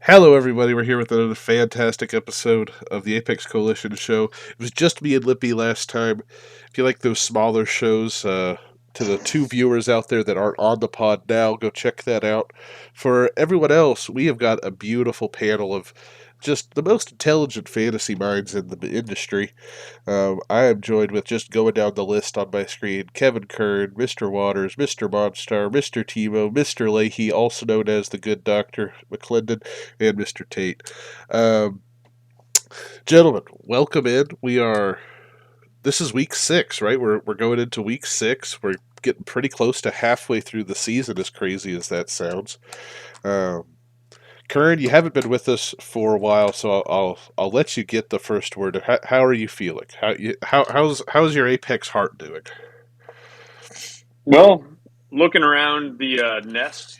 Hello, everybody. We're here with another fantastic episode of the Apex Coalition show. It was just me and Lippy last time. If you like those smaller shows, to the two viewers out there that aren't on the pod now, go check that out. For everyone else, we have got a beautiful panel of just the most intelligent fantasy minds in the industry. I am joined with, just going down the list on my screen, Kevin Kern, Mr. Waters, Mr. Monstar, Mr. Timo, Mr. Leahy, also known as the Good Doctor McClendon, and Mr. Tate. Um, Gentlemen, welcome in. This is week 6, right? We're going into week 6. We're getting pretty close to halfway through the season, as crazy as that sounds. Um, Kern, you haven't been with us for a while, so I'll let you get the first word. How are you feeling? How's your Apex heart doing? Well, looking around the nest,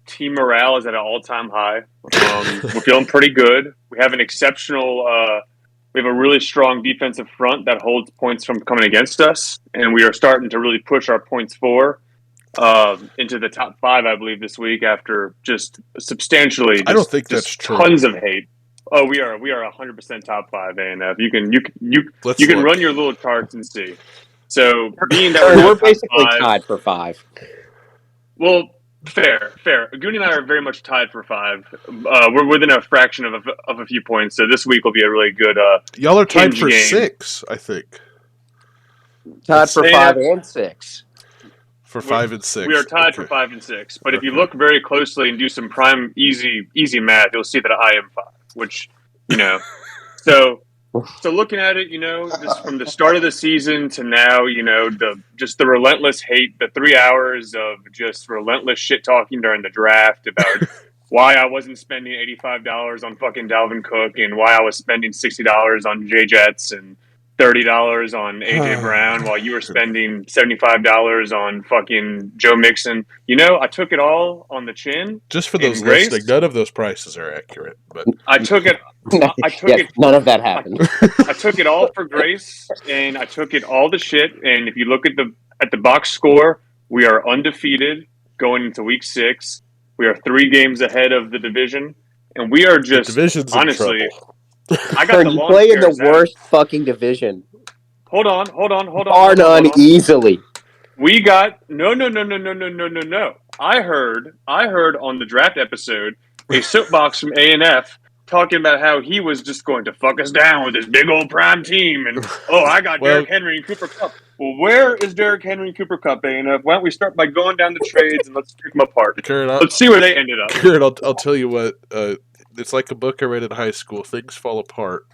team morale is at an all-time high. We're feeling pretty good. We have an exceptional, we have a really strong defensive front that holds points from coming against us, and we are starting to really push our points into the top 5, I believe, this week after just substantially I don't just think that's just true. tons of hate. Oh, we are 100% top 5 ANF. You Let's can look. run your little charts and see. So being that we're Or now we're top basically 5. tied for 5. Well, fair. Goody and I are very much tied for 5. We're within a fraction of a few points, so this week will be a really good Y'all are tied hinge for game. 6, I think. Tied for They 5 have- and 6. For 5 and 6. We are tied Okay. for 5 and 6. But if you Okay. look very closely and do some prime easy math, you'll see that I am 5, which so. So looking at it, just from the start of the season to now, the relentless hate, the 3 hours of just relentless shit talking during the draft about why I wasn't spending $85 on fucking Dalvin Cook and why I was spending $60 on J Jets and $30 on AJ Brown while you were spending $75 on fucking Joe Mixon. I took it all on the chin. Just for In those grace, listening, none of those prices are accurate. But I took it. I took Yes, it. none of that happened. I took it all for grace, and I took it all to shit. And if you look at the box score, we are undefeated going into week 6. We are 3 games ahead of the division, and we are the just division's honestly. in trouble. I got the You lawn play in the chairs out. worst fucking division. Hold on. Bar none, easily. We got no. I heard on the draft episode a soapbox from ANF talking about how he was just going to fuck us down with his big old prime team, and I got Well- Derrick Henry and Cooper Kupp. Well, where is Derrick Henry and Cooper Kupp, ANF? Why don't we start by going down the trades and let's pick them apart? Karen, Let's see where they ended up. Karen, I'll tell you what. It's like a book I read in high school. Things fall apart.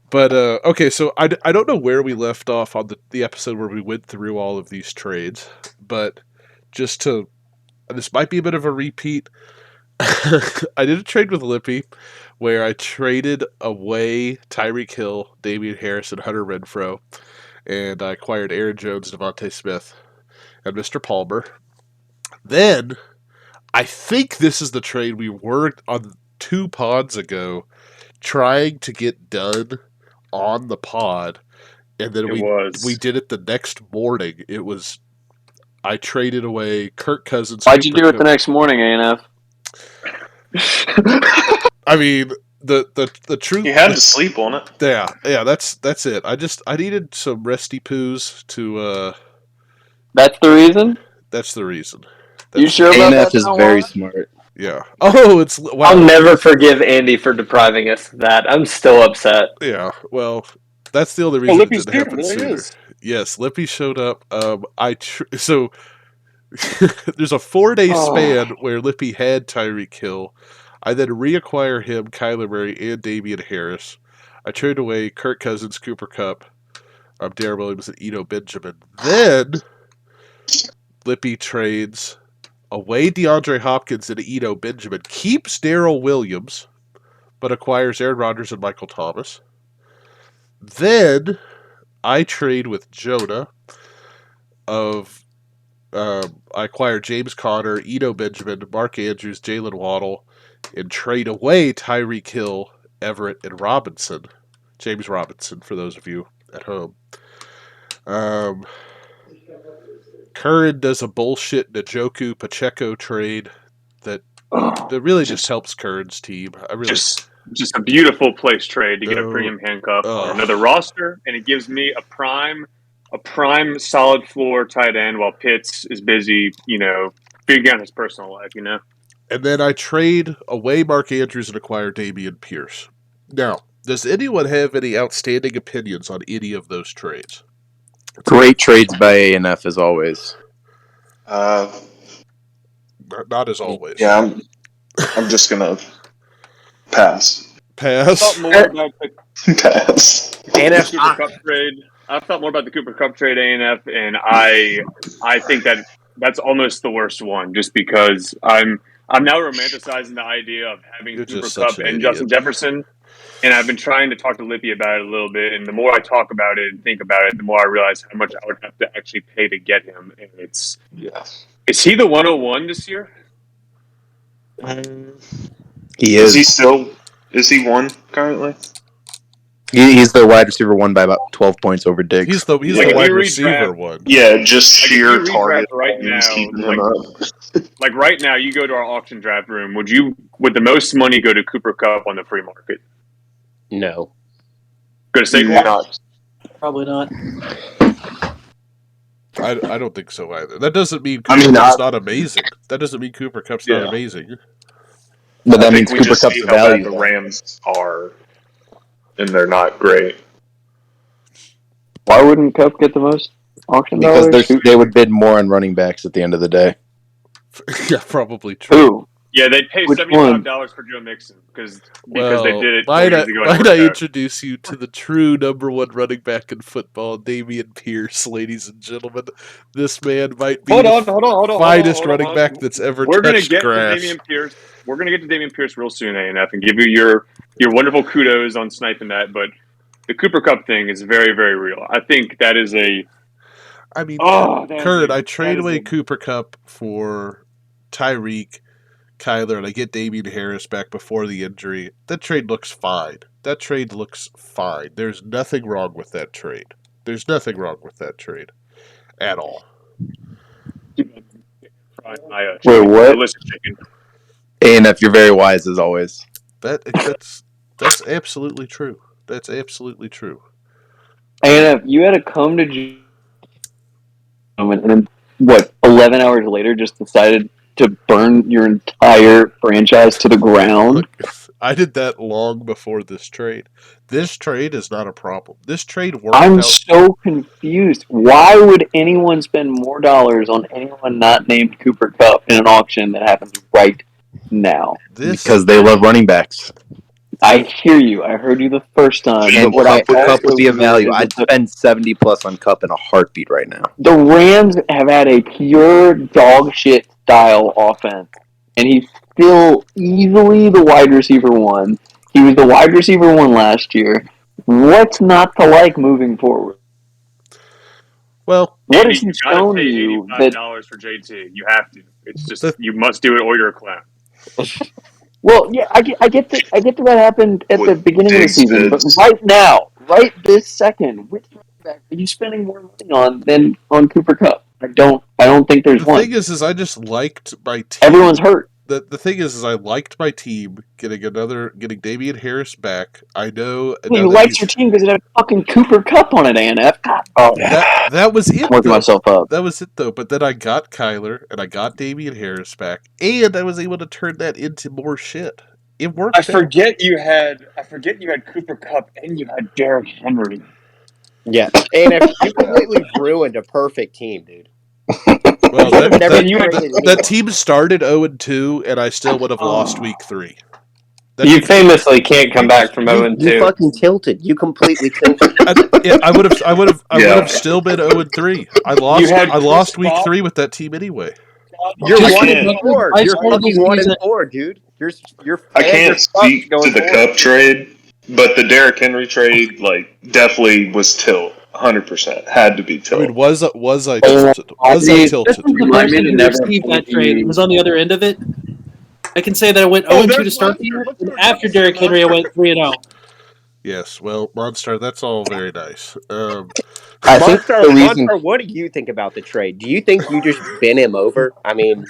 But okay, so I don't know where we left off on the episode where we went through all of these trades, but this might be a bit of a repeat. I did a trade with Lippy where I traded away Tyreek Hill, Damian Harris, and Hunter Renfro, and I acquired Aaron Jones, Devontae Smith, and Mr. Palmer. Then, I think this is the trade we worked on 2 pods ago, trying to get done on the pod, and then we did it the next morning. I traded away Kirk Cousins. Why'd you do it the next morning, ANF? I mean, the truth. You had to sleep on it. Yeah, that's it. I needed some resty poos to. That's the reason? That's the reason. You sure about that? ANF is very smart. Yeah. Oh, it's wow. I'll never forgive Andy for depriving us of that. I'm still upset. Yeah. Well, that's the only reason it Lippy's didn't happen here. There he sooner. is. Yes, Lippy showed up. So there's a 4-day span where Lippy had Tyreek Hill. I then reacquire him, Kyler Murray, and Damian Harris. I traded away Kirk Cousins, Cooper Kupp, Darren Williams, and Eno Benjamin. Then Lippy trades away DeAndre Hopkins and Eno Benjamin, keeps Darrell Williams, but acquires Aaron Rodgers and Michael Thomas. Then I trade with Jonah I acquire James Conner, Eno Benjamin, Mark Andrews, Jalen Waddle, and trade away Tyreek Hill, Everett, and Robinson. James Robinson, for those of you at home. Curran does a bullshit Njoku Pacheco trade that It really just helps Kern's team. I really just a beautiful place trade to get a No. premium handcuff Ugh. on another roster, and it gives me a prime solid floor tight end while Pitts is busy, figuring out his personal life, And then I trade away Mark Andrews and acquire Dameon Pierce. Now, does anyone have any outstanding opinions on any of those trades? Great trades by A&F as always. Not as always. Yeah, I'm just gonna pass. Pass. I thought more about the Pass. A&F Cooper Cup trade. I thought more about the Cooper Cup trade, A&F, and I think that's almost the worst one, just because I'm now romanticizing the idea of having You're Cooper just such Cup an and idiot. Justin Jefferson, and I've been trying to talk to Lippy about it a little bit, and the more I talk about it and think about it, the more I realize how much I would have to actually pay to get him, and is he the 101 this year? He Is he is. still? Is he one currently? He's the wide receiver one by about 12 points over Diggs. He's the Like, if wide you receiver redraft- one. Yeah, just Like, if sheer you redraft target right volumes now, keeping him up. Like right now, you go to our auction draft room. Would the most money go to Cooper Cup on the free market? No. Go to Saquon? Not- Probably not. I don't think so either. That doesn't mean I Cooper mean, Cup's not amazing. That doesn't mean Cooper Cup's not Yeah. amazing. But that I means think we Cooper just Cup's see the how bad value. the though. Rams are, and they're not great. Why wouldn't Cup get the most auction Because dollars? they would bid more on running backs at the end of the day. Yeah, probably true. Who? Yeah, they paid Which $75 for Joe Mixon because they did it 4 Might years ago. I introduce you to the true number one running back in football, Dameon Pierce, ladies and gentlemen. This man might be Hold on. finest running back that's ever We're gonna touched get grass. to Dameon Pierce. We're gonna get to Dameon Pierce real soon, A&F, and give you your wonderful kudos on sniping that. But the Cooper Cup thing is very, very real. I think that is a. I mean, that Kurt, is a- I trade that is away a- Cooper Cup for Tyreek, Kyler, and I get Damian Harris back before the injury. That trade looks fine. There's nothing wrong with that trade. At all. Wait, what? Listen, chicken. A&F, you're very wise as always. That's absolutely true. That's absolutely true. And if you had to come to and then 11 hours later just decided to burn your entire franchise to the ground? I did that long before this trade. This trade is not a problem. This trade worked I'm out. so confused. Why would anyone spend more dollars on anyone not named Cooper Cup in an auction that happens right now? Because they love running backs. I hear you. I heard you the first time. And But what I Cup would be a also value. hear is I'd that spend 70 plus on Cup in a heartbeat right now. the Rams have had a pure dog shit style offense, and he's still easily the wide receiver one. He was the wide receiver one last year. What's not to like moving forward? Well, What Andy, has he you gotta shown pay you $85 that? for JT. You have to. It's just The- you must do it or you're a clown. Well, yeah, I get that happened at the With beginning of the Diggs season, but bids. right now, right this second, which running back are you spending more money on than on Cooper Cup? I don't think there's the one. thing is I just liked my team. Everyone's hurt. The thing is I liked my team getting Damian Harris back. I know. You that liked he's- your team because it had fucking Cooper Cup on it, ANF. Oh, That was it. I'm working though. myself up. That was it though. But then I got Kyler and I got Damian Harris back, and I was able to turn that into more shit. It worked. I out. forget you had Cooper Cup and you had Derrick Henry. Yeah. A&F, you completely ruined a perfect team, dude. Well, You never that traded anyone. team started 0-2, and I still would have lost week 3. You famously can't come back from You 0-2. fucking tilted. You completely tilted. I would have Yeah. still been 0-3. I had lost Chris week Paul. 3 with that team anyway. You're I 1-4. I You're started the fucking 1-4, season- dude. You're I fans can't are fucked speak going to the forward. Cup trade, but the Derrick Henry trade, definitely was tilt. 100% had to be I tilt. mean, was I tilted? Was I This tilted? was the Remind me person to who never received that be- trade and was on the other end of it. I can say that I went 0-2 to start the year, and after Derrick Henry, I went 3-0. Yes. Well, Monster, that's all very nice. I think the reason Monster, what do you think about the trade? Do you think you just bent him over? I mean,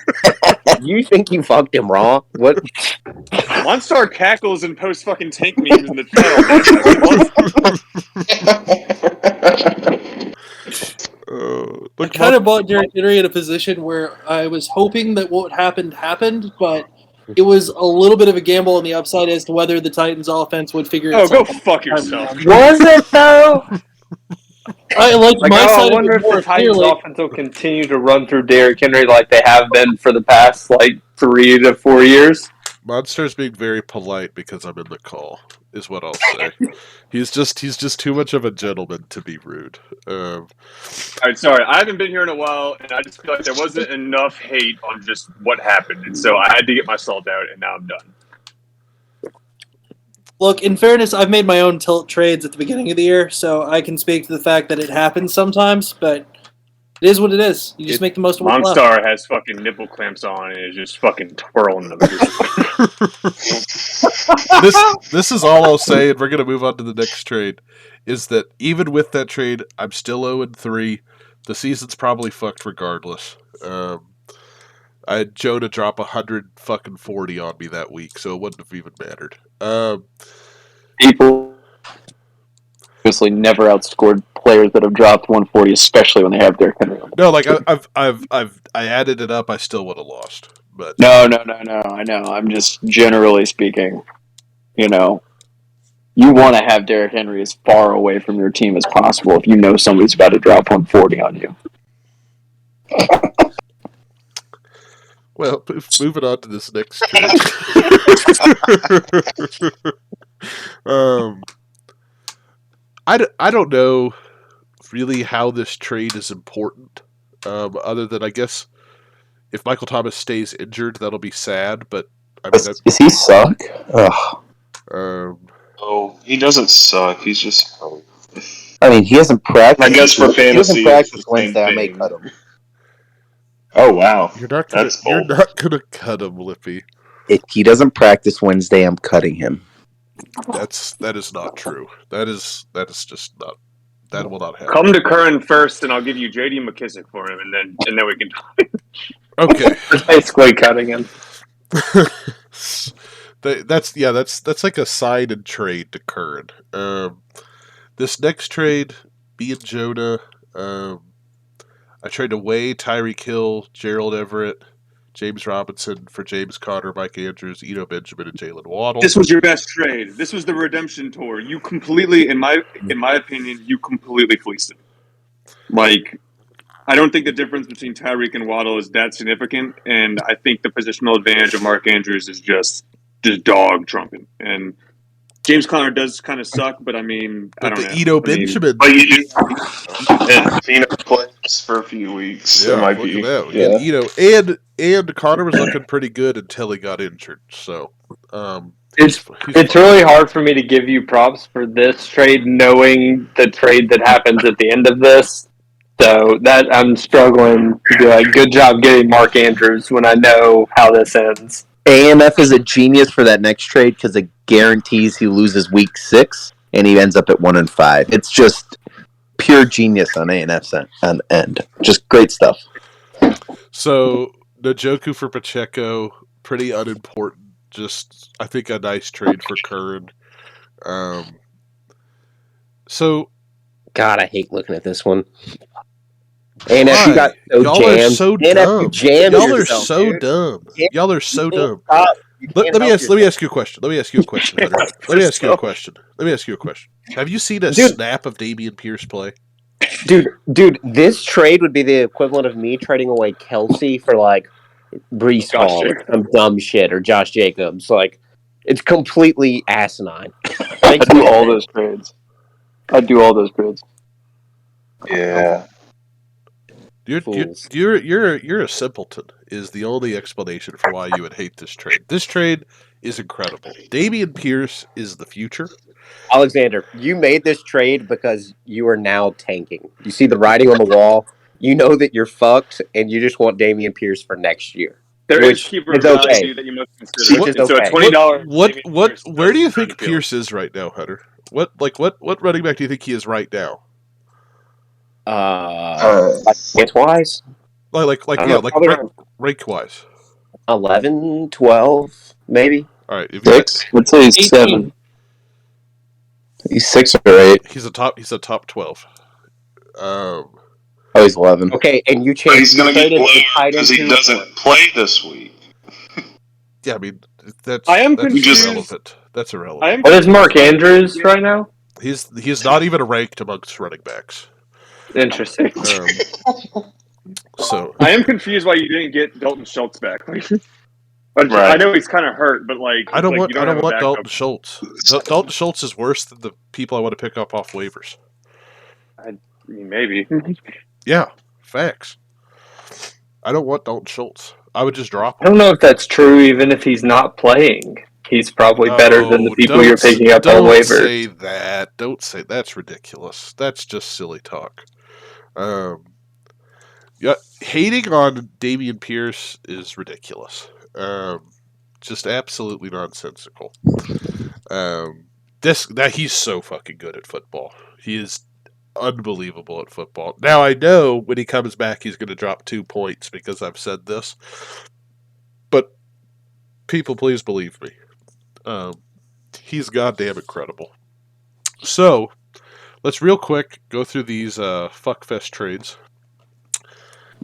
You think you fucked him raw? What? Monstar cackles and posts fucking tank memes in the channel. I kind of bought Derrick Henry in a position where I was hoping that what happened, but it was a little bit of a gamble on the upside as to whether the Titans' offense would figure Oh, go itself out. fuck yourself. Was it though? I like my I side wonder of if it the more Titans' clearly. offense will continue to run through Derrick Henry like they have been for the past 3 to 4 years. Monster's being very polite because I'm in the call, is what I'll say. He's just too much of a gentleman to be rude. All right, sorry. I haven't been here in a while, and I just feel like there wasn't enough hate on just what happened. And so I had to get my salt out, and now I'm done. Look, in fairness, I've made my own tilt trades at the beginning of the year, so I can speak to the fact that it happens sometimes, but it is what it is. You just make the most of what's left. Monstar has fucking nipple clamps on and is just fucking twirling them. This is all I'll say, and we're gonna move on to the next trade. Is that even with that trade, I'm still 0-3. The season's probably fucked regardless. I had Jonah drop 140 on me that week, so it wouldn't have even mattered. People obviously never outscored players that have dropped 140, especially when they have Derrick Henry. No, like I added it up, I still would have lost. But No. I know. I'm just generally speaking. You know, you want to have Derrick Henry as far away from your team as possible if you know somebody's about to drop 140 on you. Well, moving on to this next trade. I don't know really how this trade is important, other than I guess if Michael Thomas stays injured, that'll be sad. But I mean, Does he suck? Ugh. Oh, he doesn't suck. He's just. I mean, he hasn't practiced. I guess for He fantasy, doesn't practice it's the same Wednesday. I may thing. cut him. Oh wow, you're not That's gonna cut him, Lippy. If he doesn't practice Wednesday, I'm cutting him. That is not true. That is just not. That will not happen. Come to Curran first, and I'll give you J.D. McKissick for him, and then we can. Okay. It's basically cutting him. That's like a sign and trade to Curran. This next trade, me and Jonah, I trade away Tyreek Hill, Gerald Everett, James Robinson for James Conner, Mike Andrews, Eno Benjamin, and Jalen Waddle. This was your best trade. This was the redemption tour. You completely, in my opinion, you completely fleeced him. Like, I don't think the difference between Tyreek and Waddle is that significant, and I think the positional advantage of Mark Andrews is just dog trumping. And James Conner does kind of suck, but I mean, I don't know. Eno Benjamin. But you plays for a few weeks. Yeah, it might look be. at that. Yeah. And Conner was looking pretty good until he got injured. So, It's really hard for me to give you props for this trade, knowing the trade that happens at the end of this. So that I'm struggling to be like, good job getting Mark Andrews when I know how this ends. AMF is a genius for that next trade because it guarantees he loses week 6 and he ends up at 1-5. It's just pure genius on AMF's end. Just great stuff. So Njoku for Pacheco, pretty unimportant. Just I think a nice trade for Curran. So God, I hate looking at this one. And if you got so y'all jammed, are so and if dumb. you jammed Y'all are yourself, so dude. dumb. Y'all are so dumb. Stop. You can't Let me help ask you a question. Hunter. Let me ask you a question. Have you seen a Dude. snap of Dameon Pierce play? Dude, this trade would be the equivalent of me trading away Kelsey for like Brees Josh Hall or Jacobs. some dumb shit or Josh Jacobs. Like, it's completely asinine. I do all those trades. Yeah. You're a simpleton is the only explanation for why you would hate this trade. This trade is incredible. Dameon Pierce is the future. Alexander, you made this trade because you are now tanking. You see the writing on the wall. You know that you're fucked, and you just want Dameon Pierce for next year. There is Which keeper is value okay. that you must consider. Which is And so okay. $20. Where do you think Pierce is right now, Hunter? What running back do you think he is right now? It's wise. Like I don't know, rank wise. 11, 12, maybe. All right, if 6. I'd say he's 18. 7. He's 6 or 8. he's a top 12. Oh, he's 11. Okay, and you But changed. he's going to get traded lower the tight because end he to doesn't play this week. Yeah, I mean that's I am that's confused. irrelevant. That's irrelevant. I am What is Mark Andrews right now? He's not even ranked amongst running backs. Interesting. So I am confused why you didn't get Dalton Schultz back. I Right. know he's kind of hurt, but like I don't like, want you don't have a backup. Dalton Schultz. Dalton Schultz is worse than the people I want to pick up off waivers. I mean, maybe. Yeah, facts. I don't want Dalton Schultz. I would just drop I him. don't know if that's true, even if he's not playing. He's probably better than the people you're picking up on Don't waivers. say that. Don't say that's ridiculous. That's just silly talk. Yeah, hating on Dameon Pierce is ridiculous. Just absolutely nonsensical. He's so fucking good at football. He is unbelievable at football. Now I know when he comes back he's going to drop 2 points because I've said this. But people, please believe me. He's goddamn incredible. So, let's real quick go through these fuckfest trades.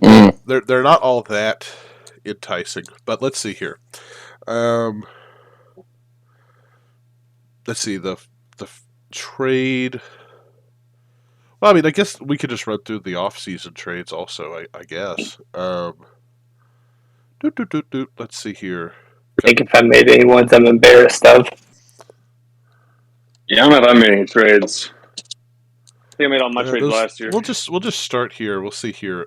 Mm. They're not all that enticing, but let's see here. Let's see the trade. Well, I mean, I guess we could just run through the off-season trades also. I guess. Let's see here. I think if I made any ones I'm embarrassed of. Yeah, I don't have that many trades. I think I made all my trades last year. We'll just start here. We'll see here.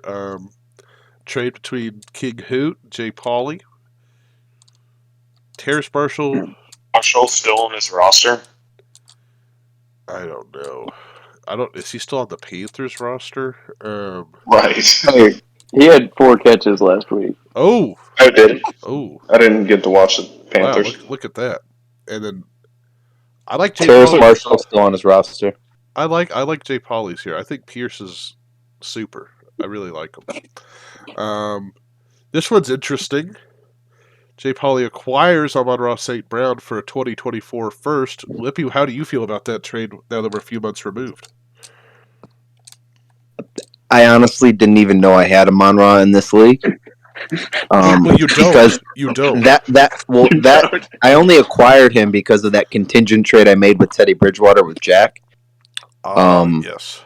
Trade between King Hoot, Jay Pauley, Terrace Marshall. Marshall still on his roster? I don't know. Is he still on the Panthers roster? Right. Hey, he had 4 catches last week. Oh, I did. oh, I didn't get to watch the wow! Panthers. Look at that. And then I like Jay Terrace Pauley. Marshall still on his roster. I like Jay Pauley's here. I think Pierce is super. I really like him. This one's interesting. Jay Pauley acquires Amon-Ra St. Brown for a 2024 first. Lippy, how do you feel about that trade now that we're a few months removed? I honestly didn't even know I had a Amon-Ra in this league. Well, you don't. Because You don't. that I only acquired him because of that contingent trade I made with Teddy Bridgewater with Jack. Yes.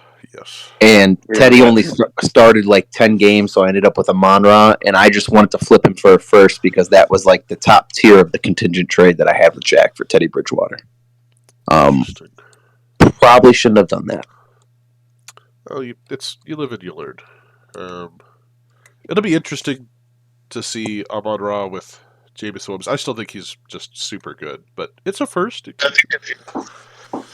And Teddy only started like 10 games, so I ended up with Amon-Ra, and I just wanted to flip him for a first because that was like the top tier of the contingent trade that I had with Jack for Teddy Bridgewater. Interesting. Probably shouldn't have done that. Oh, you live and you learn. It'll be interesting to see Amon-Ra with Jameis Williams. I still think he's just super good, but it's a first.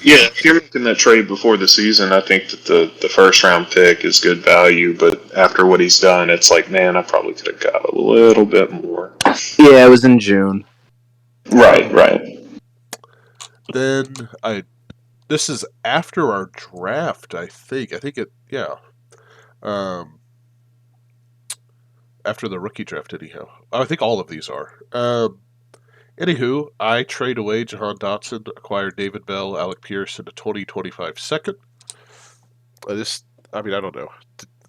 Yeah, if you're making that trade before the season, I think that the first round pick is good value, but after what he's done, it's like, man, I probably could have got a little bit more. Yeah, it was in June. Right. Then this is after our draft, I think. After the rookie draft, anyhow. I think all of these are. Anywho, I trade away Jahan Dotson, acquire David Bell, Alec Pierce, and a 2025 second. I don't know.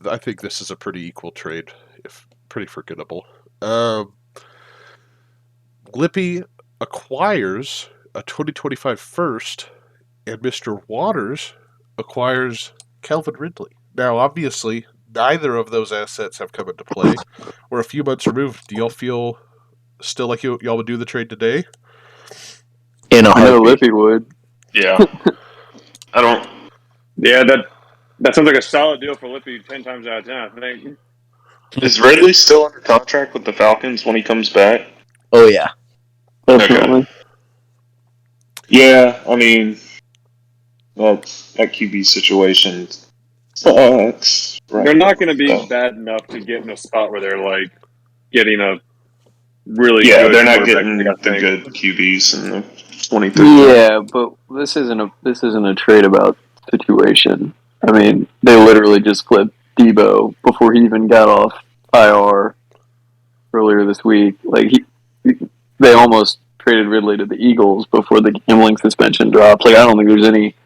I think this is a pretty equal trade, if pretty forgettable. Lippy acquires a 2025 first, and Mr. Waters acquires Calvin Ridley. Now, obviously, neither of those assets have come into play. We're a few months removed. Do y'all feel still like y'all would do the trade today? In a I know heartbeat. Lippy would. Yeah. I don't. Yeah, that sounds like a solid deal for Lippy 10 times out of 10, I think. Is Ridley still under contract with the Falcons when he comes back? Oh, yeah. Definitely. Yeah, I mean, that QB situation sucks. Right? They're not going to be So, bad enough to get in a spot where they're like getting a really yeah, good they're not quarterback getting pick, I the think. good QBs in the 2030. Yeah, but this isn't a trade about situation. I mean, they literally just flipped Debo before he even got off IR. earlier this week. Like they almost traded Ridley to the Eagles before the gambling suspension dropped. Like I don't think there's any.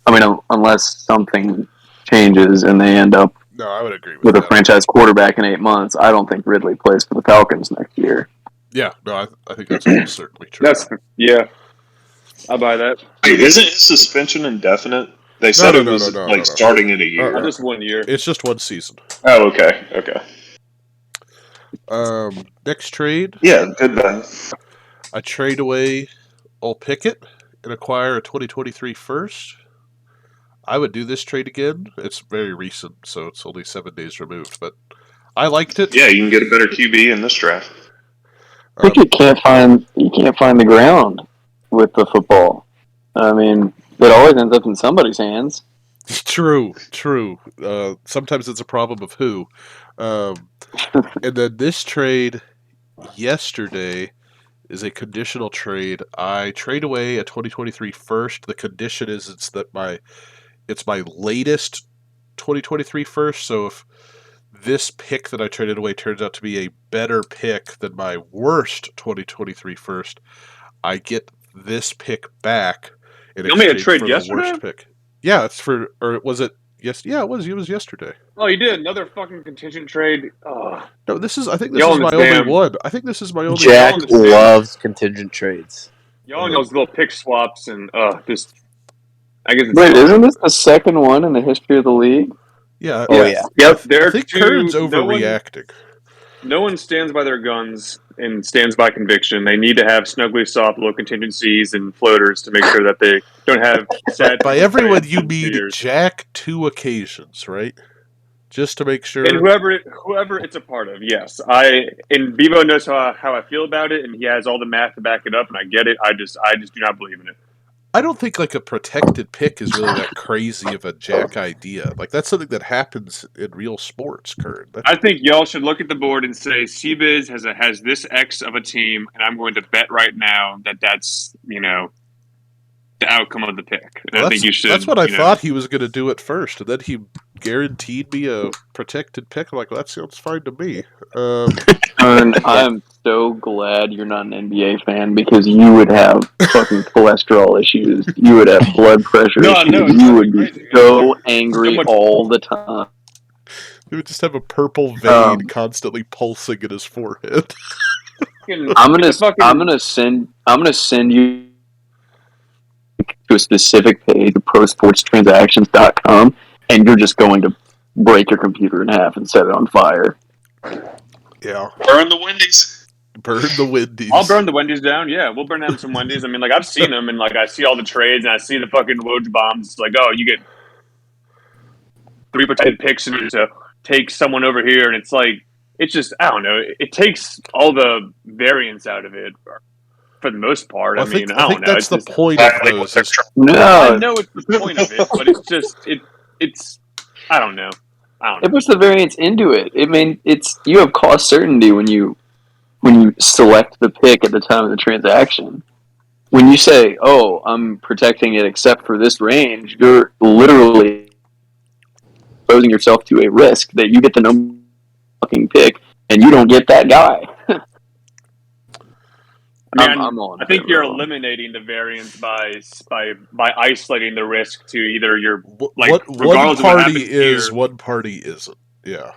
I mean, unless something changes and they end up No, I would agree with a that. franchise quarterback in 8 months, I don't think Ridley plays for the Falcons next year. Yeah, no, I think that's almost certainly true. Yeah, I buy that. Wait, isn't his suspension indefinite? They said it was starting in a year. Just 1 year. It's just one season. Oh, okay, okay. Next trade, Yeah, good then. I trade away Old Pickett and acquire a 2023 first. I would do this trade again. It's very recent, so it's only 7 days removed, but I liked it. Yeah, you can get a better QB in this draft. I think you can't find the ground with the football. I mean, it always ends up in somebody's hands. True. Sometimes it's a problem of who. And then this trade yesterday is a conditional trade. I trade away a 2023 first. The condition is it's my latest 2023 first. So if this pick that I traded away turns out to be a better pick than my worst 2023 first, I get this pick back. You made a trade yesterday? Worst pick. Yeah, was it? Yes, yeah, it was yesterday. Oh, you did another fucking contingent trade. Oh. No, I think this is my only one. I think this is my only Jack loves contingent trades. Y'all and those little pick swaps and just. I guess. Wait, isn't this the second one in the history of the league? Yeah. Oh yeah. Yep. I think Kern's overreacting. No one stands by their guns and stands by conviction. They need to have snugly soft low contingencies and floaters to make sure that they don't have sad. By everyone, you mean Jack 2 occasions, right? Just to make sure. And whoever it's a part of, yes. And Bevo knows how I feel about it, and he has all the math to back it up, and I get it. I just do not believe in it. I don't think like a protected pick is really that crazy of a Jack idea. Like that's something that happens in real sports, Kern. I think y'all should look at the board and say CBiz has this X of a team, and I'm going to bet right now that's the outcome of the pick. Well, I think you should. That's what I thought he was going to do at first, and then he guaranteed me a protected pick. I'm like, well, that sounds fine to me. I'm so glad you're not an NBA fan because you would have fucking cholesterol issues. You would have blood pressure issues. You would be so angry all the time. He would just have a purple vein constantly pulsing in his forehead. I'm gonna send you to a specific page, prosportstransactions.com, and you're just going to break your computer in half and set it on fire. Yeah. Burn the Wendy's. Burn the Wendy's. I'll burn the Wendy's down. Yeah, we'll burn down some Wendy's. I mean, like, I've seen them, and, like, I see all the trades, and I see the fucking Woj bombs. It's like, oh, you get 3 protected picks to take someone over here, and it's like, it's just, I don't know. It takes all the variance out of it for the most part. Well, I think that's the point of those. I know it's the point of it, but it's just, it's, I don't know. It puts the variance into it. I mean, you have cost certainty when you select the pick at the time of the transaction. When you say, "Oh, I'm protecting it except for this range," you're literally exposing yourself to a risk that you get the number fucking pick and you don't get that guy. I think you're eliminating the variance by isolating the risk to either your one party is, one party isn't. Yeah.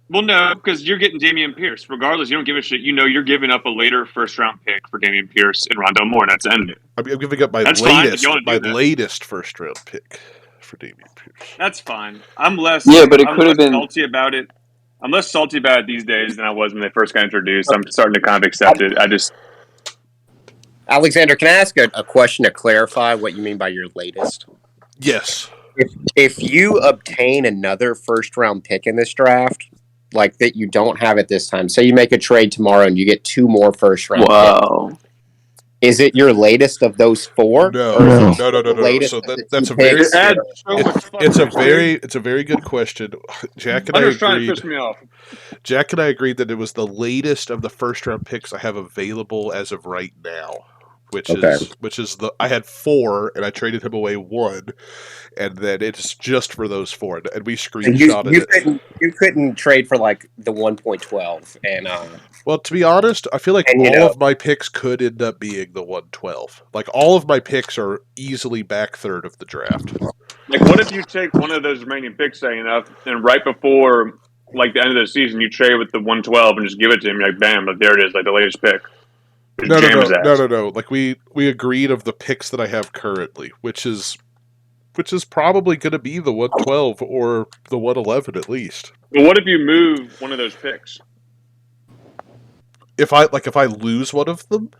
Well, no, because you're getting Dameon Pierce. Regardless, you don't give a shit. You know you're giving up a later first-round pick for Dameon Pierce and Rondell Moore, and that's ended. I'm giving up my latest first-round pick for Dameon Pierce. That's fine. I'm less. Yeah, but it could have been salty about it. I'm less salty about it these days than I was when they first got introduced. I'm starting to kind of accept it. Alexander, can I ask a question to clarify what you mean by your latest? Yes. If you obtain another first-round pick in this draft, like that you don't have it this time, say you make a trade tomorrow and you get 2 more first-round picks. Is it your latest of those 4? No. So that's a very it's a very good question. Jack and I agreed. Trying to piss me off. Jack and I agreed that it was the latest of the first-round picks I have available as of right now which Okay. is I had 4 and I traded him away 1, and then it's just for those 4, and we screenshotted it. You couldn't trade for like the 1.12 and Well, to be honest, I feel like And, you all know- of my picks could end up being the 112. Like all of my picks are easily back third of the draft. Like, what if you take one of those remaining picks, say enough, and right before like the end of the season, you trade with the 112 and just give it to him, like bam, like there it is, like the latest pick. Just No. jam his ass. Like we agreed of the picks that I have currently, which is probably going to be the 112 or the 111 at least. But what if you move one of those picks? If I lose one of them,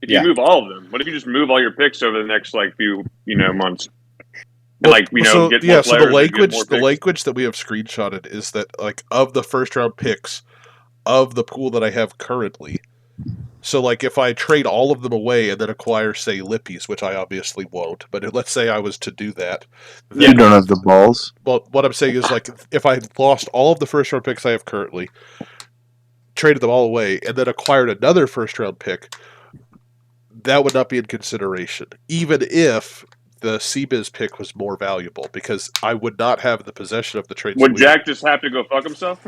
If Yeah. you move all of them, what if you just move all your picks over the next like few months? well, Like, get more so players. the and get language more the picks. language that we have screenshotted is that like of the first round picks of the pool that I have currently. So like if I trade all of them away and then acquire say Lippies, which I obviously won't, but let's say I was to do that, You don't have the balls. well, what I'm saying is like if I lost all of the first round picks I have currently, traded them all away, and then acquired another first round pick, that would not be in consideration, even if the CBiz pick was more valuable, because I would not have the possession of the trades. Would Jack just have to go fuck himself?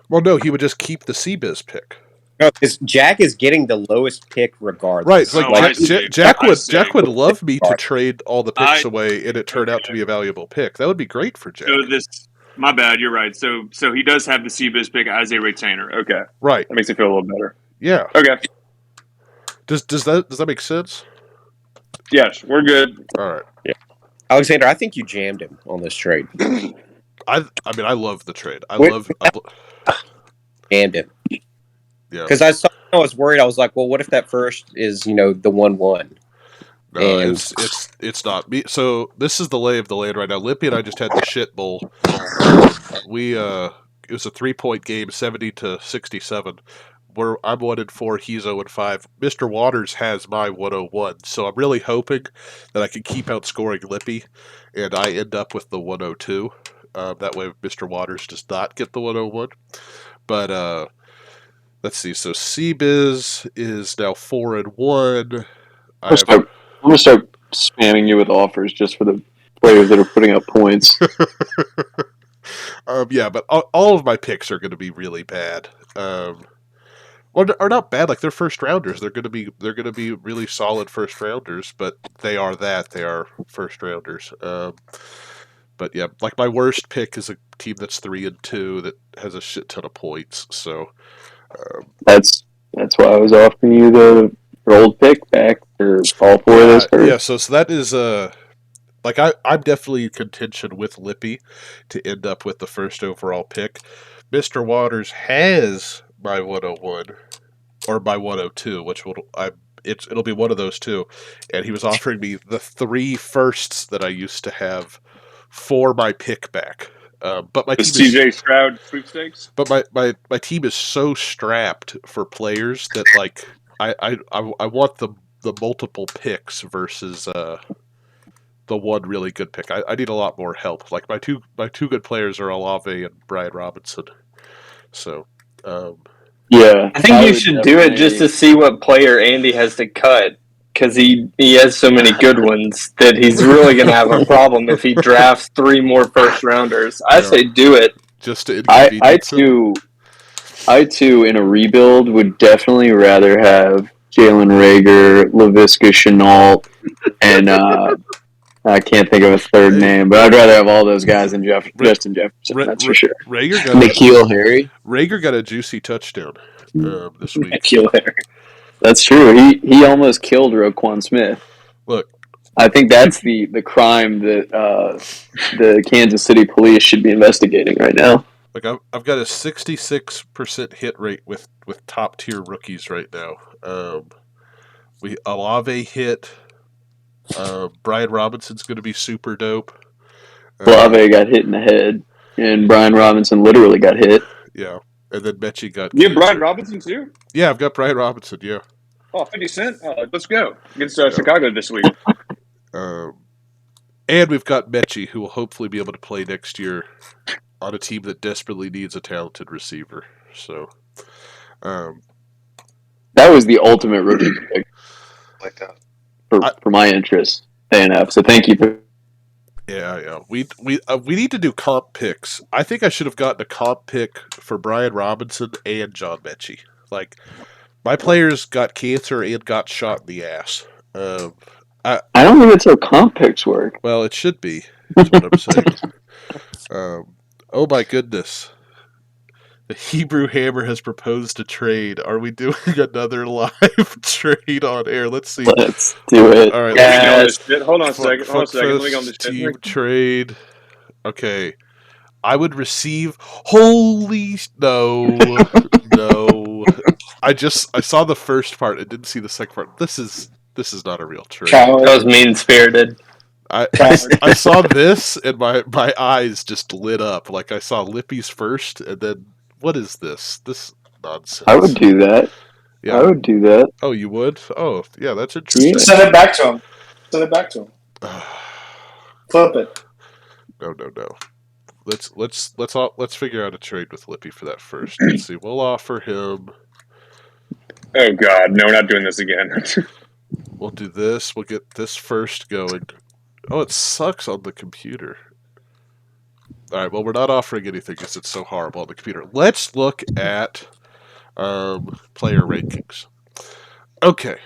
Well, no, he would just keep the CBiz pick. no, because Jack is getting the lowest pick regardless. Right, like Oh, I see. Jack I would see. Jack would love me to trade all the picks I- away, and it turned out to be a valuable pick. That would be great for Jack. So my bad. You're right. So he does have the CBiz pick as a retainer. Okay, Right? that makes it feel a little better. Yeah. Okay, Does that make sense? yes, we're good. All right. Alexander, I think you jammed him on this trade. I mean, I love the trade. I Wait. love. Jammed him. Yeah. Because I was worried. I was like, well, what if that first is, the 1-1? No, And- it's not me. So this is the lay of the land right now. Lippy and I just had the shit bowl. We it was a 3-point game, 70-67. Where I'm 1-4, he's 0-5. Mr. Waters has my 101, so I'm really hoping that I can keep outscoring Lippy, and I end up with the 102. That way, Mr. Waters does not get the 101. But let's see. So CBiz is now 4-1. I'm gonna start spamming you with offers just for the players that are putting up points. Yeah, but all of my picks are going to be really bad. Well, are not bad. Like they're first rounders. They're going to be really solid first rounders. But they are first rounders. But yeah, like my worst pick is a team that's 3-2 that has a shit ton of points. So That's why I was offering you the old pick back for all 4 of those. yeah. So that is like I'm definitely in contention with Lippy to end up with the first overall pick. Mr. Waters has my 101 or my 102, which it'll be one of those two, and he was offering me the 3 firsts that I used to have for my pick back. But my The team is, CJ Stroud sweepstakes. but my team is so strapped for players that like I want the multiple picks versus the one really good pick. I need a lot more help. Like my two good players are Olave and Brian Robinson. So Yeah, I think you would should do it just to definitely- see what player Andy has to cut, because he has so many good ones that he's really going to have a problem if he drafts 3 more first rounders. I say do it. just to I inconvenience him. too in a rebuild would definitely rather have Jalen Rager, Laviska Chenault, and I can't think of a third name, but I'd rather have all those guys than Justin Jefferson. That's for sure. Nikhil Harry. Rager got a juicy touchdown this week. Nikhil Harry. That's true. He almost killed Roquan Smith. Look, I think that's the crime that the Kansas City police should be investigating right now. like I've got a 66% hit rate with top tier rookies right now. Olave hit. Brian Robinson's going to be super dope. Olave got hit in the head, and Brian Robinson literally got hit. Yeah, and then Mechie got. You have Brian cancer. Robinson too? Yeah, I've got Brian Robinson. Yeah. Oh, 50 Cent. Let's go against Chicago this week. And we've got Mechie, who will hopefully be able to play next year on a team that desperately needs a talented receiver. So, That was the ultimate rookie pick. for my interest, ANF. So thank you for. Yeah. We need to do comp picks. I think I should have gotten a comp pick for Brian Robinson and John Mechie. Like, my players got cancer and got shot in the ass. I don't think that's how comp picks work. Well, it should be. That's what I'm saying. Oh my goodness. The Hebrew Hammer has proposed a trade. Are we doing another live trade on air? Let's see. Let's do it. All right. Hold on a second. Let me go on this Team trade. Okay. I would receive. Holy no. I saw the first part and didn't see the second part. This is not a real trade. That was mean-spirited. I saw this and my eyes just lit up. Like, I saw Lippy's first, and then what is this? This nonsense. I would do that. Yeah. I would do that. Oh, you would? Oh, yeah, that's interesting. Send it back to him. Flip it. No. Let's figure out a trade with Lippy for that first. Let's see. We'll offer him. Oh God, no, we're not doing this again. We'll do this. We'll get this first going. Oh, it sucks on the computer. All right. Well, we're not offering anything because it's so horrible on the computer. Let's look at player rankings. Okay.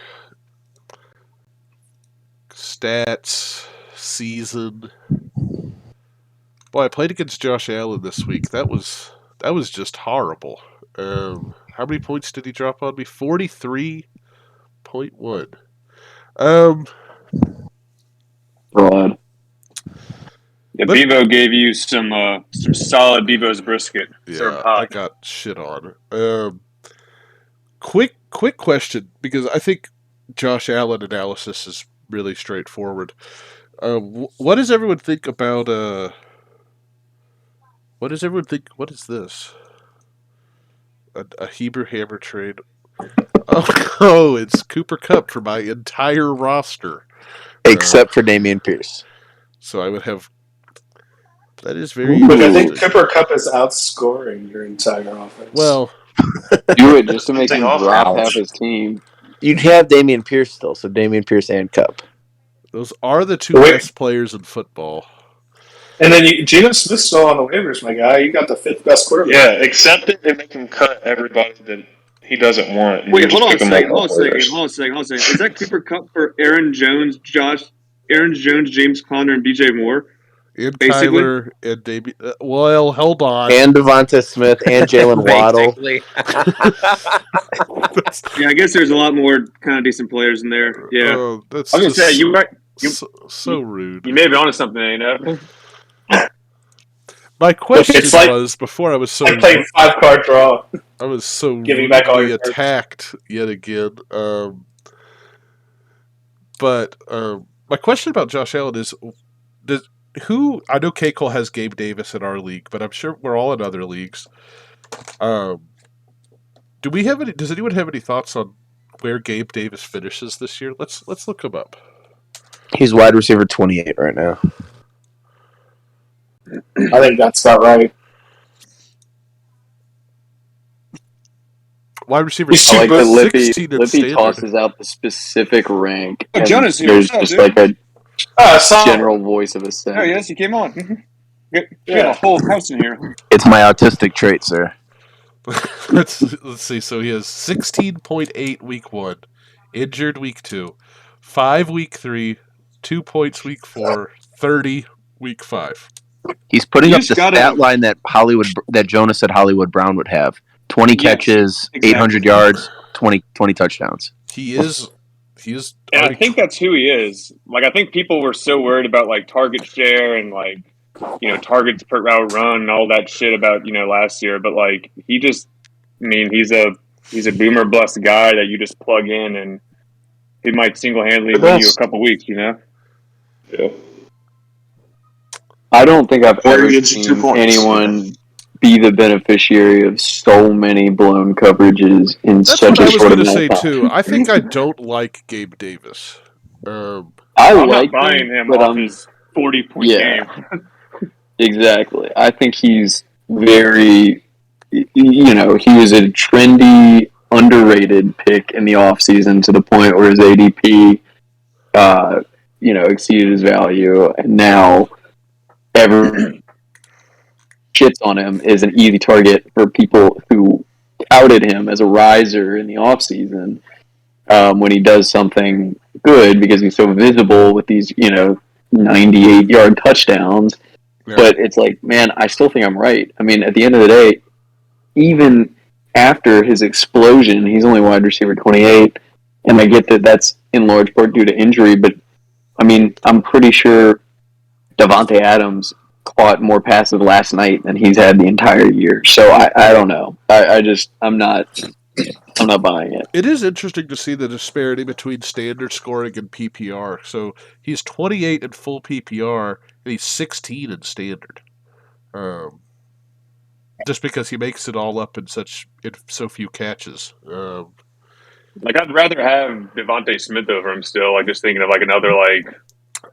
Stats, season. Boy, I played against Josh Allen this week. That was just horrible. How many points did he drop on me? 43.1. Fraud. Yeah, Bevo gave you some solid Bevo's brisket. Yeah, I got shit on. Quick question, because I think Josh Allen analysis is really straightforward. What does everyone think about what does everyone think? What is this? A Hebrew Hammer trade? Oh, it's Cooper Kupp for my entire roster. Except for Dameon Pierce. So I would have. That is very. But I think Cooper Kupp is outscoring your entire offense. Well, do it just to make him drop half his team. You'd have Dameon Pierce still, so Dameon Pierce and Kupp. Those are the two best players in football. And then Geno Smith's still on the waivers, my guy. You got the 5th best quarterback. Yeah, accept it and make him cut everybody that he doesn't want. Wait, hold on a second. Is that Cooper Kupp for Aaron Jones, James Conner, and DJ Moore? And Kyler and Davey. Well, hold on. And Devonta Smith and Jalen Waddle. Yeah, I guess there's a lot more kind of decent players in there. Yeah. That's I was going to say, you might. So rude. You may be onto something, you know? My question was, before I was so... I played 5-card draw. I was so giving back all your attacked yet again. But my question about Josh Allen is, I know K. Cole has Gabe Davis in our league, but I'm sure we're all in other leagues. Does anyone have any thoughts on where Gabe Davis finishes this year? Let's look him up. He's wide receiver 28 right now. I think that's about right. Wide receiver. I like that Lippy tosses out the specific rank. Oh, Jonas, there's just like a general voice of a sentence. Oh yes, he came on. We got a whole house in here. It's my autistic trait, sir. Let's see. So he has 16.8 week 1, injured week 2, 5 week 3, 2 points week 4, 30 week 5. He's putting up the stat line that Jonas said Hollywood Brown would have. 20 catches, exactly. 800 yards, 20 touchdowns. He is. And I think that's who he is. Like, I think people were so worried about like target share and like, targets per route run and all that shit about, last year. But like, he's a boomer blessed guy that you just plug in and he might single-handedly win you a couple weeks, Yeah. I don't think I've ever seen anyone be the beneficiary of so many blown coverages in such a short amount of time. That's what I was going to say, too. I think I don't like Gabe Davis. I'm not buying him off his 40-point game. Exactly. I think he's very, he was a trendy, underrated pick in the offseason to the point where his ADP exceeded his value, and now every shits on him is an easy target for people who outed him as a riser in the offseason when he does something good because he's so visible with these 98-yard touchdowns. Yeah. But it's like, man, I still think I'm right. I mean, at the end of the day, even after his explosion, he's only wide receiver 28, and I get that that's in large part due to injury, but I mean, I'm pretty sure Davante Adams caught more passes last night than he's had the entire year. So I don't know. I'm not buying it. It is interesting to see the disparity between standard scoring and PPR. So he's 28 in full PPR, and he's 16 in standard. Just because he makes it all up in so few catches. I'd rather have Devontae Smith over him still. Like, just thinking of another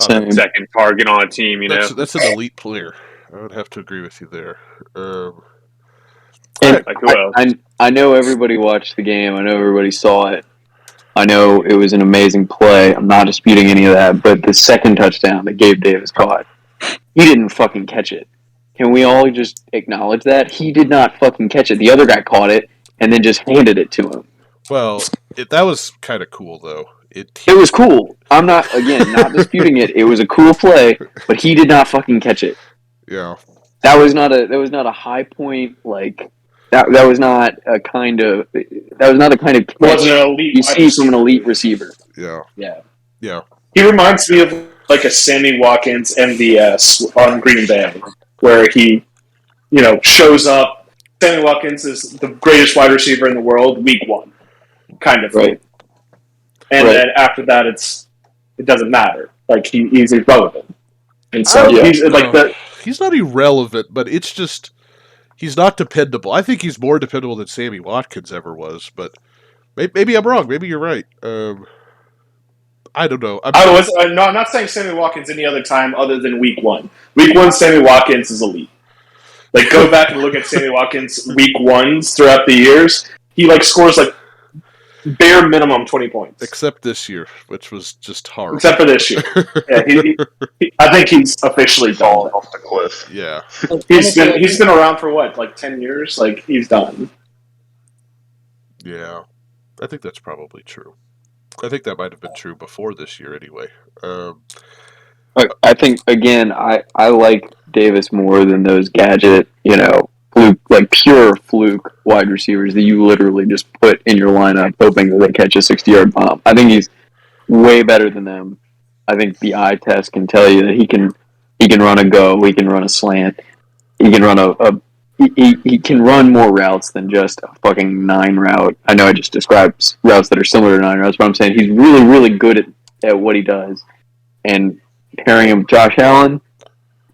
Same. second target on a team. That's an elite player. I would have to agree with you there. And Like, who else? I know everybody watched the game. I know everybody saw it. I know it was an amazing play. I'm not disputing any of that. But the second touchdown that Gabe Davis caught, he didn't fucking catch it. Can we all just acknowledge that? He did not fucking catch it. The other guy caught it and then just handed it to him. Well, that was kind of cool, though. It was cool. I'm not disputing it. It was a cool play, but he did not fucking catch it. Yeah. That was not a high point, like that was not a kind of catch Wasn't an elite you see from an elite receiver. Yeah. Yeah. Yeah. He reminds me of like a Sammy Watkins MVS on Green Bay, where he, shows up. Sammy Watkins is the greatest wide receiver in the world, week one, kind of. Right. And Right. then after that, it doesn't matter. Like he's irrelevant, and so Yeah. he's like the. He's not irrelevant, but it's just he's not dependable. I think he's more dependable than Sammy Watkins ever was, but maybe I'm wrong. Maybe you're right. I don't know. I'm not saying Sammy Watkins any other time other than week one. Week one, Sammy Watkins is elite. Like, go back and look at Sammy Watkins' week ones throughout the years. He scores bare minimum 20 points. Except this year, which was just horrible. Except for this year. Yeah, I think he's officially done. Off the cliff. Yeah. He's been around for what, 10 years? He's done. Yeah. I think that's probably true. I think that might have been true before this year anyway. I think again, I like Davis more than those gadget, fluke, pure fluke wide receivers that you literally just put in your lineup hoping that they catch a 60-yard bomb. I think he's way better than them. I think the eye test can tell you that he can run a go, he can run a slant, he can run he can run more routes than just a fucking 9 route. I know I just described routes that are similar to 9 routes, but I'm saying he's really, really good at what he does. And pairing him with Josh Allen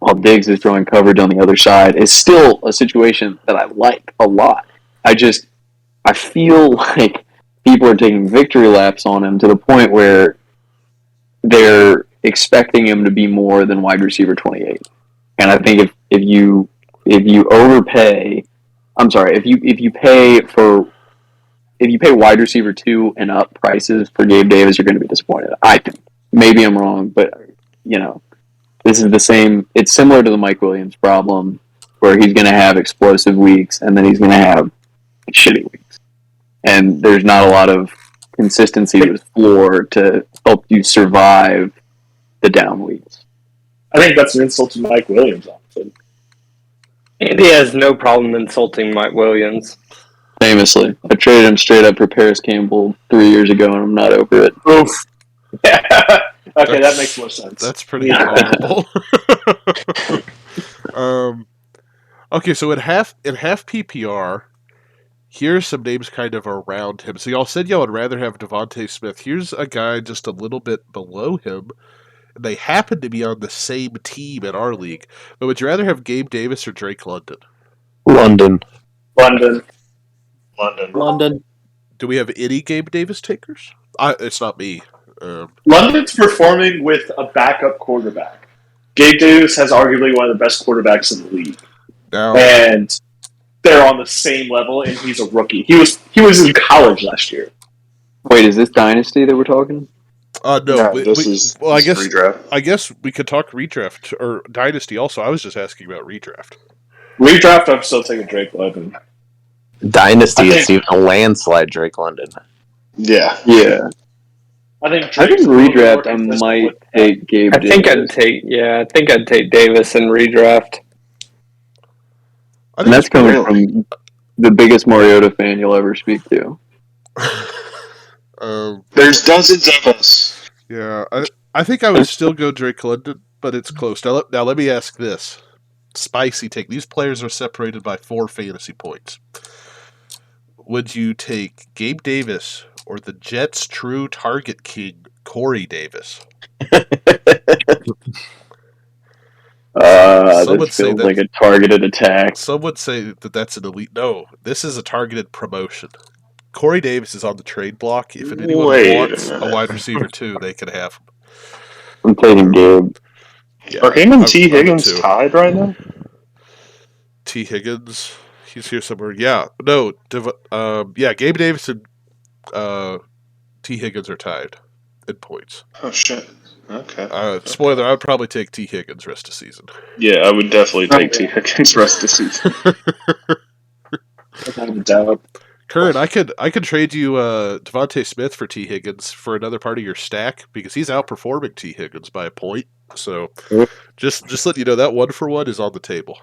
while Diggs is throwing coverage on the other side is still a situation that I like a lot. I feel like people are taking victory laps on him to the point where they're expecting him to be more than wide receiver 28. And I think if you overpay, if you pay wide receiver 2 and up prices for Gabe Davis, you're going to be disappointed. I think. Maybe I'm wrong, but this is the same. It's similar to the Mike Williams problem, where he's going to have explosive weeks and then he's going to have shitty weeks, and there's not a lot of consistency to his floor to help you survive the down weeks. I think that's an insult to Mike Williams, honestly. Andy has no problem insulting Mike Williams. Famously, I traded him straight up for Paris Campbell 3 years ago, and I'm not over it. Oof. Okay, that makes more sense. That's pretty horrible. Okay, so in half PPR, here's some names kind of around him. So y'all said y'all would rather have Devontae Smith. Here's a guy just a little bit below him. They happen to be on the same team in our league. But would you rather have Gabe Davis or Drake London? London. Do we have any Gabe Davis takers? It's not me. London's performing with a backup quarterback. Gabe Davis has arguably one of the best quarterbacks in the league. Now, And they're on the same level, and he's a rookie. He was in college last year. Wait, is this Dynasty that we're talking? No, this is well, this is redraft. I guess we could talk redraft or dynasty. Also, I was just asking about redraft. Redraft, I'm still taking Drake London. Dynasty, I it's even a landslide Drake London. Yeah. Yeah. I think I think Drake's a little bit more redraft, I consistent might with that. take Gabe I think Davis. I'd take Davis in redraft. I And that's it's coming pretty- from the biggest Mariota fan you'll ever speak to. There's dozens of us. Yeah, I think I would still go Drake London, but it's close. Now let me ask this. Spicy take. These players are separated by 4 fantasy points. Would you take Gabe Davis or the Jets' true target king, Corey Davis? Some would This say feels that- like a targeted attack. Some would say that that's an elite. No, this is a targeted promotion. Corey Davis is on the trade block. If anyone Wait a wants a minute. wide receiver too, they can have him. I'm taking Gabe. Yeah, Are him and I T. would Higgins too. tied right now? T. Higgins, he's here somewhere. Yeah, no, Gabe Davis and T. Higgins are tied in points. Oh shit. Okay. Spoiler: I would probably take T. Higgins rest of season. Yeah, I would definitely take T. Higgins rest of the season. Without a doubt. Curran, I could trade you Devontae Smith for T. Higgins for another part of your stack because he's outperforming T. Higgins by a point. So just let you know that 1-for-1 is on the table.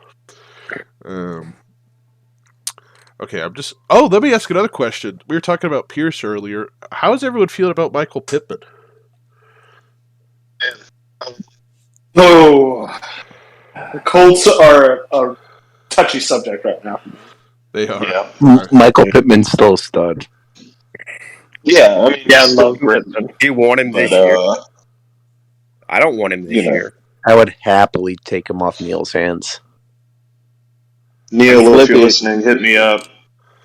Okay, let me ask another question. We were talking about Pierce earlier. How is everyone feeling about Michael Pittman? Oh, the Colts are a touchy subject right now. They are. Yeah. Michael Pittman's still a stud. Yeah, I mean, Yeah, I it's love still Pittman. Do you want him but, this year? I don't want him this you know. year. I would happily take him off Neil's hands. Neil, if Flippy. you're listening, hit me up.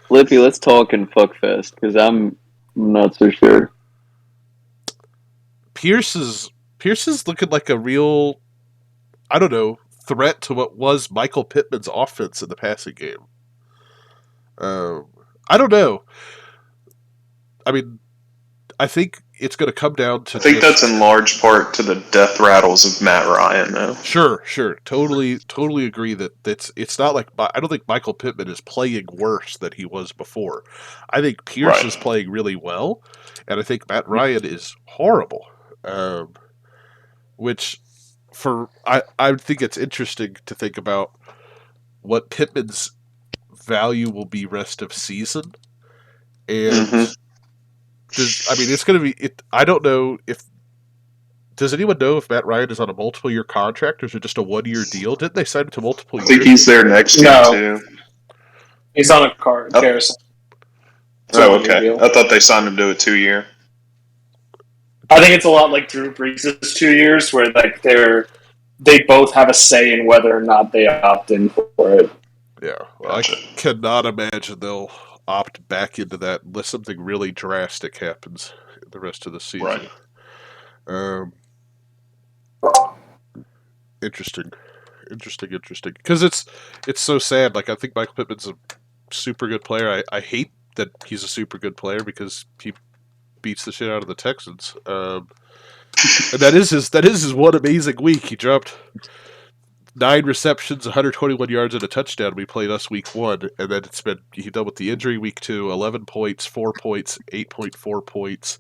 Flippy, let's talk in Fuckfest because I'm not so sure. Pierce is looking like a real, I don't know, threat to what was Michael Pittman's offense in the passing game. I don't know. I mean, I think it's going to come down to. I think that's in large part to the death rattles of Matt Ryan, though. Sure. Totally agree that it's not like I don't think Michael Pittman is playing worse than he was before. I think Pierce Right. is playing really well, and I think Matt Ryan is horrible. Which I think it's interesting to think about what Pittman's value will be rest of season, and Mhm. it's going to be. I don't know if. Does anyone know if Matt Ryan is on a multiple-year contract or is it just a one-year deal? Didn't they sign him to multiple I years? think he's there next year, No. too. He's on a card. Oh. Carousel. Oh, It's a okay. deal. I thought they signed him to a 2-year. I think it's a lot like Drew Brees' 2 years, where like they both have a say in whether or not they opt in for it. Yeah, well, Gotcha. I cannot imagine they'll opt back into that unless something really drastic happens in the rest of the season. Right. Interesting. Because it's so sad. Like I think Michael Pittman's a super good player. I hate that he's a super good player because he beats the shit out of the Texans. And that is his one amazing week. He dropped 9 receptions, 121 yards, and a touchdown. We played us week 1, and then he dealt with the injury week 2, 11 points, 4 points, 8.4 points.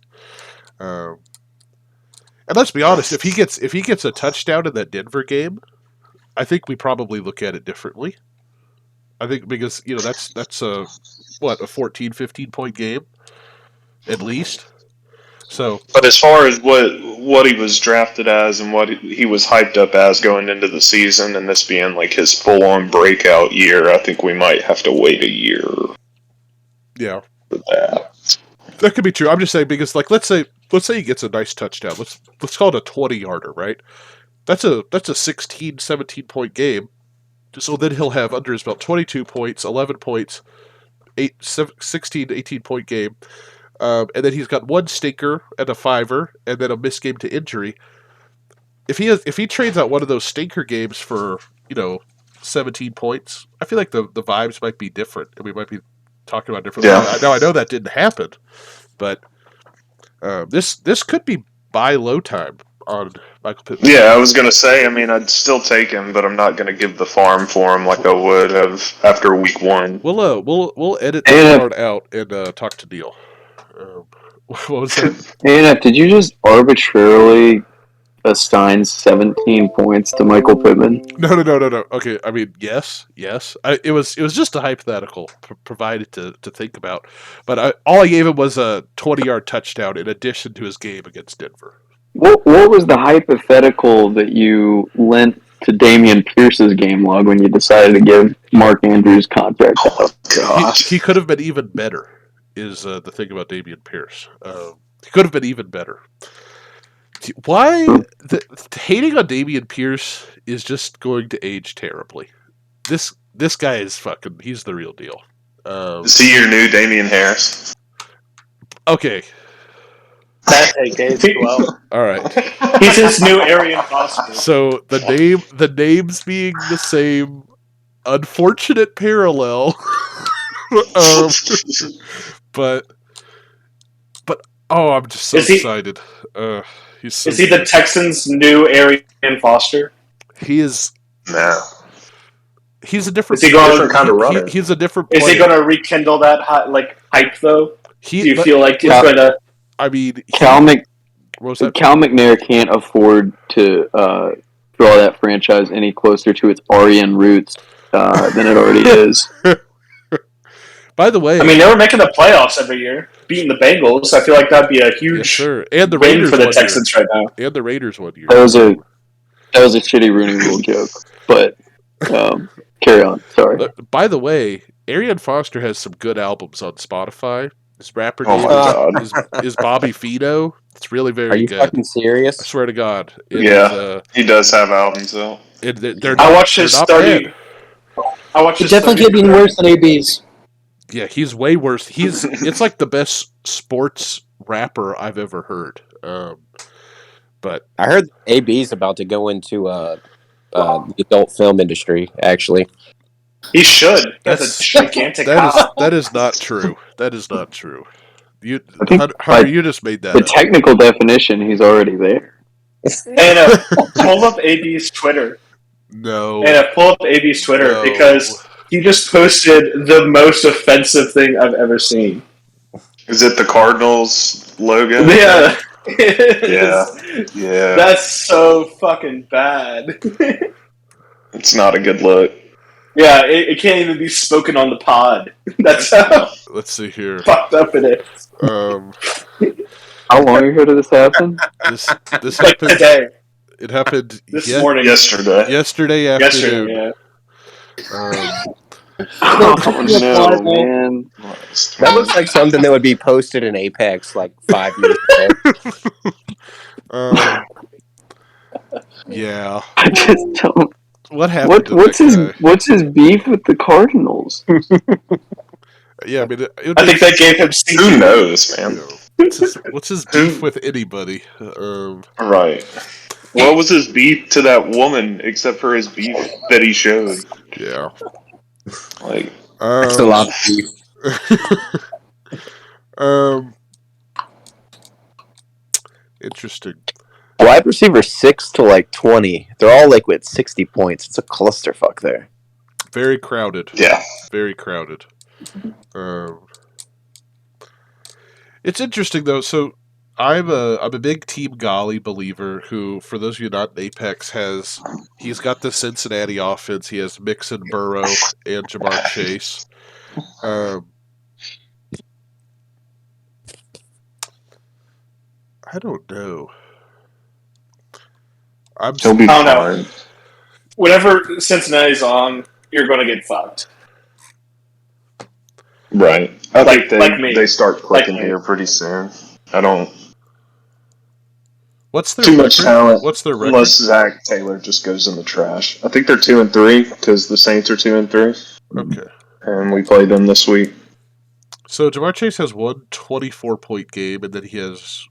And let's be honest, if he gets a touchdown in that Denver game, I think we probably look at it differently. I think because that's a 14, 15 point game at least. So, But as far as what he was drafted as and what he was hyped up as going into the season, and this being like his full-on breakout year, I think we might have to wait a year yeah, for that. that could be true. I'm just saying because like let's say he gets a nice touchdown. Let's call it a 20-yarder, right? That's a 16, 17 point game. So then he'll have under his belt 22 points, 11 points, 16, 18 point game. And then he's got 1 stinker and a 5er, and then a missed game to injury. If he trades out one of those stinker games for 17 points, I feel like the vibes might be different, and we might be talking about different. Yeah. Now I know that didn't happen, but this could be buy low time on Michael Pittman. Yeah, I was gonna say. I mean, I'd still take him, but I'm not gonna give the farm for him like I would have after week 1. We'll edit this part out and talk to Neil. What was that? ANF, did you just arbitrarily assign 17 points to Michael Pittman? No. Okay, I mean, yes. It was just a hypothetical provided to think about, but all I gave him was a 20-yard touchdown in addition to his game against Denver. What was the hypothetical that you lent to Damian Pierce's game log when you decided to give Mark Andrews contract out? He could have been even better. Is the thing about Damian Pierce? He could have been even better. Why hating on Damian Pierce is just going to age terribly. This guy is fucking. He's the real deal. Is he your new Damian Harris? Okay. well. All right. He's his new Arian Foster. So the names being the same, unfortunate parallel. But I'm just so excited. He's so is he the Texans' new Arian Foster? He is. No. He's a different. Is he going different kind of runner? He's a different player. Is he going to rekindle that hype though? Do you feel like he's going to? I mean, Cal McNair can't afford to draw that franchise any closer to its Aryan roots than it already is. By the way, I mean, they were making the playoffs every year, beating the Bengals. I feel like that'd be a huge and the win Raiders for the Texans right now. And the Raiders 1 year. That was a shitty Rooney Rule joke, but carry on. Sorry. By the way, Arian Foster has some good albums on Spotify. His rapper name is Bobby Fido. It's really very good. Are you fucking serious? I swear to God. He does have albums though. I watched his 30. I watched his definitely getting worse than AB's. Yeah, he's way worse. It's like the best sports rapper I've ever heard. But I heard AB's about to go into the adult film industry. Actually, he should. That's a gigantic house. That is not true. That is not true. You just made that. The up. technical definition, he's already there. And pull up AB's Twitter. No. And pull up AB's Twitter because he just posted the most offensive thing I've ever seen. Is it the Cardinals logo? Yeah. Yeah. That's so fucking bad. It's not a good look. Yeah, it can't even be spoken on the pod. That's how Let's see here. fucked up it is. How long ago did this happen? This Like happened today. It happened This morning. Yesterday afternoon. Yeah. No, man. that looks like something that would be posted in Apex like 5 years ago. Yeah. I just don't. What happened? What's his beef with the Cardinals? Yeah, I mean, I think they gave him. Who knows, man? What's his beef with anybody? Right. What was his beef to that woman except for his beef that he showed? Yeah. Like, That's a lot of beef. Interesting. Wide receiver 6 to like 20. They're all like with 60 points. It's a clusterfuck there. Very crowded. Yeah. Very crowded. It's interesting though. So I'm a big Team Golly believer. Who, for those of you not in Apex, he's got the Cincinnati offense. He has Mixon, Burrow, and Jamar Chase. I don't know. He'll be I don't fine. know. Whenever Cincinnati's on, you're going to get fucked. Right. I think me. they start clicking Like me. here pretty soon. I don't. What's their Too much record? talent. What's their record? Unless Zach Taylor just goes in the trash. I think they're 2-3 because the Saints are 2-3, Okay. and we played them this week. So Jamar Chase has one 24-point game, and then he has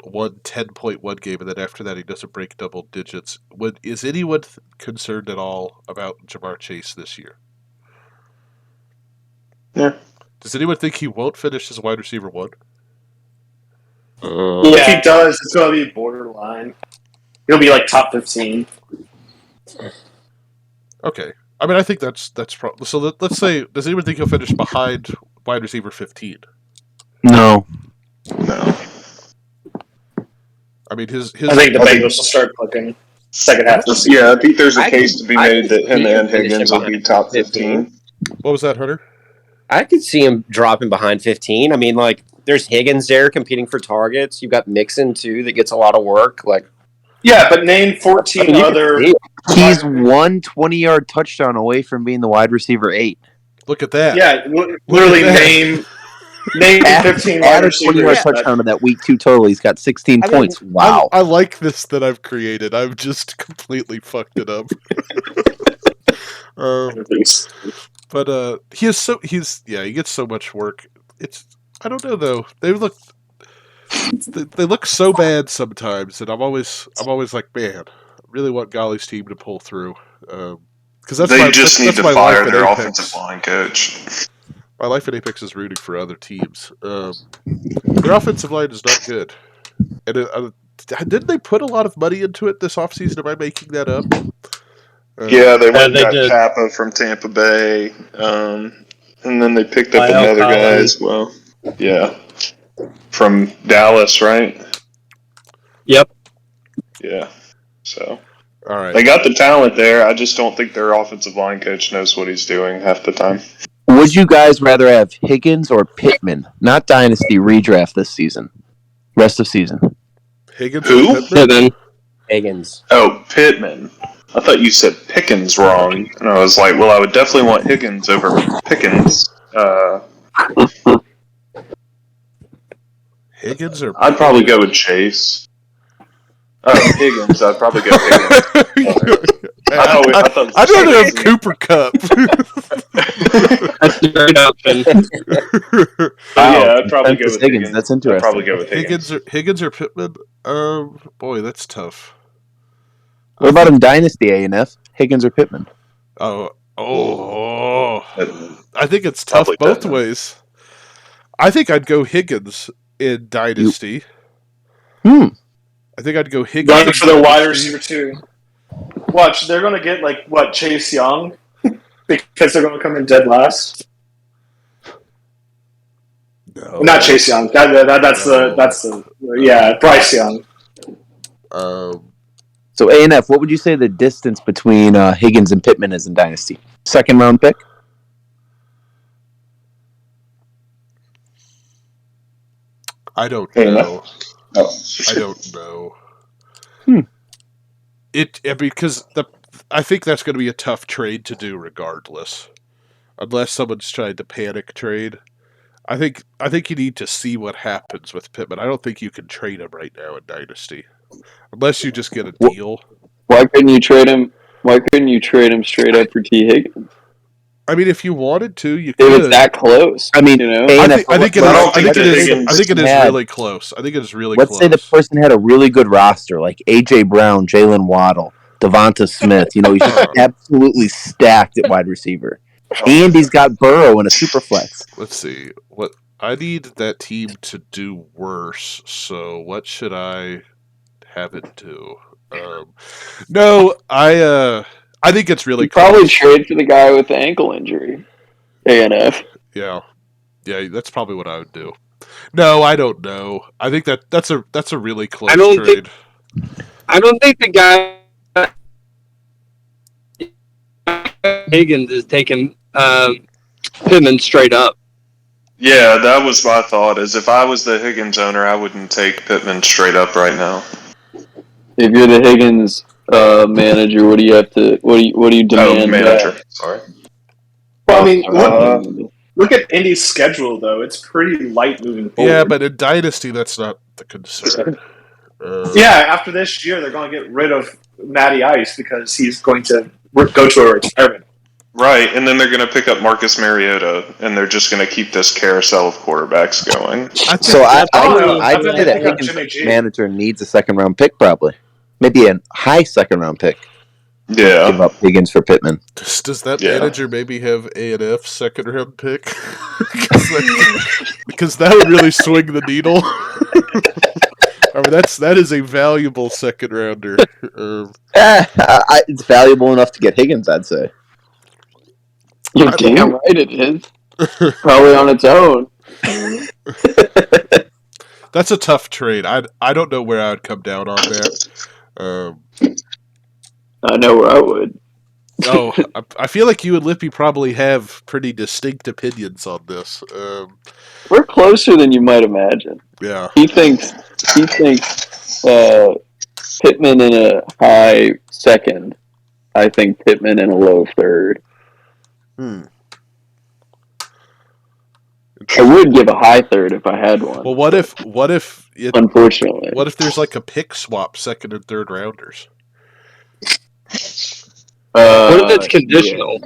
one 10.1 game, and then after that he doesn't break double digits. Is anyone concerned at all about Jamar Chase this year? Yeah. Does anyone think he won't finish as wide receiver 1? If he does, it's going to be borderline. He'll be like top 15. Okay. I mean, I think that's probably... So let's say, does anyone think he'll finish behind wide receiver 15? No. No. I mean, his I think the Bengals will start clicking second half of the season. Yeah, I think there's a I case could- to be I made could that him see him and Higgins finishing will be behind top 15. 15. What was that, Hunter? I could see him dropping behind 15. I mean, like, there's Higgins there competing for targets. You've got Mixon, too, that gets a lot of work. Like, Yeah, but name 14 you other. could see it. He's one 20-yard touchdown away from being the wide receiver 8. Look at that. Yeah, literally Look at that. name 15 wide Add a receivers. 20-yard touchdown to that week 2 total. He's got 16 I mean, points. Wow. I like this that I've created. I've just completely fucked it up. But he gets so much work. I don't know though. They look so bad sometimes, and I'm always like, man, I really want Golly's team to pull through. Because They just need to my fire life in their Apex. offensive line coach. My life in Apex is rooting for other teams. Their offensive line is not good. And didn't they put a lot of money into it this offseason? Am I making that up? Yeah, they went and they got did. Kappa from Tampa Bay, and then they picked up Lyle another guy Collins. as well. Yeah, from Dallas, right? Yep. Yeah. So All right. they got the talent there. I just don't think their offensive line coach knows what he's doing half the time. Would you guys rather have Higgins or Pittman? Not Dynasty redraft this season. Rest of season. Higgins Who? or Pittman? Pittman. Higgins. Oh, Pittman. I thought you said Pickens wrong, and I was like, well, I would definitely want Higgins over Pickens. Higgins or I'd probably go with Chase. Oh, Higgins. I'd probably go Higgins. I thought I'd rather have Cooper Cup. That's a great option. Yeah, I'd probably go Memphis with Higgins. That's I'd interesting. probably go with Higgins. Higgins or Pittman? Boy, that's tough. What about in Dynasty A&F? Higgins or Pittman? Oh, I think it's tough Probably both Pittman. ways. I think I'd go Higgins in Dynasty. Hmm. I think I'd go Higgins Running in for the wide Dynasty. receiver too. Watch, they're going to get Chase Young because they're going to come in dead last. No. Not Chase Young. That's the Bryce Young. So A&F, what would you say the distance between Higgins and Pittman is in Dynasty? Second round pick? I don't Hey, know. Oh, I don't know. Hmm. Because I think that's going to be a tough trade to do regardless, unless someone's trying to panic trade. I think you need to see what happens with Pittman. I don't think you can trade him right now in Dynasty, unless you just get a deal. Why couldn't you trade him? Why couldn't you trade him straight up for T. Higgins? I mean, if you wanted to, you It was could. that close. I mean, you know. A&F, I think it I is. don't I think think it is. Higgins I think it is had- really close. I think it is really let's close. say the person had a really good roster, like A.J. Brown, Jalen Waddle, Devonta Smith. You know, he's just absolutely stacked at wide receiver. And he's got Burrow in a super flex. Let's see. What I need that team to do worse. So what should I have it do? No, I think it's really You'd probably close. trade for the guy with the ankle injury. A&F. Yeah, that's probably what I would do. No, I don't know. I think that's a really close I don't trade. I don't think the guy Higgins is taking Pittman straight up. yeah, that was my thought. Is if I was the Higgins owner, I wouldn't take Pittman straight up right now. If you're the Higgins manager, what do you have to? What do you demand? Oh, manager. Sorry. Well, I mean, look at Indy's schedule though. It's pretty light moving forward. Yeah, but in Dynasty, that's not the concern. Yeah, after this year, they're going to get rid of Matty Ice because he's going to go to a retirement. Right, and then they're going to pick up Marcus Mariota, and they're just going to keep this carousel of quarterbacks going. So I don't know. I I'd bet say they that pick up Higgins Jimmy G. manager needs a second round pick, probably. Maybe a high second round pick. Give Yeah. up Higgins for Pittman. Does that Yeah. manager maybe have A&F second round pick? Because that would really swing the needle. I mean, that is a valuable second rounder. It's valuable enough to get Higgins, I'd say. You're damn right it is. Probably on its own. That's a tough trade. I don't know where I would come down on that. I know where I would. I feel like you and Lippy probably have pretty distinct opinions on this. We're closer than you might imagine. Yeah. He thinks Pittman in a high second. I think Pittman in a low third. I would give a high third if I had one. Well, what if unfortunately, what if there's like a pick swap, second and third rounders? What if it's conditional?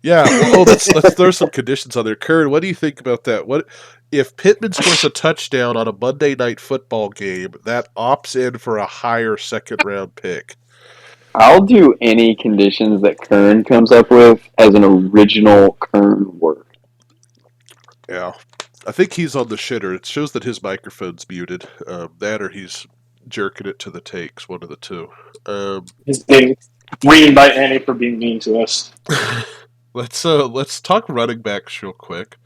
Yeah. Well, let's throw some conditions on there. Kern, what do you think about that? What if Pittman scores a touchdown on a Monday Night Football game that opts in for a higher second round pick? I'll do any conditions that Kern comes up with as an original Kern work. Yeah. I think he's on the shitter. It shows that his microphone's muted. That or he's jerking it to the takes, one of the two. He's being reamed by Annie for being mean to us. Let's talk running backs real quick.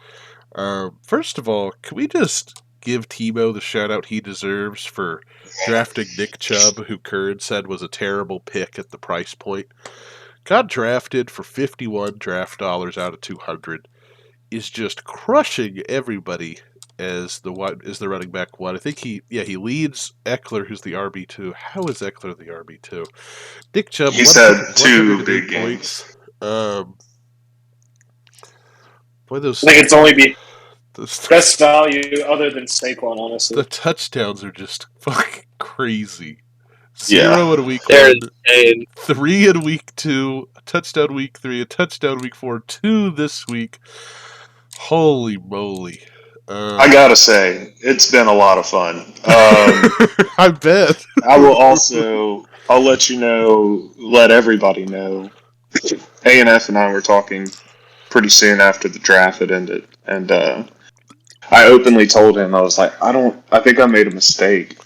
First of all, can we just give Tebow the shout out he deserves for drafting Nick Chubb, who Kern said was a terrible pick at the price point? Got drafted for 51 draft dollars out of 200. Is just crushing everybody as the running back one. I think he leads Eckler, who's the RB2. How is Eckler the RB2? Nick Chubb. He's had 2 big games. Boy, those. I think it's only be best value other than Saquon, honestly. The touchdowns are just fucking crazy. 0 in week 1, 3 in week 2, a touchdown week 3, a touchdown week 4, 2 this week. Holy moly. I gotta say, it's been a lot of fun. I bet. I'll let everybody know. A&F and I were talking pretty soon after the draft had ended. And I openly told him, I was like, I think I made a mistake.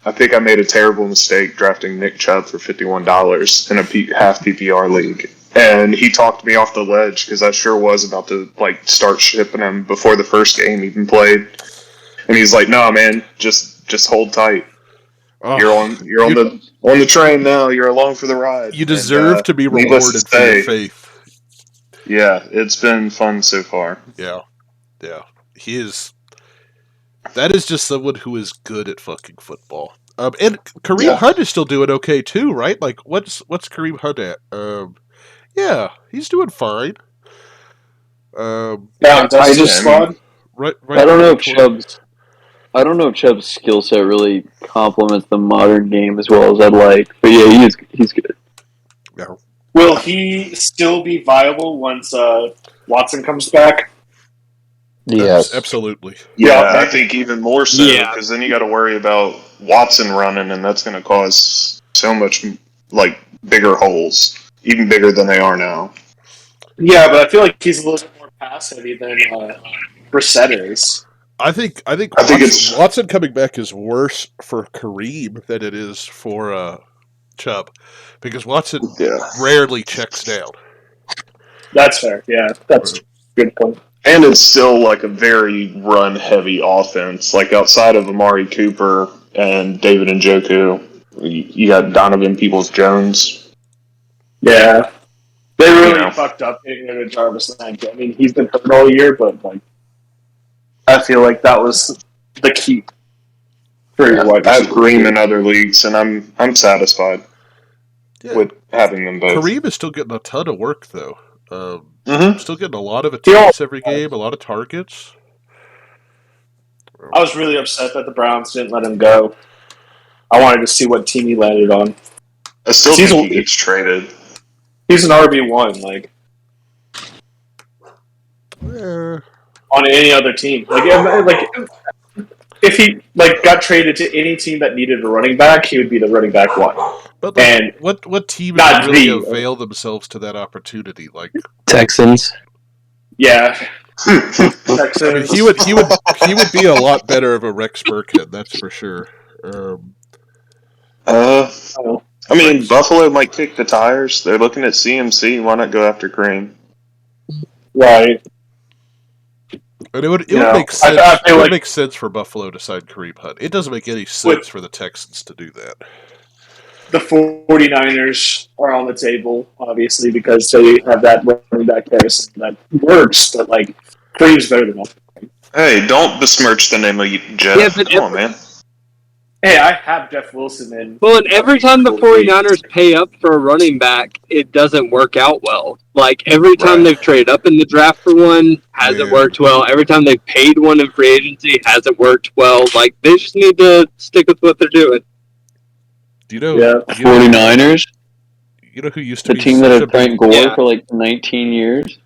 I think I made a terrible mistake drafting Nick Chubb for $51 in a half PPR league. And he talked me off the ledge because I sure was about to start shipping him before the first game even played. And he's like, "No, man, just hold tight. Oh, you're on the train now. You're along for the ride. You deserve to be rewarded for your faith." Yeah, it's been fun so far. Yeah. He is. That is just someone who is good at fucking football. And Kareem Hunt is still doing okay too, right? Like, what's Kareem Hunt at? Yeah, he's doing fine. I don't know if Chubb's skill set really complements the modern game as well as I'd like. But yeah, he's good. Yeah. Will he still be viable once Watson comes back? Yes, absolutely. Yeah, I think even more so because then you got to worry about Watson running, and that's going to cause so much bigger holes. Even bigger than they are now. Yeah, but I feel like he's a little bit more pass heavy than Brissett is. I think Watson coming back is worse for Kareem than it is for Chubb, because Watson rarely checks down. That's fair. Yeah, that's a good point. And it's still a very run heavy offense. Outside of Amari Cooper and David Njoku, you got Donovan Peoples-Jones. Yeah, they really fucked up getting rid of Jarvis Landry. I mean, he's been hurt all year, but I feel like that was the key for your wide receiver. I have Kareem in other leagues, and I'm satisfied with having them both. Kareem is still getting a ton of work, though. Still getting a lot of attempts every game, a lot of targets. I was really upset that the Browns didn't let him go. I wanted to see what team he landed on. I still think he gets traded. He's an RB1, on any other team. If he got traded to any team that needed a running back, he would be the running back one. But what team would really avail themselves to that opportunity? Texans. Yeah. Texans. I mean, he would be a lot better of a Rex Burkhead, that's for sure. I mean, Buffalo might kick the tires. They're looking at CMC. Why not go after Kareem? Right. And it would You know, make sense. I It feel would like- make sense for Buffalo to sign Kareem Hunt. It doesn't make any sense for the Texans to do that. The 49ers are on the table, obviously, because they have that running back Harrison that works, but like Kareem's better than him. Hey, don't besmirch the name of Jeff. Yeah, but Come on, man. Hey, I have Jeff Wilson in. Well, and every time the 49ers pay up for a running back, it doesn't work out well. Like, every time Right. they've traded up in the draft for one, hasn't Yeah. worked well. Every time they've paid one in free agency, hasn't worked well. Like, they just need to stick with what they're doing. Do you know? Yeah. You know, 49ers, you know who used to the be team that such had a Frank big, Gore Yeah. for like 19 years.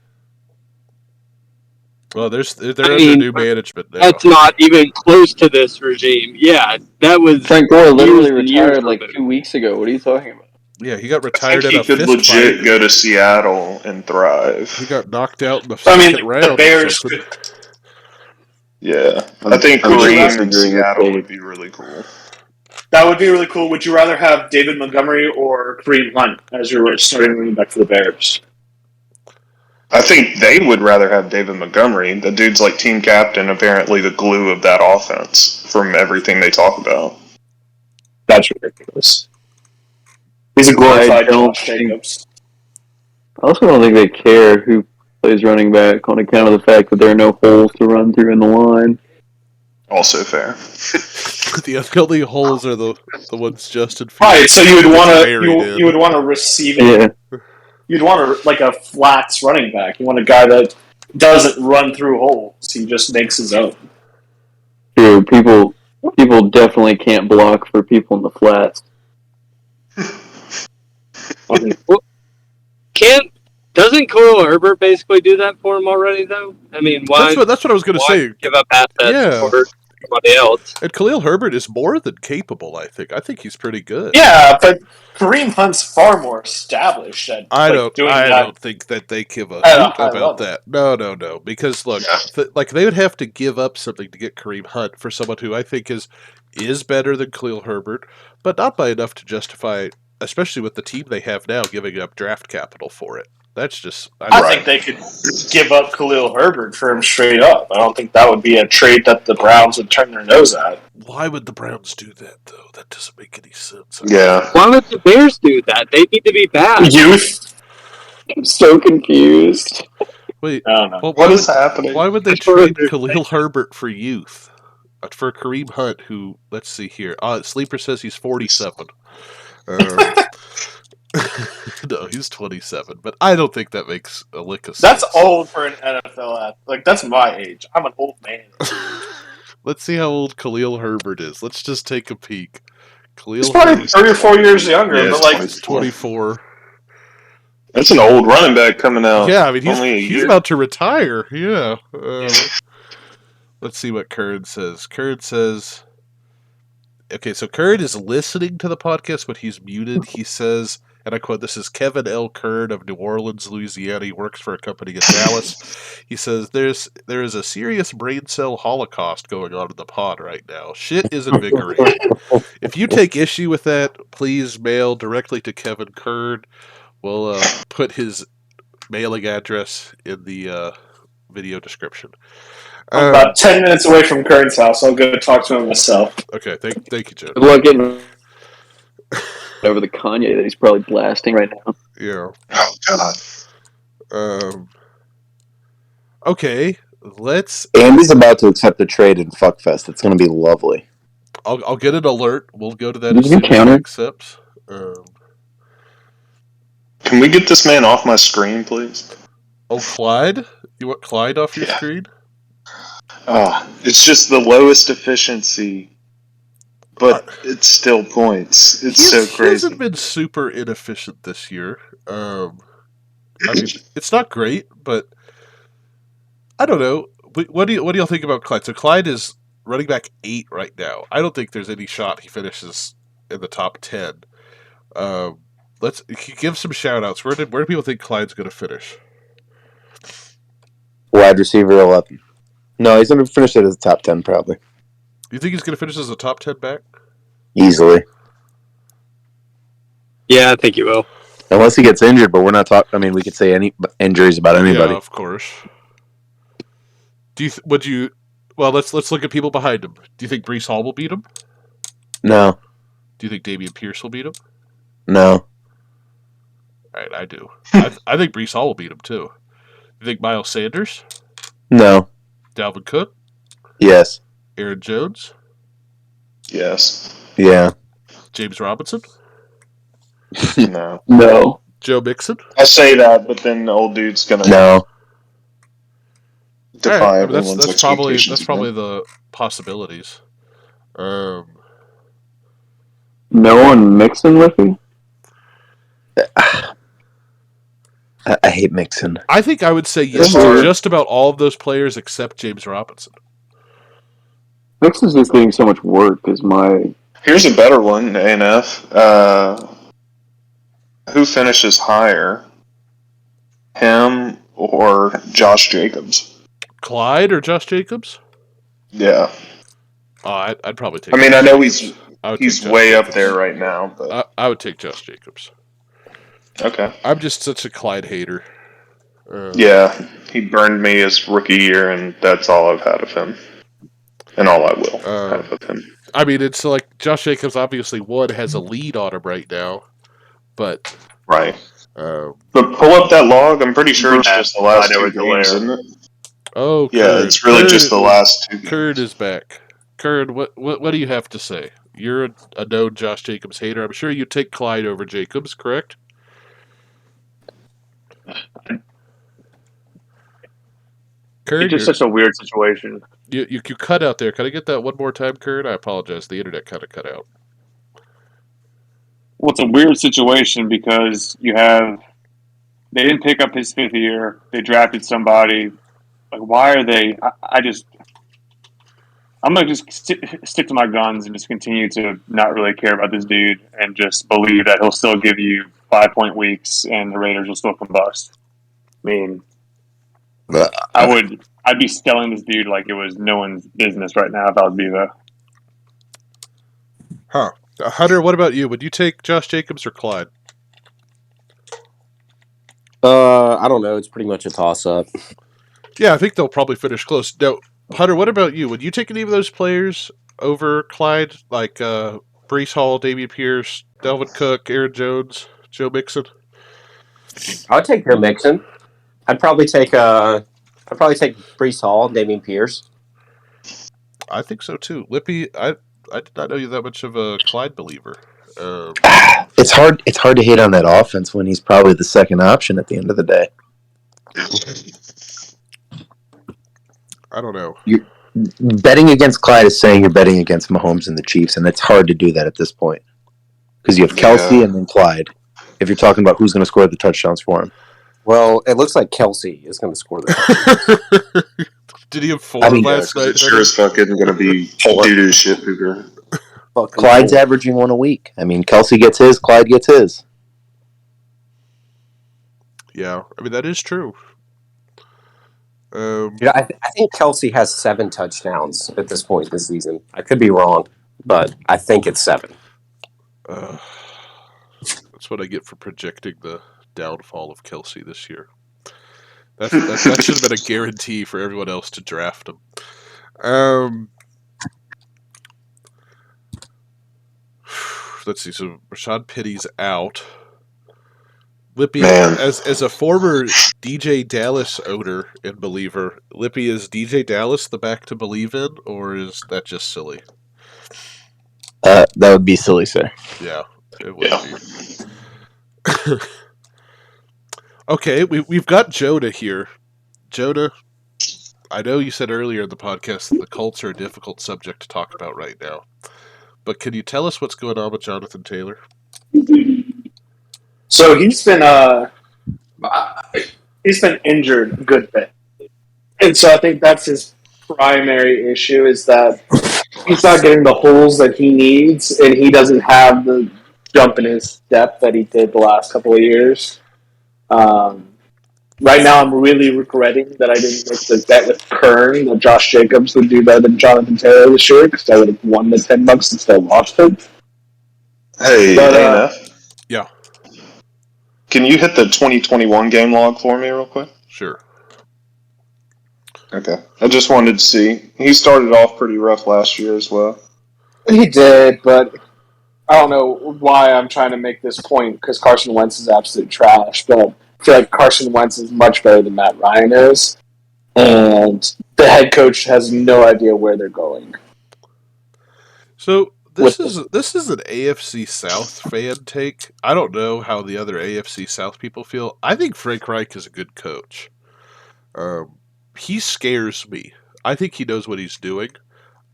well, they're I under mean, new management now. That's not even close to this regime. Yeah, that was Frank Gore literally years and years retired like removed. 2 weeks ago. What are you talking about? Yeah, he got I retired think in he a could fist legit fight. go to Seattle and thrive. He got knocked out in the I mean, second round. the or Bears something. could. Yeah, I think I'm just Kareem in disagreeing with Seattle Dave. would be really cool. That would be really cool. Would you rather have David Montgomery or Kareem Hunt as your starting running back for the Bears? I think they would rather have David Montgomery. The dude's like team captain, apparently the glue of that offense from everything they talk about. That's ridiculous. He's a glorified I don't Josh think- Jacobs. I also don't think they care who plays running back on account of the fact that there are no holes to run through in the line. Also fair. The only holes are the ones Justin. Right, so you would want to buried in. you would want to receive it. Yeah. You'd want like a flats running back. You want a guy that doesn't run through holes. He just makes his own. True. People definitely can't block for people in the flats. Doesn't Khalil Herbert basically do that for him already, though? I mean, why, That's what I was going to why say. give up assets Yeah. for somebody else? And Khalil Herbert is more than capable. I think he's pretty good. Yeah, but Kareem Hunt's far more established at I doing I that. don't think that they give a At a hoot high about level. that. No. Because look, like they would have to give up something to get Kareem Hunt for someone who I think is better than Khalil Herbert, but not by enough to justify, especially with the team they have now, giving up draft capital for it. That's just. I think they could give up Khalil Herbert for him straight up. I don't think that would be a trade that the Browns would turn their nose at. Why would the Browns do that though? That doesn't make any sense. Yeah. Why would the Bears do that? They need to be bad. Youth? I'm so confused. Wait, I don't know. well, What is happening? Why would they trade Khalil Herbert for youth? For Kareem Hunt, who, let's see here. Sleeper says he's 47. No, he's 27, but I don't think that makes a lick of sense. That's old for an NFL athlete. Like, that's my age. I'm an old man. Let's see how old Khalil Herbert is. Let's just take a peek. Khalil He's probably Herbert 3 or 4 years younger, Yeah, but it's like, is 24. That's an old running back coming out. Yeah, I mean, Only a he's year. about to retire. Yeah. Let's see what Curran says. Curran says... Okay, so Curran is listening to the podcast, but he's muted. He says, and I quote, this is Kevin L. Curran of New Orleans, Louisiana. He works for a company in Dallas. He says, there is a serious brain cell holocaust going on in the pod right now. Shit is invigorating. If you take issue with that, please mail directly to Kevin Curran. We'll put his mailing address in the video description. I'm about 10 minutes away from Curran's house. I'll go talk to him myself. Okay, thank you, Joe. Good luck getting over the Kanye that he's probably blasting right now. Yeah. Oh, God. Okay, let's. Andy's about to accept a trade in Fuckfest. It's going to be lovely. I'll get an alert. We'll go to that Did as you soon as he counter? accepts. Can we get this man off my screen, please? Oh, Clyde? You want Clyde off your Yeah. screen? Oh, it's just the lowest efficiency, but it's still points. It's so He crazy. hasn't been super inefficient this year. I mean, it's not great, but I don't know. What do y'all think about Clyde? So Clyde is running back 8 right now. I don't think there's any shot he finishes in the top 10. Let's give some shout outs. Where do people think Clyde's going to finish? Wide receiver 11. No, he's going to finish it as top 10 probably. You think he's going to finish as a top 10 back? easily. Yeah, I think you will. Unless he gets injured, but we're not talking. I mean, we could say any injuries about anybody. Yeah, of course. Would you? Well, let's look at people behind him. Do you think Breece Hall will beat him? No. Do you think Dameon Pierce will beat him? No. All right, I do. I think Breece Hall will beat him too. You think Miles Sanders? No. Dalvin Cook? Yes. Aaron Jones? Yes. Yeah. James Robinson? No. No. Joe Mixon? I say that, but then the old dude's gonna No. defy All right, I mean, everyone's that's probably expectations. the possibilities. No one mixing with me? I hate Mixon. I think I would say yes to just about all of those players except James Robinson. Mixon's just getting so much work as my... Here's a better one, ANF. Who finishes higher? Him or Josh Jacobs? Clyde or Josh Jacobs? Yeah. Oh, I'd probably take. I mean, I know he's Josh way Jacobs. up there right now, but I would take Josh Jacobs. okay. I'm just such a Clyde hater. Yeah, he burned me his rookie year, and that's all I've had of him, and all I will have of him. I mean, it's like Josh Jacobs obviously has a lead on him right now, but right. But pull up that log. I'm pretty sure it's just the last 2 games, isn't it? Oh, yeah, Curd. it's really just the last 2 games. Curd is back. Curd, what do you have to say? You're a known Josh Jacobs hater. I'm sure you take Clyde over Jacobs, correct? Curd, It's just such a weird situation. You cut out there. Can I get that one more time, Curd? I apologize. The internet kind of cut out. Well, it's a weird situation because they didn't pick up his 5th year. They drafted somebody. Like, why are they? I'm going to just stick to my guns and just continue to not really care about this dude and just believe that he'll still give you 5-point weeks and the Raiders will still combust. I mean, I'd be selling this dude like it was no one's business right now if I was Bevo. Huh. Hunter, what about you? Would you take Josh Jacobs or Clyde? I don't know. It's pretty much a toss-up. Yeah, I think they'll probably finish close. Now, Hunter, what about you? Would you take any of those players over Clyde, like Breece Hall, Dameon Pierce, Dalvin Cook, Aaron Jones, Joe Mixon? I would take Joe Mixon. I'd probably take Breece Hall and Dameon Pierce. I think so too. Lippy, I did not know you that much of a Clyde believer. It's hard to hate on that offense when he's probably the second option at the end of the day. I don't know. Betting against Clyde is saying you're betting against Mahomes and the Chiefs, and it's hard to do that at this point because you have Kelsey and then Clyde. If you're talking about who's going to score the touchdowns for him, well, it looks like Kelsey is going to score the touchdowns. Did he have 4 last night? It sure as fuck isn't going to be doo-doo shit, Hooger. Clyde's averaging 1 a week. I mean, Kelsey gets his, Clyde gets his. Yeah, I mean, that is true. I think Kelsey has 7 touchdowns at this point this season. I could be wrong, but I think it's 7. That's what I get for projecting the downfall of Kelsey this year. That should have been a guarantee for everyone else to draft him. Let's see. So Rashad Penny's out. Lippy, as a former DJ Dallas owner and believer, Lippy, is DJ Dallas the back to believe in, or is that just silly? That would be silly, sir. Yeah, it would be. Okay, we've got Jonah here. Jonah, I know you said earlier in the podcast that the Colts are a difficult subject to talk about right now, but can you tell us what's going on with Jonathan Taylor? So he's been injured a good bit, and so I think that's his primary issue is that he's not getting the holes that he needs, and he doesn't have the jump in his step that he did the last couple of years. Right now, I'm really regretting that I didn't make the bet with Kern that Josh Jacobs would do better than Jonathan Taylor this year because I would have won the $10 instead of lost it. Hey, But, ANF, Yeah, can you hit the 2021 game log for me real quick? sure. Okay. I just wanted to see. He started off pretty rough last year as well. he did, but I don't know why I'm trying to make this point because Carson Wentz is absolute trash. But I feel like Carson Wentz is much better than Matt Ryan is, and the head coach has no idea where they're going. So this is an AFC South fan take. I don't know how the other AFC South people feel. I think Frank Reich is a good coach. He scares me. I think he knows what he's doing.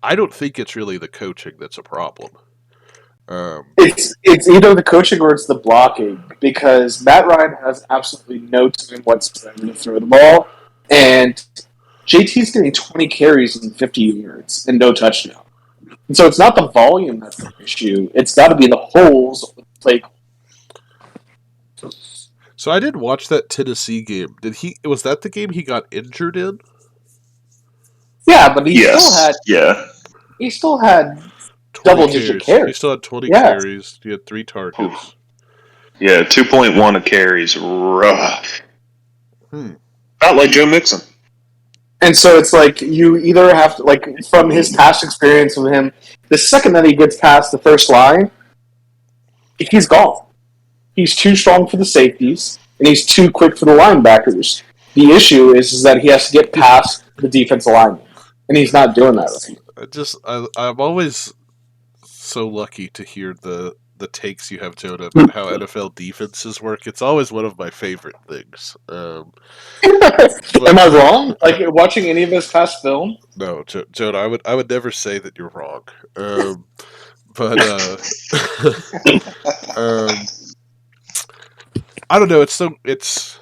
I don't think it's really the coaching that's a problem. It's either the coaching or it's the blocking because Matt Ryan has absolutely no time whatsoever to throw the ball, and JT's getting 20 carries and 50 yards and no touchdown. And so it's not the volume that's the issue. It's got to be the holes. Like, So I did watch that Tennessee game. Was that the game he got injured in? yeah, but he still had 20 double-digit carries. He still had 20 Yeah. carries. He had 3 targets. Yeah, 2.1 a carry is rough. Not like Joe Mixon. And so it's like you either have to, like, from his past experience with him, the second that he gets past the first line, he's gone. He's too strong for the safeties, and he's too quick for the linebackers. The issue is that he has to get past the defensive lineman, and he's not doing that right. I'm always so lucky to hear the takes you have, Jonah, about how NFL defenses work. It's always one of my favorite things. Am I wrong? Like, watching any of his past film? No, Jonah, I would never say that you're wrong. But I don't know. It's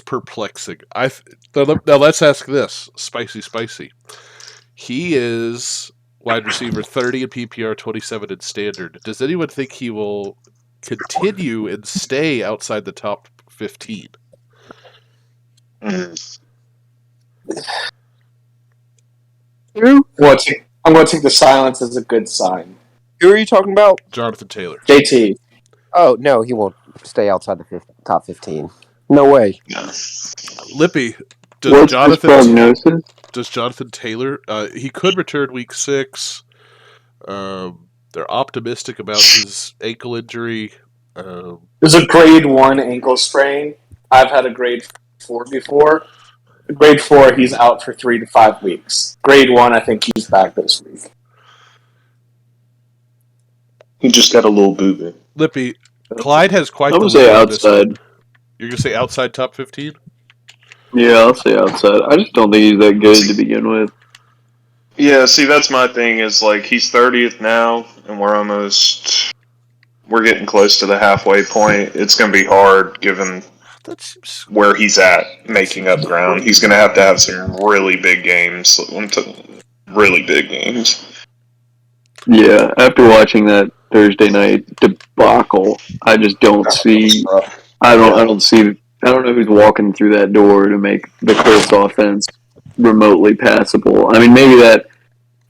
perplexing. Now let's ask this: Spicy. He is wide receiver 30 in PPR, 27 in standard. Does anyone think he will continue and stay outside the top 15? I'm going to take the silence as a good sign. Who are you talking about? Jonathan Taylor. JT. Oh, no, he won't stay outside the top 15. No way. Lippy, What's his prognosis? does Jonathan Taylor, he could return week 6. They're optimistic about his ankle injury. There's a grade 1 ankle sprain. I've had a grade 4 before. Grade 4, he's out for 3 to 5 weeks. Grade 1, I think he's back this week. He just got a little boo-boo. Lippy, Clyde has quite I the would say lead on this one. outside. You're going to say outside top 15? Yeah, I'll say outside. I just don't think he's that good to begin with. Yeah, see, that's my thing, is like, he's 30th now, and we're getting close to the halfway point. It's going to be hard, given where he's at, making up ground. He's going to have some really big games. Really big games. Yeah, after watching that Thursday night debacle, I just don't see. I don't know who's walking through that door to make the Colts offense remotely passable. I mean, maybe that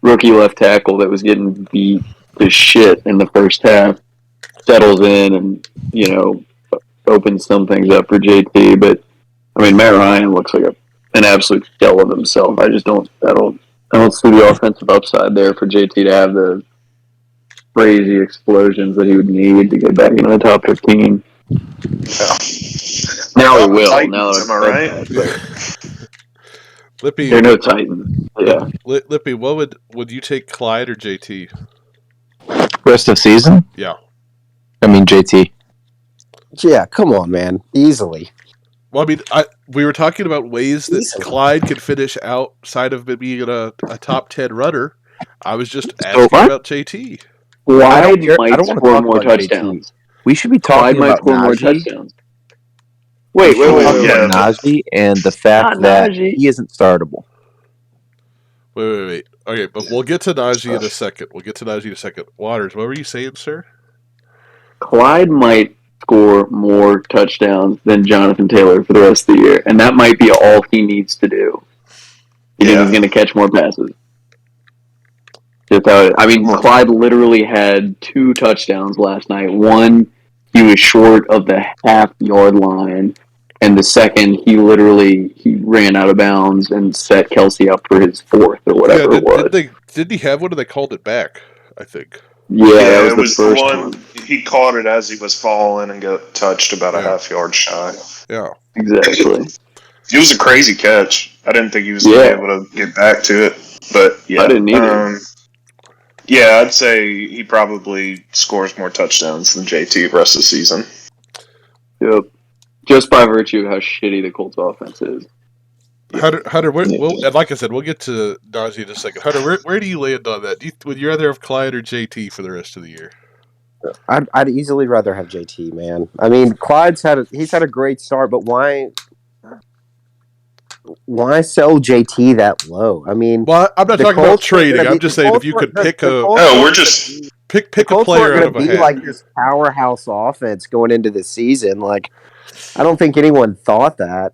rookie left tackle that was getting beat to shit in the first half settles in and, opens some things up for JT. But I mean, Matt Ryan looks like an absolute shell of himself. I don't see the offensive upside there for JT to have the crazy explosions that he would need to get back into the top 15. Now he will. Titans, am I right? Lippy, They're no Titans. Yeah. Lippy, what would you take, Clyde or JT? Rest of season? Yeah. I mean JT. Yeah, come on, man. Easily. Well, I mean, we were talking about ways that Clyde could finish outside of being a top 10 runner. I was just asking about JT. Clyde might I don't want to score talk more about touchdowns. JT. We should be Clyde talking might about score more Najee. touchdowns. Wait. About Najee and the fact that he isn't startable. Wait. Okay, but we'll get to Najee in a second. Waters, what were you saying, sir? Clyde might score more touchdowns than Jonathan Taylor for the rest of the year, and that might be all he needs to do. He think he's going to catch more passes. I mean, Clyde literally had 2 touchdowns last night. One, he was short of the half-yard line, and the second, he ran out of bounds and set Kelsey up for his 4th or whatever it was. Did he have one, or they called it back? I think. Yeah, that it was the first one. He caught it as he was falling and got touched about a half yard shy. Yeah, exactly. It was a crazy catch. I didn't think he was going to be able to get back to it, but yeah, I didn't either. Yeah, I'd say he probably scores more touchdowns than JT the rest of the season. Yep, just by virtue of how shitty the Colts offense is. Hunter, and like I said, we'll get to Najee in a second. Hunter, where do you land on that? Would you rather have Clyde or JT for the rest of the year? I'd easily rather have JT, man. I mean, Clyde's had a great start, but why sell JT that low? I mean, well, I'm not talking about trading. I'm just saying if you could pick a player out of a hat. Like this powerhouse offense going into the season. Like, I don't think anyone thought that.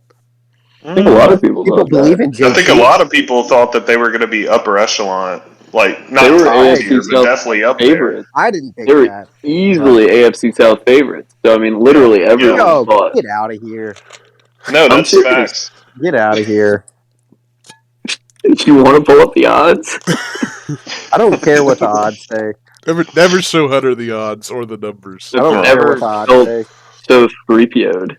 I think a lot of people believe in JT. I think a lot of people thought that they were going to be upper echelon, like not top tier, but definitely up favorites. There. I didn't think they were that. Easily AFC South favorites. So I mean, literally everyone thought. Get out of here. No, that's facts. Get out of here. You want to pull up the odds? I don't care what the odds say. Never show Hunter the odds or the numbers. I don't care what the odds say. So 3PO'd.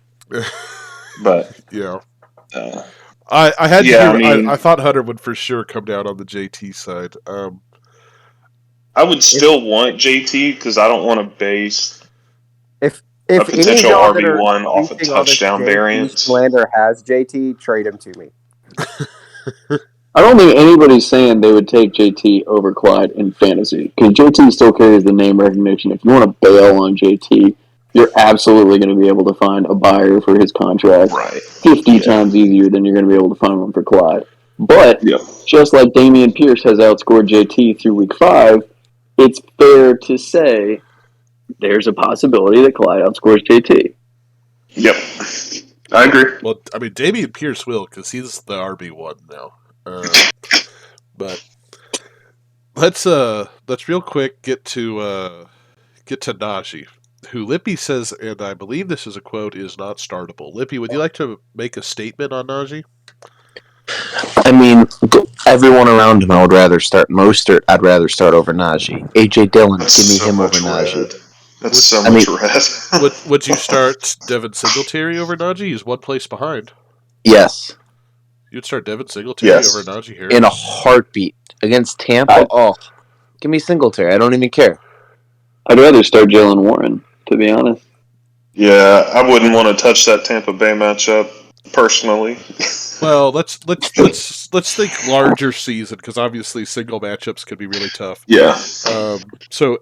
But yeah. I had to I thought Hunter would for sure come down on the JT side. I would still want JT because I don't want to base a potential RB1 off a touchdown variance. Lander has JT, trade him to me. I don't think anybody's saying they would take JT over Clyde in fantasy because JT still carries the name recognition. If you want to bail on JT, you're absolutely going to be able to find a buyer for his contract 50 times easier than you're going to be able to find one for Clyde. But just like Dameon Pierce has outscored JT through week 5, it's fair to say there's a possibility that Clyde outscores JT. Yep. I agree. Well, I mean, Dameon Pierce will because he's the RB1 now. But let's real quick get to Najee, who Lippy says, and I believe this is a quote, is not startable. Lippy, would you like to make a statement on Najee? I mean, everyone around him I would rather start. Mostert, I'd rather start over Najee. A.J. Dillon, give me him over Najee. That's so much red. Would you start Devin Singletary over Najee? He's one place behind. Yes. You'd start Devin Singletary over Najee Harris? In a heartbeat. Against Tampa? Give me Singletary. I don't even care. I'd rather start Jaylen Warren, to be honest. Yeah, I wouldn't want to touch that Tampa Bay matchup personally. Well, let's think larger season because obviously single matchups could be really tough. Yeah. So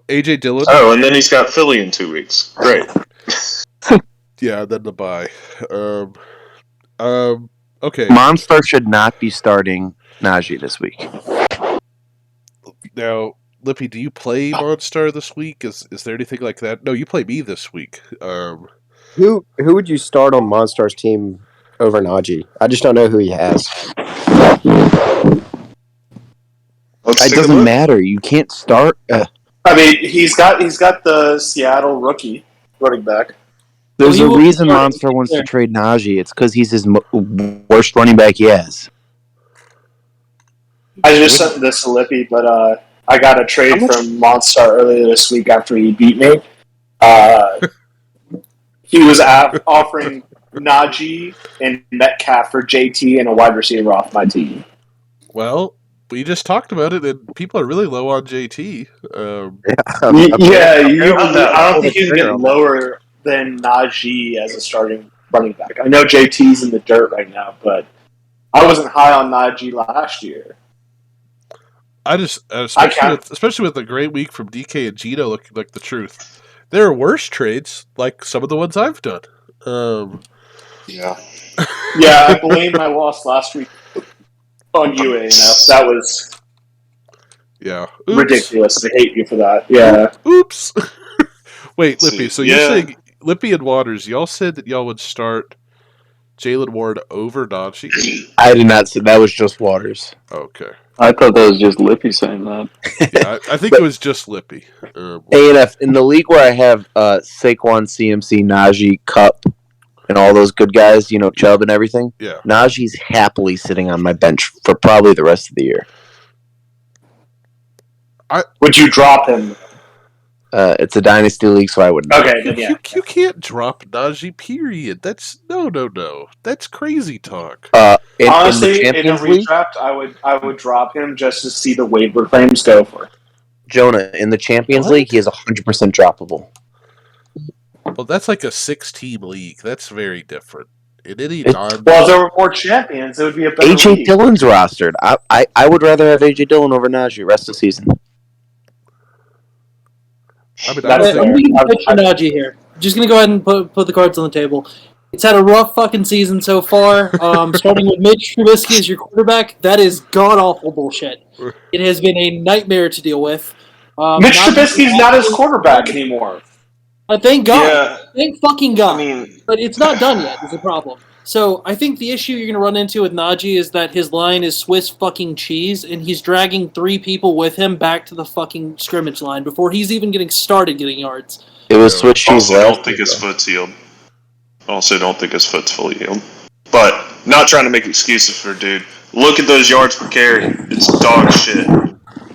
AJ Dillon. Oh, and then he's got Philly in 2 weeks. Great. Yeah, then the bye. Okay. Monstar should not be starting Najee this week. Now, Lippy, do you play Monstar this week? Is there anything like that? No, you play me this week. Who would you start on Monstar's team over Najee? I just don't know who he has. It doesn't matter. You can't start. I mean, he's got the Seattle rookie running back. There's a reason Monster wants to trade Najee. It's because he's his worst running back he has. I just sent this to Lippy, but I got a trade from Monstar earlier this week after he beat me. He was offering Najee and Metcalf for JT and a wide receiver off my team. Well, we just talked about it, and people are really low on JT. I don't think he's getting lower than Najee as a starting running back. I know JT's in the dirt right now, but I wasn't high on Najee last year. I just, especially with a great week from DK and Gino looking like the truth. There are worse trades, like some of the ones I've done. Yeah, I blame my loss last week on you, ANF. That was ridiculous. I hate you for that. Yeah. Oops. Wait, Lippy. So you're saying Lippy and Waters? Y'all said that y'all would start Jalen Ward over Najee. I did not say that was just Waters. Okay. I thought that was just Lippy saying that. Yeah, I think it was just Lippy. ANF in the league where I have Saquon, CMC, Najee, Cup, and all those good guys, Chubb and everything. Yeah. Najee's happily sitting on my bench for probably the rest of the year. Would you drop him? It's a dynasty league, so I wouldn't. Okay, then yeah. You can't drop Najee, period. That's no. That's crazy talk. Honestly, in the in a Champions League, redraft, I would drop him just to see the waiver claims go for. Jonah, in the Champions League, he is 100% droppable. Well, that's like a 6-team league. That's very different. In any Well, if there were more champions, it would be a better AJ league. Dillon's rostered. I would rather have AJ Dillon over Najee rest of the season. I mean, That's I'm going to pitch for Najee here. Just going to go ahead and put the cards on the table. It's had a rough fucking season so far. Starting with Mitch Trubisky as your quarterback, that is god-awful bullshit. It has been a nightmare to deal with. Mitch Trubisky's not his quarterback anymore. Thank God. Yeah. Thank fucking God. I mean, But it's not done yet, is the problem. So I think the issue you're going to run into with Najee is that his line is Swiss fucking cheese, and he's dragging 3 people with him back to the fucking scrimmage line before he's even getting started getting yards. It was switch cheese. Also, don't think his foot's healed. Also, don't think his foot's fully healed. But not trying to make excuses for dude. Look at those yards per carry. It's dog shit.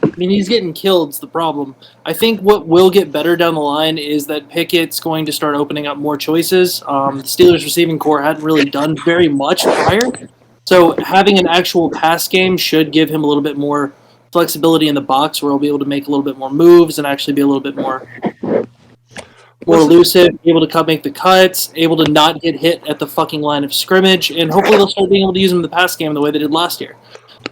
I mean, he's getting killed, is the problem. I think what will get better down the line is that Pickett's going to start opening up more choices. The Steelers' receiving core hadn't really done very much prior. So having an actual pass game should give him a little bit more flexibility in the box where he'll be able to make a little bit more moves and actually be a little bit more elusive, able to make the cuts, able to not get hit at the fucking line of scrimmage, and hopefully they'll start being able to use him in the pass game the way they did last year.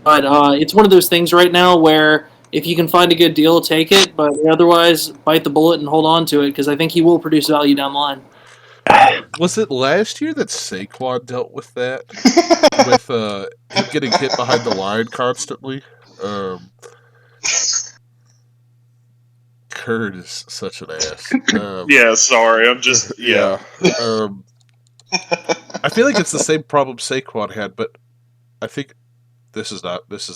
But it's one of those things right now where if you can find a good deal, take it, but otherwise bite the bullet and hold on to it because I think he will produce value down the line. Was it last year that Saquon dealt with that? With him getting hit behind the line constantly? Kurt is such an ass. Yeah, sorry. I'm just I feel like it's the same problem Saquon had, but I think this is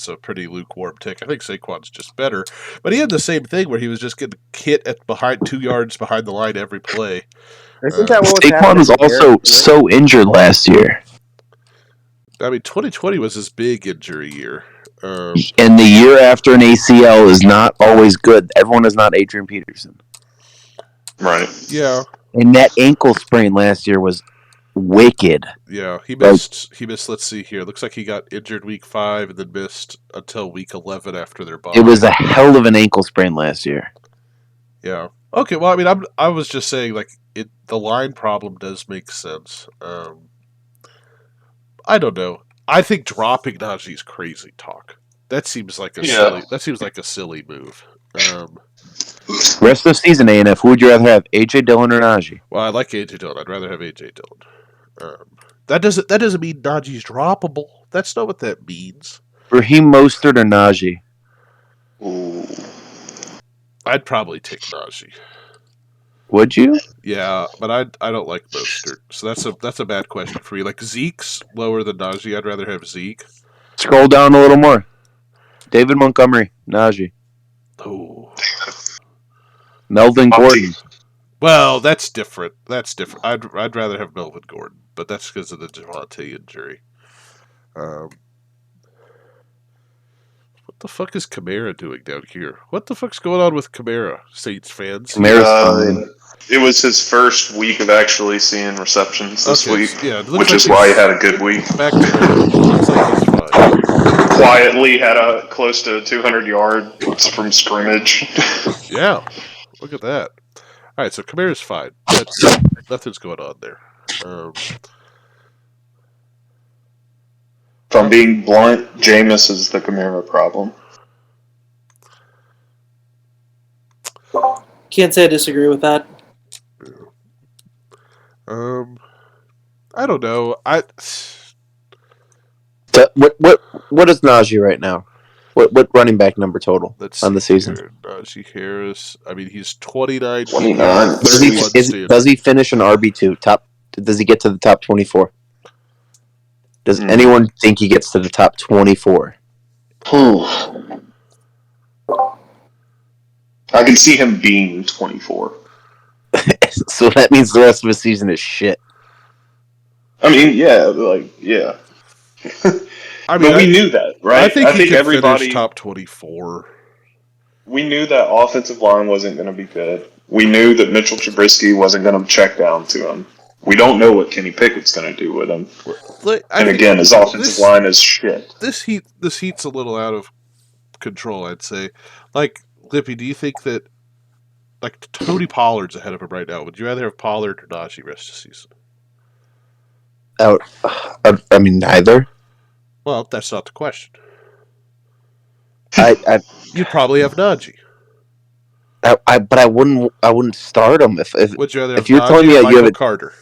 a pretty lukewarm take. I think Saquon's just better. But he had the same thing where he was just getting hit at 2 yards behind the line every play. Isn't that what Saquon was also so injured last year? I mean, 2020 was his big injury year. And the year after an ACL is not always good. Everyone is not Adrian Peterson. right. Yeah. And that ankle sprain last year was wicked. Yeah, he missed. Let's see here. Looks like he got injured week 5 and then missed until week 11 after their bye. It was a hell of an ankle sprain last year. Yeah. Okay. Well, I mean, I was just saying, like, the line problem does make sense. I don't know. I think dropping Najee's crazy talk. That seems like a silly move. Rest of the season, ANF, who would you rather have, AJ Dillon or Najee? Well, I like AJ Dillon. I'd rather have AJ Dillon. That doesn't mean Najee's droppable. That's not what that means. Raheem Mostert or Najee? Ooh. I'd probably take Najee. Would you? Yeah, but I don't like Mostert. So that's a bad question for you. Like Zeke's lower than Najee. I'd rather have Zeke. Scroll down a little more. David Montgomery, Najee. Oh. Melvin Gordon. Well, that's different. I'd rather have Melvin Gordon, but that's because of the Javonte injury. What the fuck is Kamara doing down here? What the fuck's going on with Kamara, Saints fans? It was his first week of actually seeing receptions this week, which is like why he had a good week. Back to looks like he's fine. Quietly had a close to 200 yards from scrimmage. Yeah, look at that. All right, so Kamara's fine. Nothing's going on there. If I'm being blunt, Jameis is the Kamara problem. Can't say I disagree with that. I don't know. What is Najee right now? What running back number total on the season? Najee Harris. I mean, he's 29. Does he finish an RB2? Does he get to the top 24? Does anyone think he gets to the top 24? I can see him being 24. So that means the rest of the season is shit. I mean, yeah. I mean, but we knew that, right? I think he could everybody finish top 24. We knew that offensive line wasn't going to be good. We knew that Mitchell Trubisky wasn't going to check down to him. We don't know what Kenny Pickett's going to do with him. And again, his offensive line is shit. This heat's a little out of control, I'd say. Like, Lippy, do you think that Tony Pollard's ahead of him right now? Would you rather have Pollard or Najee rest of the season? I mean, neither. Well, that's not the question. You'd probably have Najee. But I wouldn't start him if Would you rather have you're Najee telling me or that you have Carter?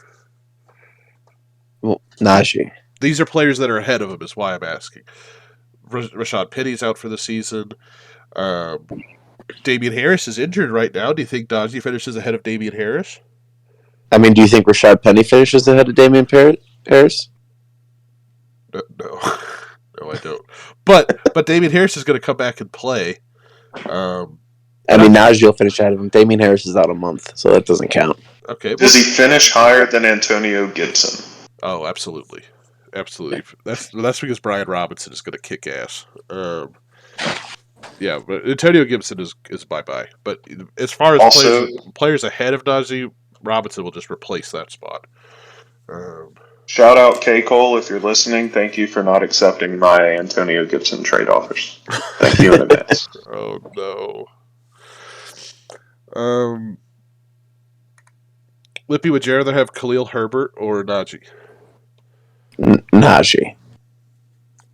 Well, Najee. These are players that are ahead of him, is why I'm asking. Rashad Penny's out for the season. Damian Harris is injured right now. Do you think Najee finishes ahead of Damian Harris? I mean, do you think Rashad Penny finishes ahead of Damian Harris? No, I don't. But Damian Harris is going to come back and play. I mean, Najee will finish ahead of him. Damian Harris is out a month, so that doesn't count. Okay. Does he finish higher than Antonio Gibson? Oh, absolutely. That's because Brian Robinson is going to kick ass. Yeah, but Antonio Gibson is bye-bye. But as far as also, players ahead of Najee, Robinson will just replace that spot. Shout out K. Cole if you're listening. Thank you for not accepting my Antonio Gibson trade offers. Thank you in advance. Oh no. Lippy, would you rather have Khalil Herbert or Najee? Najee.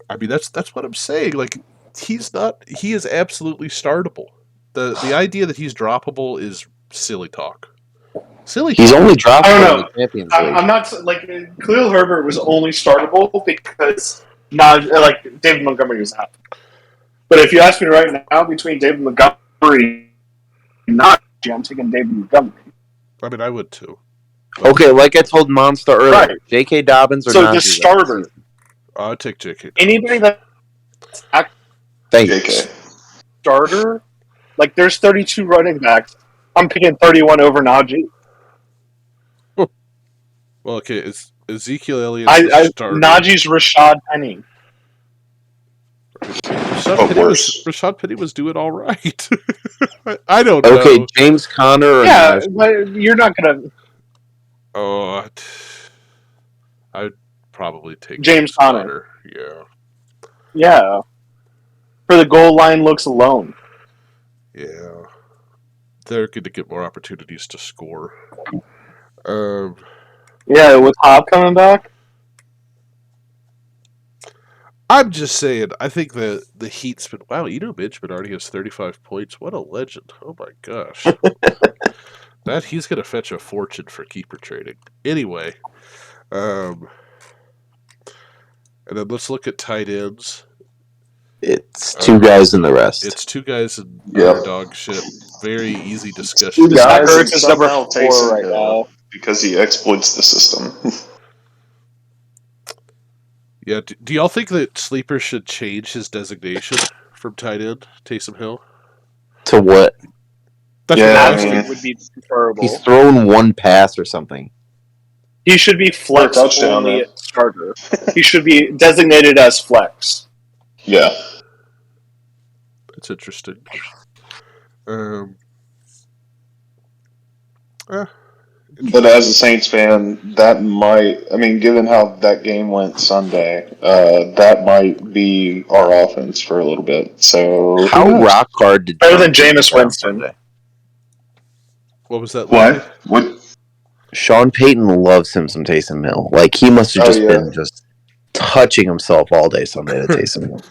I mean, that's what I'm saying. Like, he is absolutely startable. The idea that he's droppable is silly talk. He's only droppable I in don't the know. Champions League. I'm not Khalil Herbert was only startable because David Montgomery was out. But if you ask me right now between David Montgomery and Najee, I'm taking David Montgomery. I mean, I would too. Okay, like I told Monster earlier, Right. J.K. Dobbins or So Najee. the starter. I'd take J.K. Anybody that's Thanks. starter, like there's 32 running backs. I'm picking 31 over Najee. Well, okay, is Ezekiel Elliott the starter? Najee's Rashad Penny. Rashad Penny was doing all right. I don't know. Okay, James Conner. Yeah, but you're not gonna. Oh, I'd probably take James Conner. Yeah. Yeah. For the goal line looks alone. Yeah. They're going to get more opportunities to score. Yeah, with Hobb coming back. I'm just saying, I think the Heat's been... Wow, Mitch already has 35 points. What a legend. Oh my gosh. He's going to fetch a fortune for keeper trading. Anyway. And then let's look at tight ends. It's two guys in the rest. It's two guys in underdog shit. Very easy discussion. Two guys Hurts is number somehow 4 takes right now. because he exploits the system. Yeah, do y'all think that Sleeper should change his designation from tight end, Taysom Hill? To what? That's Yeah, what I'm I asking. mean, Would be preferable. He's thrown one pass or something. He should be flex touchdown, only though. starter. He should be designated as flex. Yeah. That's interesting. But as a Saints fan, that might, given how that game went Sunday, that might be our offense for a little bit. So How rock hard did Better than Sean Jameis Payton Winston. Sunday? What was that? What? Sean Payton loves him some Taysom Hill. Like, he must have just been just touching himself all day Sunday to Taysom Hill.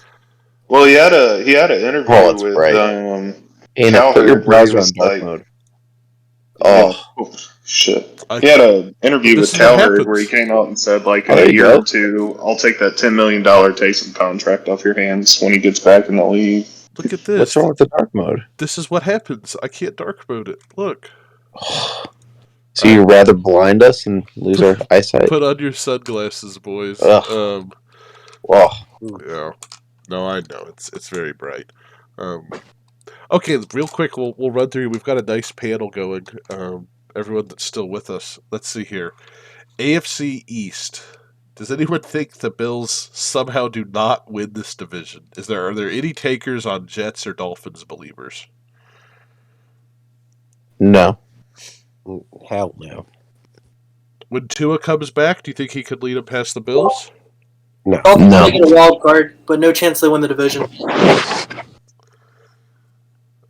Well, he had an interview Well, it's with bright. Cal Put your Hurd where he browser on was dark like, mode. Oh, shit. He had an interview with This is what Cal Hurd happens. where he came out and said, like, Oh, in there a you year go. or two, I'll take that $10 million Taysom contract off your hands when he gets back in the league. Look at this. what's wrong with the dark mode? This is what happens. I can't dark mode it. Look. So you'd rather blind us and lose our eyesight? Put on your sunglasses, boys. Ugh. Oh, Yeah. No, I know it's very bright. Okay, real quick, we'll run through. We've got a nice panel going. Everyone that's still with us. Let's see here. AFC East. Does anyone think the Bills somehow do not win this division? Are there any takers on Jets or Dolphins believers? No. hell no. When Tua comes back, do you think he could lead them past the Bills? No. Dolphins No. make it a wild card, but no chance they win the division.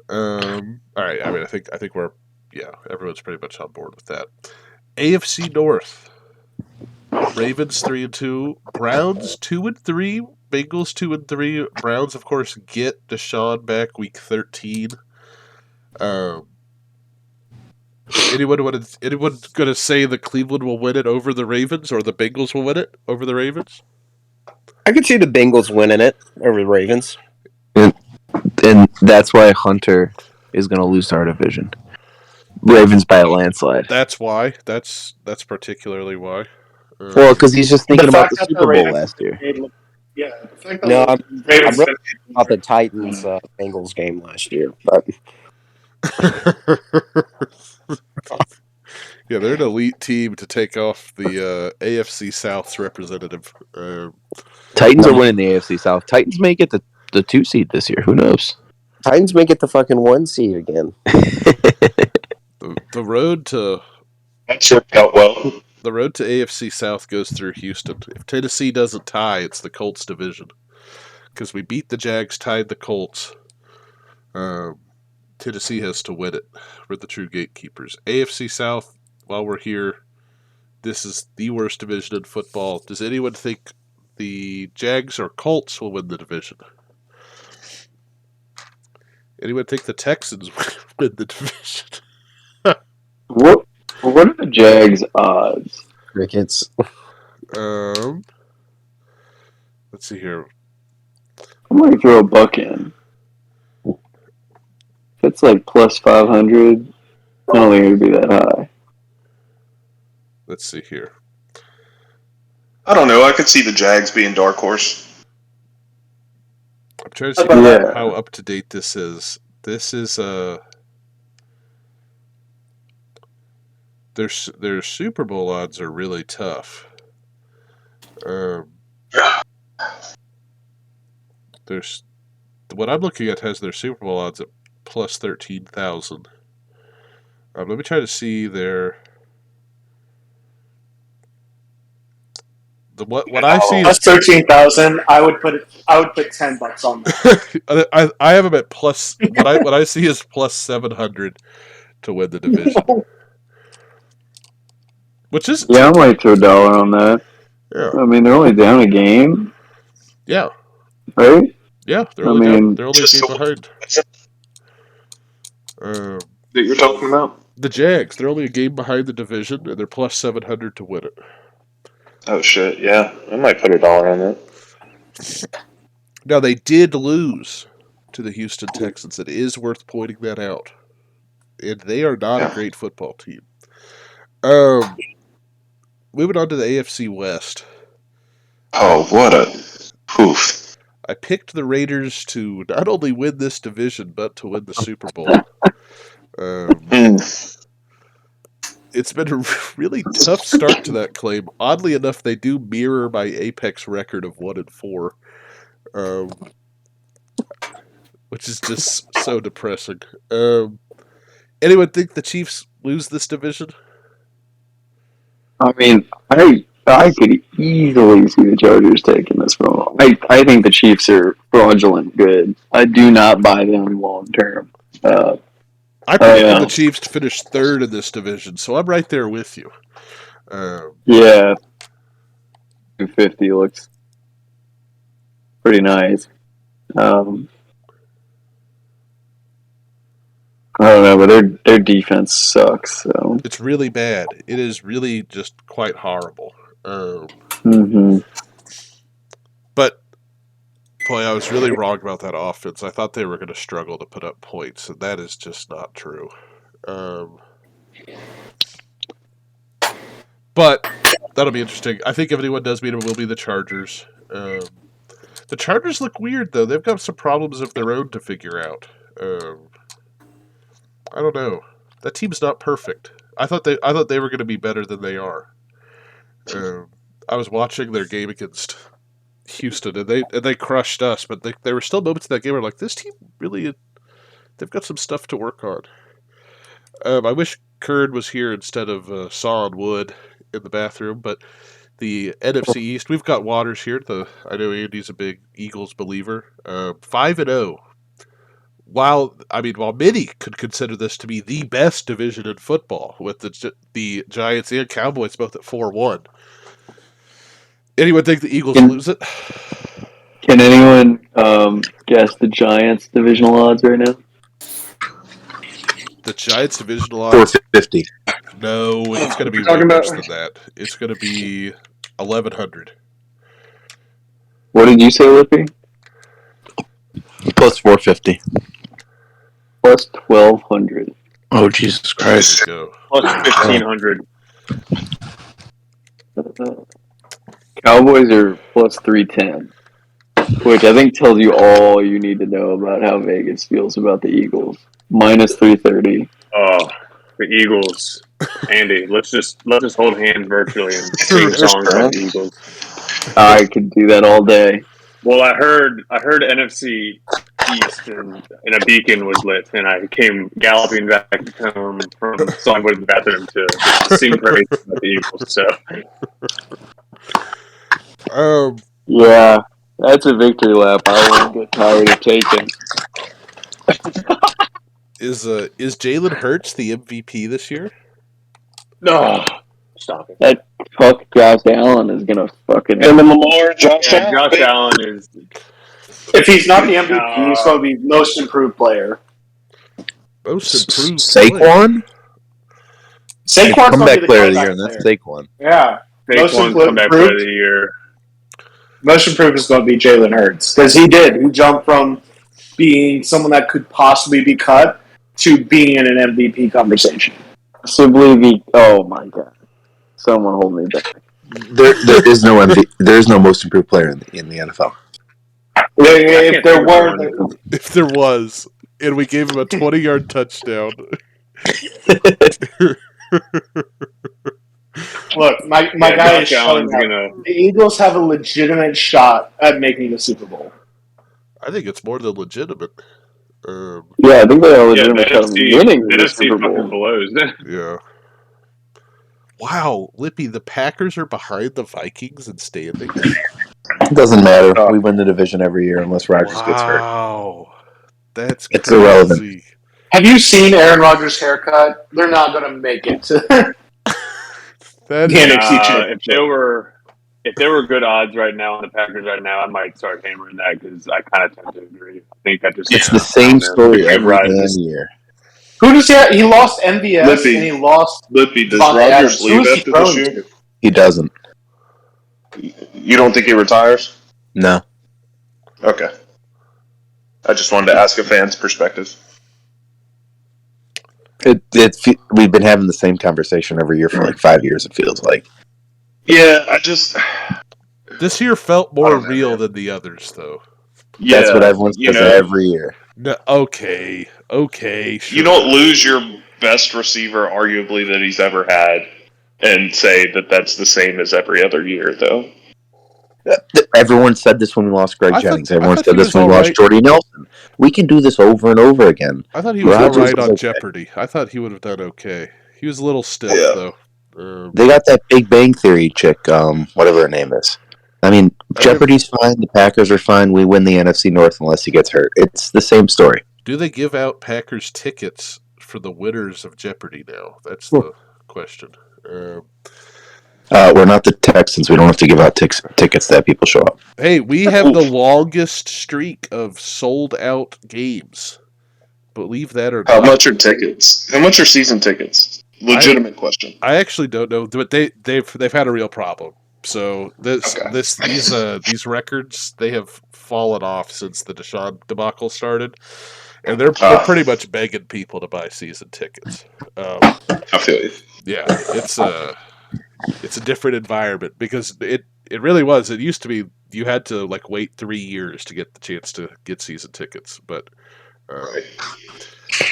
All right. I mean, I think everyone's pretty much on board with that. AFC North. Ravens 3-2, Browns 2-3, Bengals 2-3. Browns, of course, get Deshaun back week 13. Anyone going to say the Cleveland will win it over the Ravens, or the Bengals will win it over the Ravens? I could see the Bengals winning it over the Ravens. And that's why Hunter is going to lose to our division. Ravens by a landslide. That's why. That's particularly why. Well, because he's just thinking about the fact that Super Bowl Ravens last year. Yeah, the fact that No, I'm Ravens really about the Titans Bengals game last year, but yeah, they're an elite team to take off the AFC South's representative. Titans are winning the AFC South. Titans may get the 2 seed this year. Who knows? Titans may get the fucking 1 seed again. The road to That's worked out well. The road to AFC South goes through Houston. If Tennessee doesn't tie, it's the Colts division. Because we beat the Jags, tied the Colts. Tennessee has to win it. We're the true gatekeepers. AFC South, while we're here, this is the worst division in football. Does anyone think the Jags or Colts will win the division? Anyone think the Texans will win the division? What are the Jags' odds? Crickets. Let's see here. I might throw a buck in. If it's like plus 500, I don't think it'd be that high. Let's see here. I don't know. I could see the Jags being dark horse. I'm trying to see Yeah. how up to date this is. This is their Super Bowl odds are really tough. There's what I'm looking at has their Super Bowl odds at plus 13,000. Let me try to see their what I see. Plus 13,000. I would put $10 on that. I have them at plus. What I see is plus 700 to win the division, which is Yeah, I might throw a dollar on that. Yeah. I mean, they're only down a game, Yeah, right? yeah, they're I only mean, they're only a just game behind. That you're talking about? The Jags, they're only a game behind the division, and they're plus 700 to win it. Oh shit! Yeah, I might put $1 on that. Now they did lose to the Houston Texans. It is worth pointing that out, and they are not a great football team. Moving on to the AFC West. Oh, what a poof! I picked the Raiders to not only win this division, but to win the Super Bowl. It's been a really tough start to that claim. Oddly enough, they do mirror my Apex record of 1-4, which is just so depressing. Anyone think the Chiefs lose this division? I mean, I could easily see the Chargers taking this from them. I think the Chiefs are fraudulent good. I do not buy them long term. I predicted the Chiefs to finish third in this division, so I'm right there with you. Yeah, 250 looks pretty nice. I don't know, but their defense sucks. So It's really bad. It is really just quite horrible. But boy, I was really wrong about that offense. I thought they were going to struggle to put up points, and that is just not true. But that'll be interesting. I think if anyone does beat them, it will be the Chargers. The Chargers look weird though. They've got some problems of their own to figure out. I don't know. That team's not perfect. I thought they were going to be better than they are. I was watching their game against Houston, and they crushed us. But there were still moments in that game where like, this team really, they've got some stuff to work on. I wish Kern was here instead of sawing wood in the bathroom. But the NFC East, we've got Waters here. I know Andy's a big Eagles believer. 5-0. While many could consider this to be the best division in football, with the Giants and Cowboys both at 4-1. Anyone think the Eagles lose it? Can anyone guess the Giants' divisional odds right now? The Giants' divisional odds? 450. No, it's going to be way worse than that. It's going to be 1,100. What did you say, Lippy? Plus 450. Plus 1,200. Oh, Jesus Christ. Go. Plus 1,500. Cowboys are plus 310, which I think tells you all you need to know about how Vegas feels about the Eagles. Minus 330. Oh, the Eagles. Andy, let's just hold hands virtually and sing songs about the Eagles. I could do that all day. Well, I heard NFC East and a beacon was lit, and I came galloping back home from Songwood in the bathroom to sing praise about the Eagles. So, yeah, that's a victory lap I won't get tired of taking. Is Jalen Hurts the MVP this year? no, stop it. That fuck Josh Allen is gonna fucking. And then Lamar, Josh Yeah, Josh Allen is. If he's not the MVP, he's going to be most improved player. Most improved Saquon? Saquon's going to Comeback be the player of the year, comeback and player. that's Saquon. Yeah. Most Saquon comeback player of the year. Most improved is going to be Jalen Hurts. Because he did. He jumped from being someone that could possibly be cut to being in an MVP conversation. Oh my god! Someone hold me back. There is no there is no most improved player in the NFL. If there were, If there was, and we gave him a 20-yard touchdown. look, my guy is Josh showing Allen's that the Eagles have a legitimate shot at making the Super Bowl. I think it's more than legitimate. Yeah, I think they are Yeah, the legitimate shot of NFC, winning the NFC Super fucking Bowl. blows. Yeah. Wow, Lippy, the Packers are behind the Vikings in standing. It doesn't matter. We win the division every year unless Rodgers gets hurt. Wow, that's It's crazy. irrelevant. Have you seen Aaron Rodgers' haircut? They're not going to make it to That the is, NFC If Championship. there were good odds right now on the Packers right now, I might start hammering that because I kind of tend to agree. I think that just It's the same story every damn year. Who does he have? He lost MVS Lippy. and he lost. Lippy, does Devontae Rodgers Adams. Who leave is he after this thrown year? to? He doesn't. You don't think he retires? No. Okay. I just wanted to ask a fan's perspective. We've been having the same conversation every year for like 5 years, it feels like. Yeah, this year felt more I don't know, real man. than the others, though. Yeah, That's what everyone says every year. No, okay, sure. You don't lose your best receiver, arguably, that he's ever had, and say that that's the same as every other year, though. Everyone said this when we lost Greg I Jennings. thought Everyone he said was this when we all lost right. Jordy Nelson. We can do this over and over again. I thought he was Rodgers all right was on okay. Jeopardy. I thought he would have done okay. He was a little stiff, Yeah. though. They got that Big Bang Theory chick, whatever her name is. I mean, Jeopardy's fine. The Packers are fine. We win the NFC North unless he gets hurt. It's the same story. Do they give out Packers tickets for the winners of Jeopardy now? That's the question. We're not the Texans. We don't have to give out tickets that people show up. Hey, we have the longest streak of sold-out games. Believe that or How not. much are tickets? How much are season tickets? Legitimate question. I actually don't know, but they've had a real problem. So these records, they have fallen off since the Deshaun debacle started, and they're pretty much begging people to buy season tickets. I feel you. Yeah, it's a different environment because it really was. It used to be you had to like wait 3 years to get the chance to get season tickets, but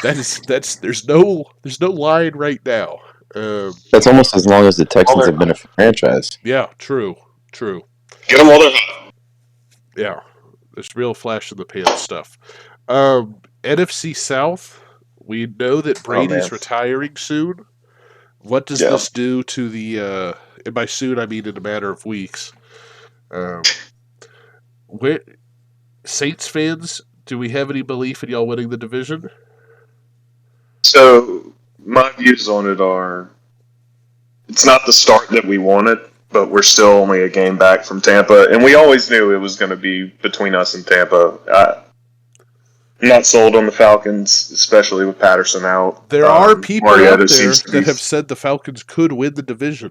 there's no line right now. That's almost as long as the Texans have been a franchise. Yeah, true. Get them while they're hot. Yeah, there's real flash in the pan stuff. NFC South, we know that Brady's retiring soon. What does this do to the? And by soon, I mean in a matter of weeks. Saints fans, do we have any belief in y'all winning the division? So my views on it are, it's not the start that we wanted, but we're still only a game back from Tampa, and we always knew it was going to be between us and Tampa. I'm not sold on the Falcons, especially with Patterson out. There are people out there that have said the Falcons could win the division.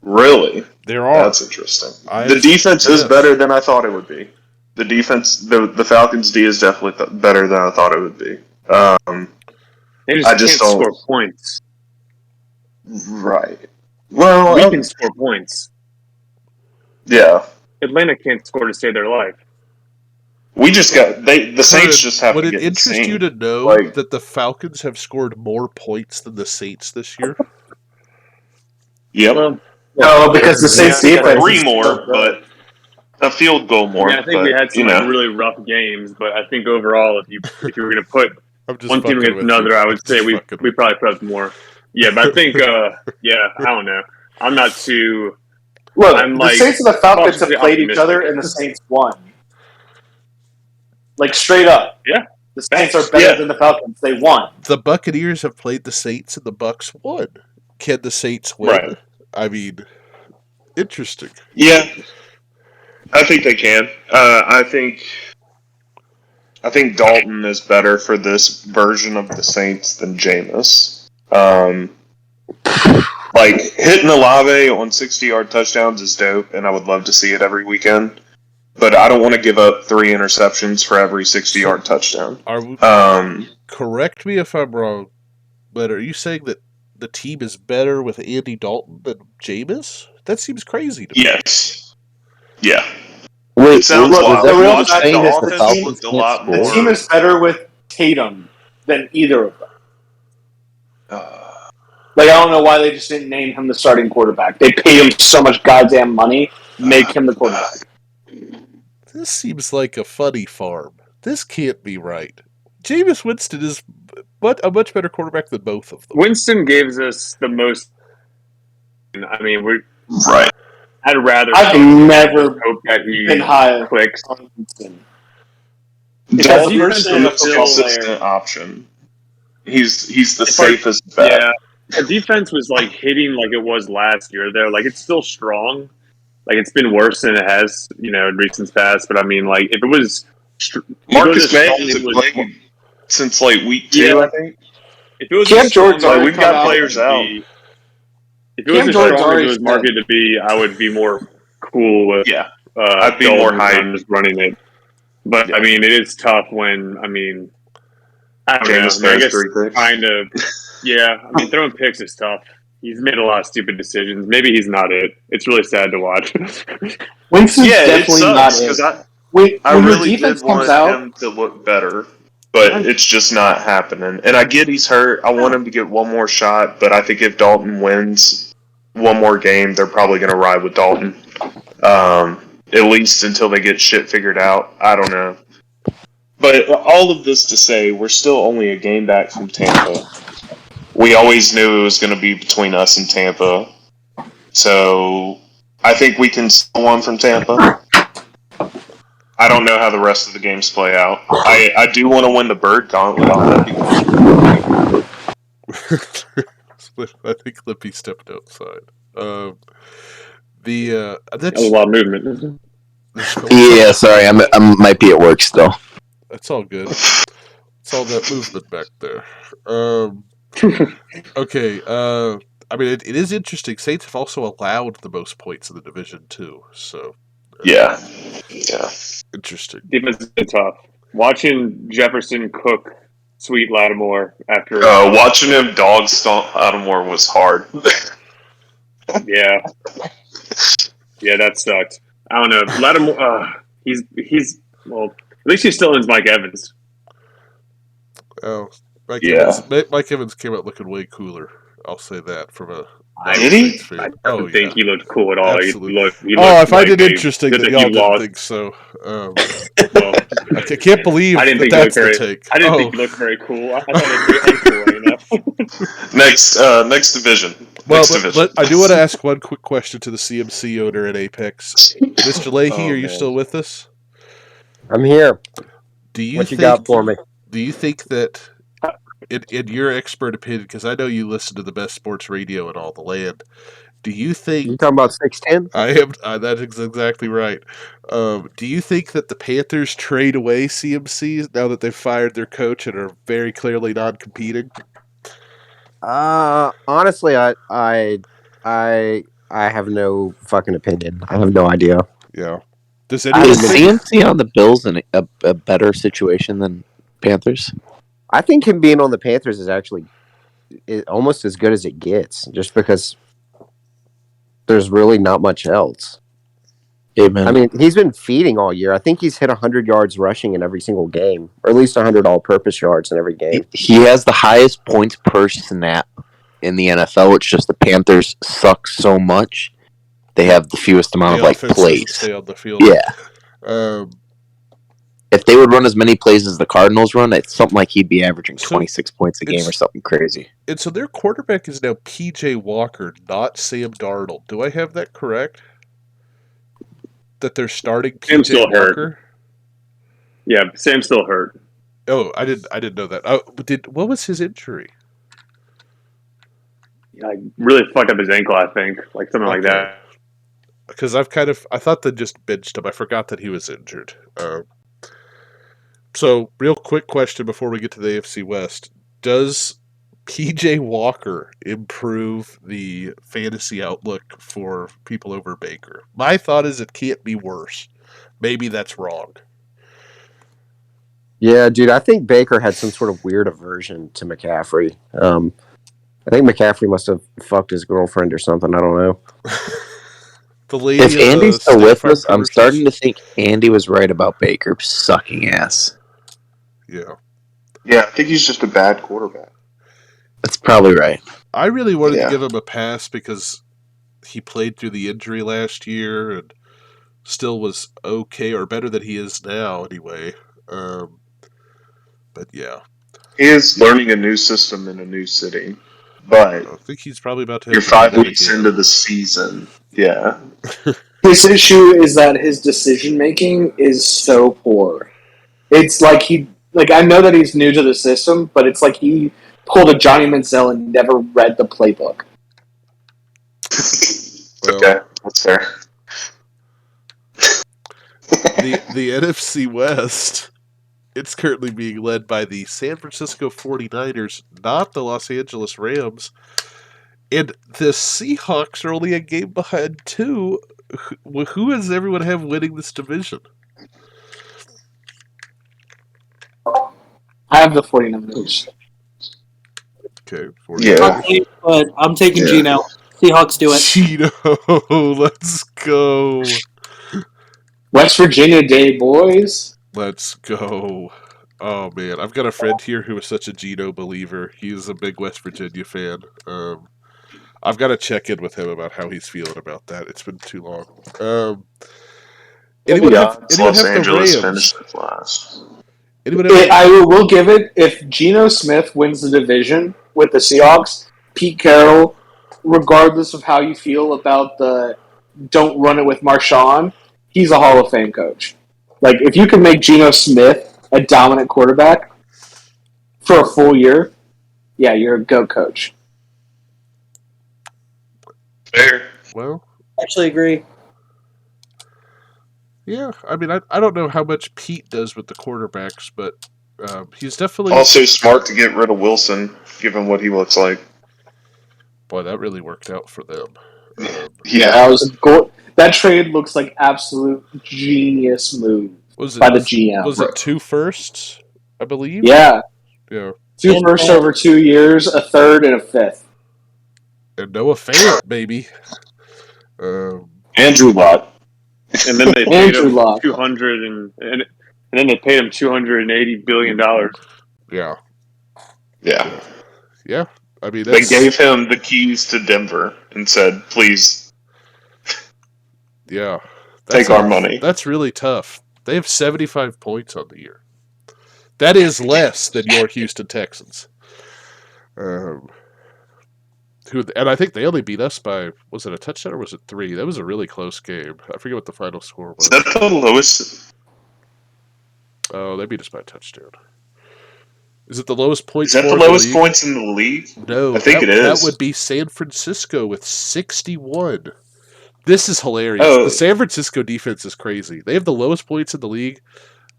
Really? There are. That's interesting. The defense is better than I thought it would be. The defense, the Falcons' D is definitely better than I thought it would be. They just can't score points. Right. Well, we can score points. Yeah. Atlanta can't score to save their life. We just got the Saints just have to get Would it interest you to know that the Falcons have scored more points than the Saints this year? Yep. No, because the Saints defense 3 more, but a field goal more. I think we had some really rough games, but I think overall, if you were going to put one team against another, I would say we probably put up more. Yeah, but I think, I don't know. I'm not too. Look, the Saints and the Falcons have played each other, and the Saints won. Like, straight up. Yeah. The Saints are better than the Falcons. They won. The Buccaneers have played the Saints, and the Bucs won. Can the Saints win? Right. I mean, interesting. Yeah, I think they can. I think Dalton is better for this version of the Saints than Jameis. Like, hitting Olave on 60-yard touchdowns is dope, and I would love to see it every weekend. But I don't want to give up 3 interceptions for every 60-yard touchdown. Correct me if I'm wrong, but are you saying that the team is better with Andy Dalton than Jameis? That seems crazy to me. Yes. Yeah. Wait, it sounds wild. The team is better with Tatum than either of them. Like, I don't know why they just didn't name him the starting quarterback. They paid him so much goddamn money, make him the quarterback. This seems like a funny farm. This can't be right. Jameis Winston is a much better quarterback than both of them. Winston gives us the most. I mean, we're right. I'd rather. I've never hope that he been high clicks. on Winston. Dalton is the most consistent option. He's the safest bet. Yeah, the defense was like hitting like it was last year. There, like it's still strong. Like it's been worse than it has, in recent past. But I mean, like if it was Marcus May hasn't played since like week 2, I think. If it was Cam Jordan's we've got players out. If it was as strong as it was marketed to be, I would be more cool with. Yeah, I'd be more high just running it. But I mean, it is tough when I don't know. I guess kind of. Yeah, I mean, throwing picks is tough. He's made a lot of stupid decisions. Maybe he's not it. It's really sad to watch. Winston's definitely not it. I really did want him to look better, but it's just not happening. And I get he's hurt. I want him to get one more shot, but I think if Dalton wins one more game, they're probably going to ride with Dalton. At least until they get shit figured out. I don't know. But all of this to say, we're still only a game back from Tampa. We always knew it was going to be between us and Tampa. So I think we can steal one from Tampa. I don't know how the rest of the games play out. I do want to win the Bird Gauntlet on that. I think Lippy stepped outside. That's a lot of movement. Yeah, sorry, I might be at work still. That's all good. It's all that movement back there. Okay. I mean, it is interesting. Saints have also allowed the most points in the division too. So. Yeah. Interesting. Defense has been tough. Watching Jefferson cook Sweet Lattimore after watching him dog stomp Lattimore was hard. Yeah, that sucked. I don't know. Lattimore, he's well. At least he still owns Mike Evans. Oh, Mike Yeah. Evans came out looking way cooler. I'll say that from a Did he? Saints fan. I Oh don't yeah, think he looked cool at all. absolutely. He looked If I like did interesting, that y'all he didn't lost. think so. Well, I can't believe I didn't think that's he the looked very. take. I didn't think he looked very cool. I thought it was very uncool. Next division. Well, Next division. but I do want to ask one quick question to the CMC owner at Apex. Mr. Leahy, Oh, are you man. still with us? I'm here. Do you What you think, got for me? Do you think that, in your expert opinion, because I know you listen to the best sports radio in all the land, do you think... You talking about 6'10"? I am. That is exactly right. Do you think that the Panthers trade away CMC now that they've fired their coach and are very clearly non-competing? Honestly, I have no fucking opinion. I have no idea. Yeah. Does Is anyone think... CMC on the Bills in a better situation than Panthers? I think him being on the Panthers is actually almost as good as it gets, just because there's really not much else. Amen. I mean, he's been feeding all year. I think he's hit 100 yards rushing in every single game, or at least 100 all-purpose yards in every game. He has the highest points per snap in the NFL. It's just the Panthers suck so much. They have the fewest amount The of offense plays. doesn't stay on the field. Yeah. If they would run as many plays as the Cardinals run, it's something like he'd be averaging 26 points a game or something crazy. And so their quarterback is now P.J. Walker, not Sam Darnold. Do I have that correct? That they're starting Sam's P.J. still hurt. Walker? Yeah, Sam's still hurt. Oh, I didn't know that. What was his injury? Yeah, really fucked up his ankle, I think, like something like that. Because I thought they just benched him. I forgot that he was injured. So, real quick question before we get to the AFC West. Does P.J. Walker improve the fantasy outlook for people over Baker? My thought is it can't be worse. Maybe that's wrong. Yeah, dude, I think Baker had some sort of weird aversion to McCaffrey. I think McCaffrey must have fucked his girlfriend or something. I don't know. The lady If Andy's still State with Farm us, I'm commercials? starting to think Andy was right about Baker sucking ass. Yeah. Yeah, I think he's just a bad quarterback. That's probably right. I really wanted Yeah. to give him a pass because he played through the injury last year and still was okay or better than he is now anyway. But yeah. He is learning a new system in a new city, but I think he's probably about to you're have to do 5 that weeks again. into the season. Yeah. His issue is that his decision making is so poor. It's like I know that he's new to the system, but it's like he pulled a Johnny Manziel and never read the playbook. Well, Okay, that's fair. the NFC West, it's currently being led by the San Francisco 49ers, not the Los Angeles Rams. And the Seahawks are only a game behind too. Who does everyone have winning this division? I have the 49ers. Okay, Yeah. But I'm taking Yeah. Gino. Seahawks do it. Gino, let's go. West Virginia Day, boys. Let's go. Oh man, I've got a friend here who is such a Gino believer. He's a big West Virginia fan. I've got to check in with him about how he's feeling about that. It's been too long. Anyone have Los the Angeles Rams? finished last. Anyone have I will give it, if Geno Smith wins the division with the Seahawks, Pete Carroll, regardless of how you feel about the don't run it with Marshawn, he's a Hall of Fame coach. Like, if you can make Geno Smith a dominant quarterback for a full year, yeah, you're a GOAT coach. Fair. Well, Actually agree. yeah. I mean, I don't know how much Pete does with the quarterbacks, but he's definitely... Also smart to get rid of Wilson, given what he looks like. Boy, that really worked out for them. Yeah. That trade looks like absolute genius move Was it, by the GM. Was it 2 firsts, I believe? Yeah. Yeah. 2 firsts over 2 years, a third, and a fifth. And Noah Fant, baby. Andrew Lott. And then they paid Andrew him Luck. and then they paid him $280 billion. Yeah. Yeah. Yeah. I mean, They that's, gave him the keys to Denver and said, please yeah. take our money. That's really tough. They have 75 points on the year. That is less than your Houston Texans. And I think they only beat us by, was it a touchdown or was it 3? That was a really close game. I forget what the final score was. Is that the lowest? Oh, they beat us by a touchdown. Is it the lowest points? Is that the lowest points in the league? No, I think it is. That would be San Francisco with 61. This is hilarious. Oh. The San Francisco defense is crazy. They have the lowest points in the league.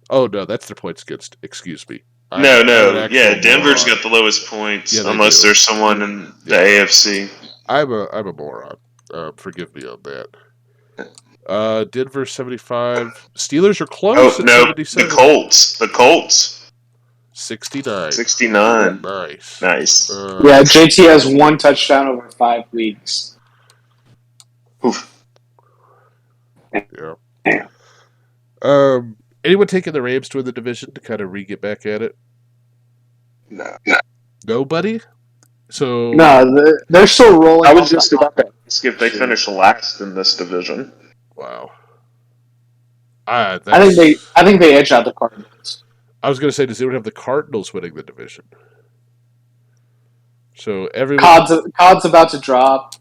Oh no, that's their points against. Excuse me. No. Yeah, Denver's got the lowest points, unless there's someone in the AFC. I'm a moron. Forgive me on that. Denver 75. Steelers are close. Oh no, 77. the Colts. 69. 69. Nice. Yeah, JT has 1 touchdown over 5 weeks. Oof. Yeah. Anyone taking the Rams to win the division to kind of get back at it? No. Nobody? So No, they're still rolling. I was just about to ask if they finish last in this division. wow. I think they edged out the Cardinals. I was going to say, does anyone have the Cardinals winning the division? So everyone. Codd's about to drop.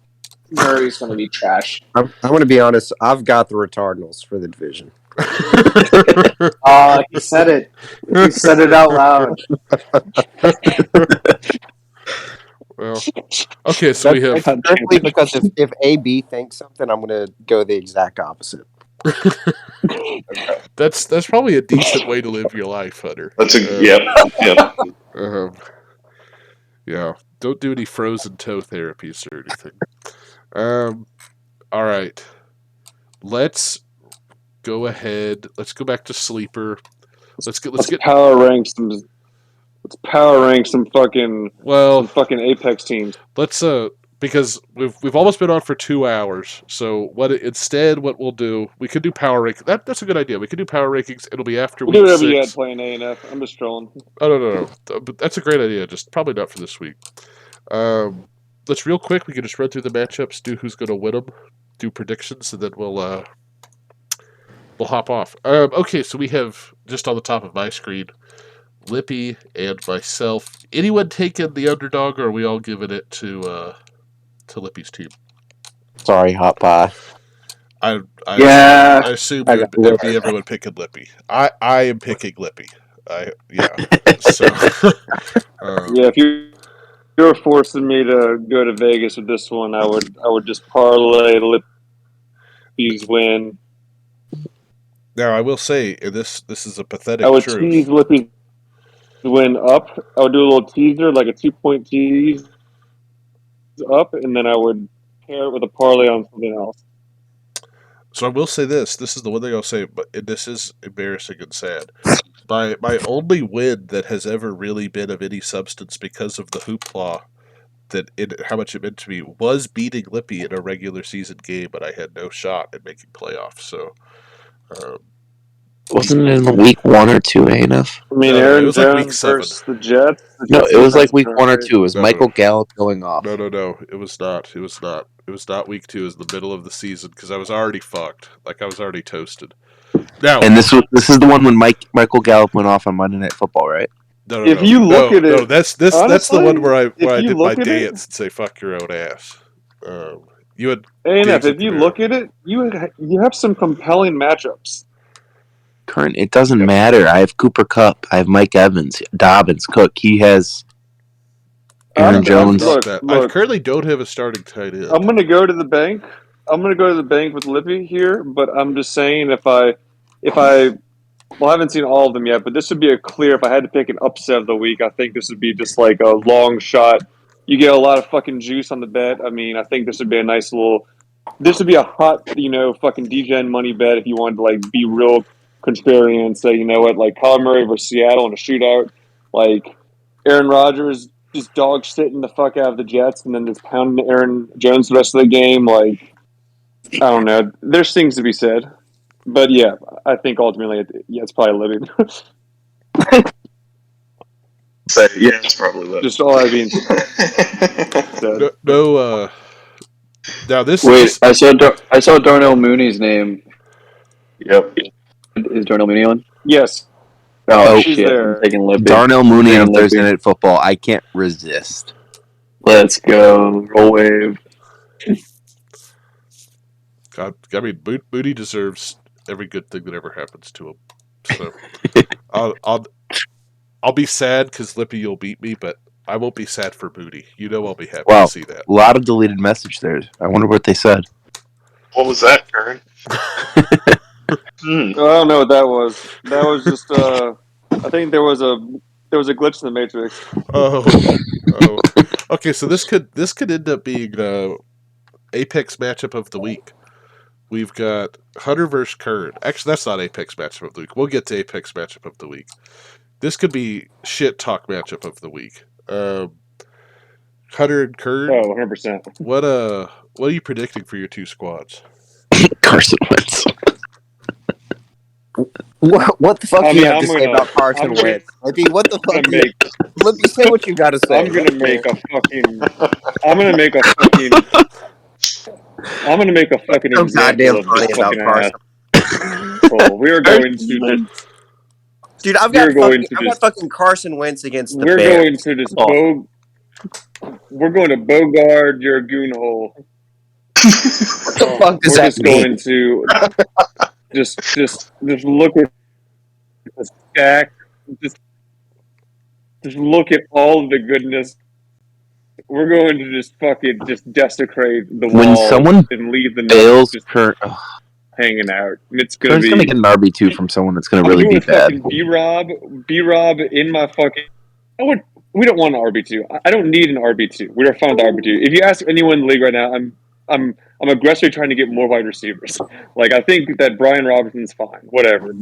Murray's going to be trash. I'm going to be honest. I've got the Retardinals for the division. He said it. He said it out loud. Well, okay, so we have. Strictly because if AB thinks something, I'm going to go the exact opposite. That's probably a decent way to live your life, Hunter. That's yep. Yeah. Don't do any frozen toe therapies or anything. All right. Let's go ahead. Let's go back to sleeper. Let's get power rank some. Let's power rank some fucking Apex teams. Let's because we've almost been on for 2 hours. So what we'll do, we could do power rank. That's a good idea. We could do power rankings. It'll be after week 6. Do whatever you had playing A&F. I'm just trolling. Oh no. But that's a great idea. Just probably not for this week. Let's real quick. We can just run through the matchups, do who's going to win them, do predictions, and then we'll hop off. Okay, so we have just on the top of my screen, Lippy and myself. Anyone taking the underdog, or are we all giving it to Lippy's team? Sorry, Hot Pie. I assume it would be everyone picking Lippy. I am picking Lippy. So if you're forcing me to go to Vegas with this one, I would just parlay Lippy's win. Now I will say, and this is a pathetic I would truth. tease Lippy's win up. I would do a little teaser, like a 2-point tease up, and then I would pair it with a parlay on something else. So I will say this. This is the one thing I'll say, but this is embarrassing and sad. My only win that has ever really been of any substance because of the hoopla how much it meant to me was beating Lippy in a regular season game, but I had no shot at making playoffs. So wasn't it in week 1 or 2, A&F? I mean, Aaron Jones like week 7 versus the Jets. No, it was like week 1 or 2. It was Michael Gallup going off. No. It was not. It was not week 2. It was the middle of the season because I was already fucked. Like I was already toasted. Now, and this is the one when Michael Gallup went off on Monday Night Football, right? No. If you look at it, that's the one where I did my dance and say "fuck your own ass." You had A&F. If you look at it, you have some compelling matchups. It doesn't matter. I have Cooper Kupp. I have Mike Evans, Dobbins, Cook. He has Aaron Jones. Look, I currently don't have a starting tight end. I'm going to go to the bank. With Lippy here, but I'm just saying if I I haven't seen all of them yet, but this would be a clear, if I had to pick an upset of the week, I think this would be just like a long shot. You get a lot of fucking juice on the bet. I mean, I think this would be a nice this would be a hot, fucking DGen money bet if you wanted to like be real contrarian and say, you know what, like Kyler Murray versus Seattle in a shootout, like Aaron Rodgers just dog shitting the fuck out of the Jets and then just pounding Aaron Jones the rest of the game. Like, I don't know. There's things to be said. But yeah, I think ultimately, it's probably Libby. So yeah, it's probably Libby. Just all I mean. Now this. Wait, I saw Darnell Mooney's name. Yep. Is Darnell Mooney on? Yes. Oh, she's shit! there. I'm taking Lippy. Darnell Mooney I'm on taking Thursday Lippy. Night Football. I can't resist. Let's go. Roll wave. God, I mean, Mooney deserves every good thing that ever happens to him. So I'll be sad because Lippy, you'll beat me, but I won't be sad for Mooney. You know I'll be happy Wow, to see that. a lot of deleted message there. I wonder what they said. What was that, Karen? I don't know what that was. That was just. I think there was a glitch in the Matrix. Oh. Okay, so this could end up being Apex matchup of the week. We've got Hunter versus Curd. Actually, that's not Apex matchup of the week. We'll get to Apex matchup of the week. This could be shit talk matchup of the week. Hunter and Curd. Oh, 100%. What are you predicting for your two squads? Carson Wentz. What the fuck I do you mean, have to say about Carson Wentz? Lippy, what the fuck? Lippy, say what you got to say. I'm gonna make a fucking. I'm gonna make a fucking goddamn example of funny this about fucking Carson. asshole. We are going to. Dude, I've got fucking Carson Wentz against the We're Bears. going to just We're going to Bogard your goon hole. What the fuck does that mean? Going to just look at the stack. Just look at all of the goodness. We're going to just fucking just desecrate the wall When someone and leave the fails just hanging out. And it's gonna get an RB2 from someone that's gonna really be bad. B Rob in my fucking. We don't want an RB2. I don't need an RB2. We are fine with RB2. If you ask anyone in the league right now, I'm aggressively trying to get more wide receivers. Like I think that Brian Robinson's fine. Whatever.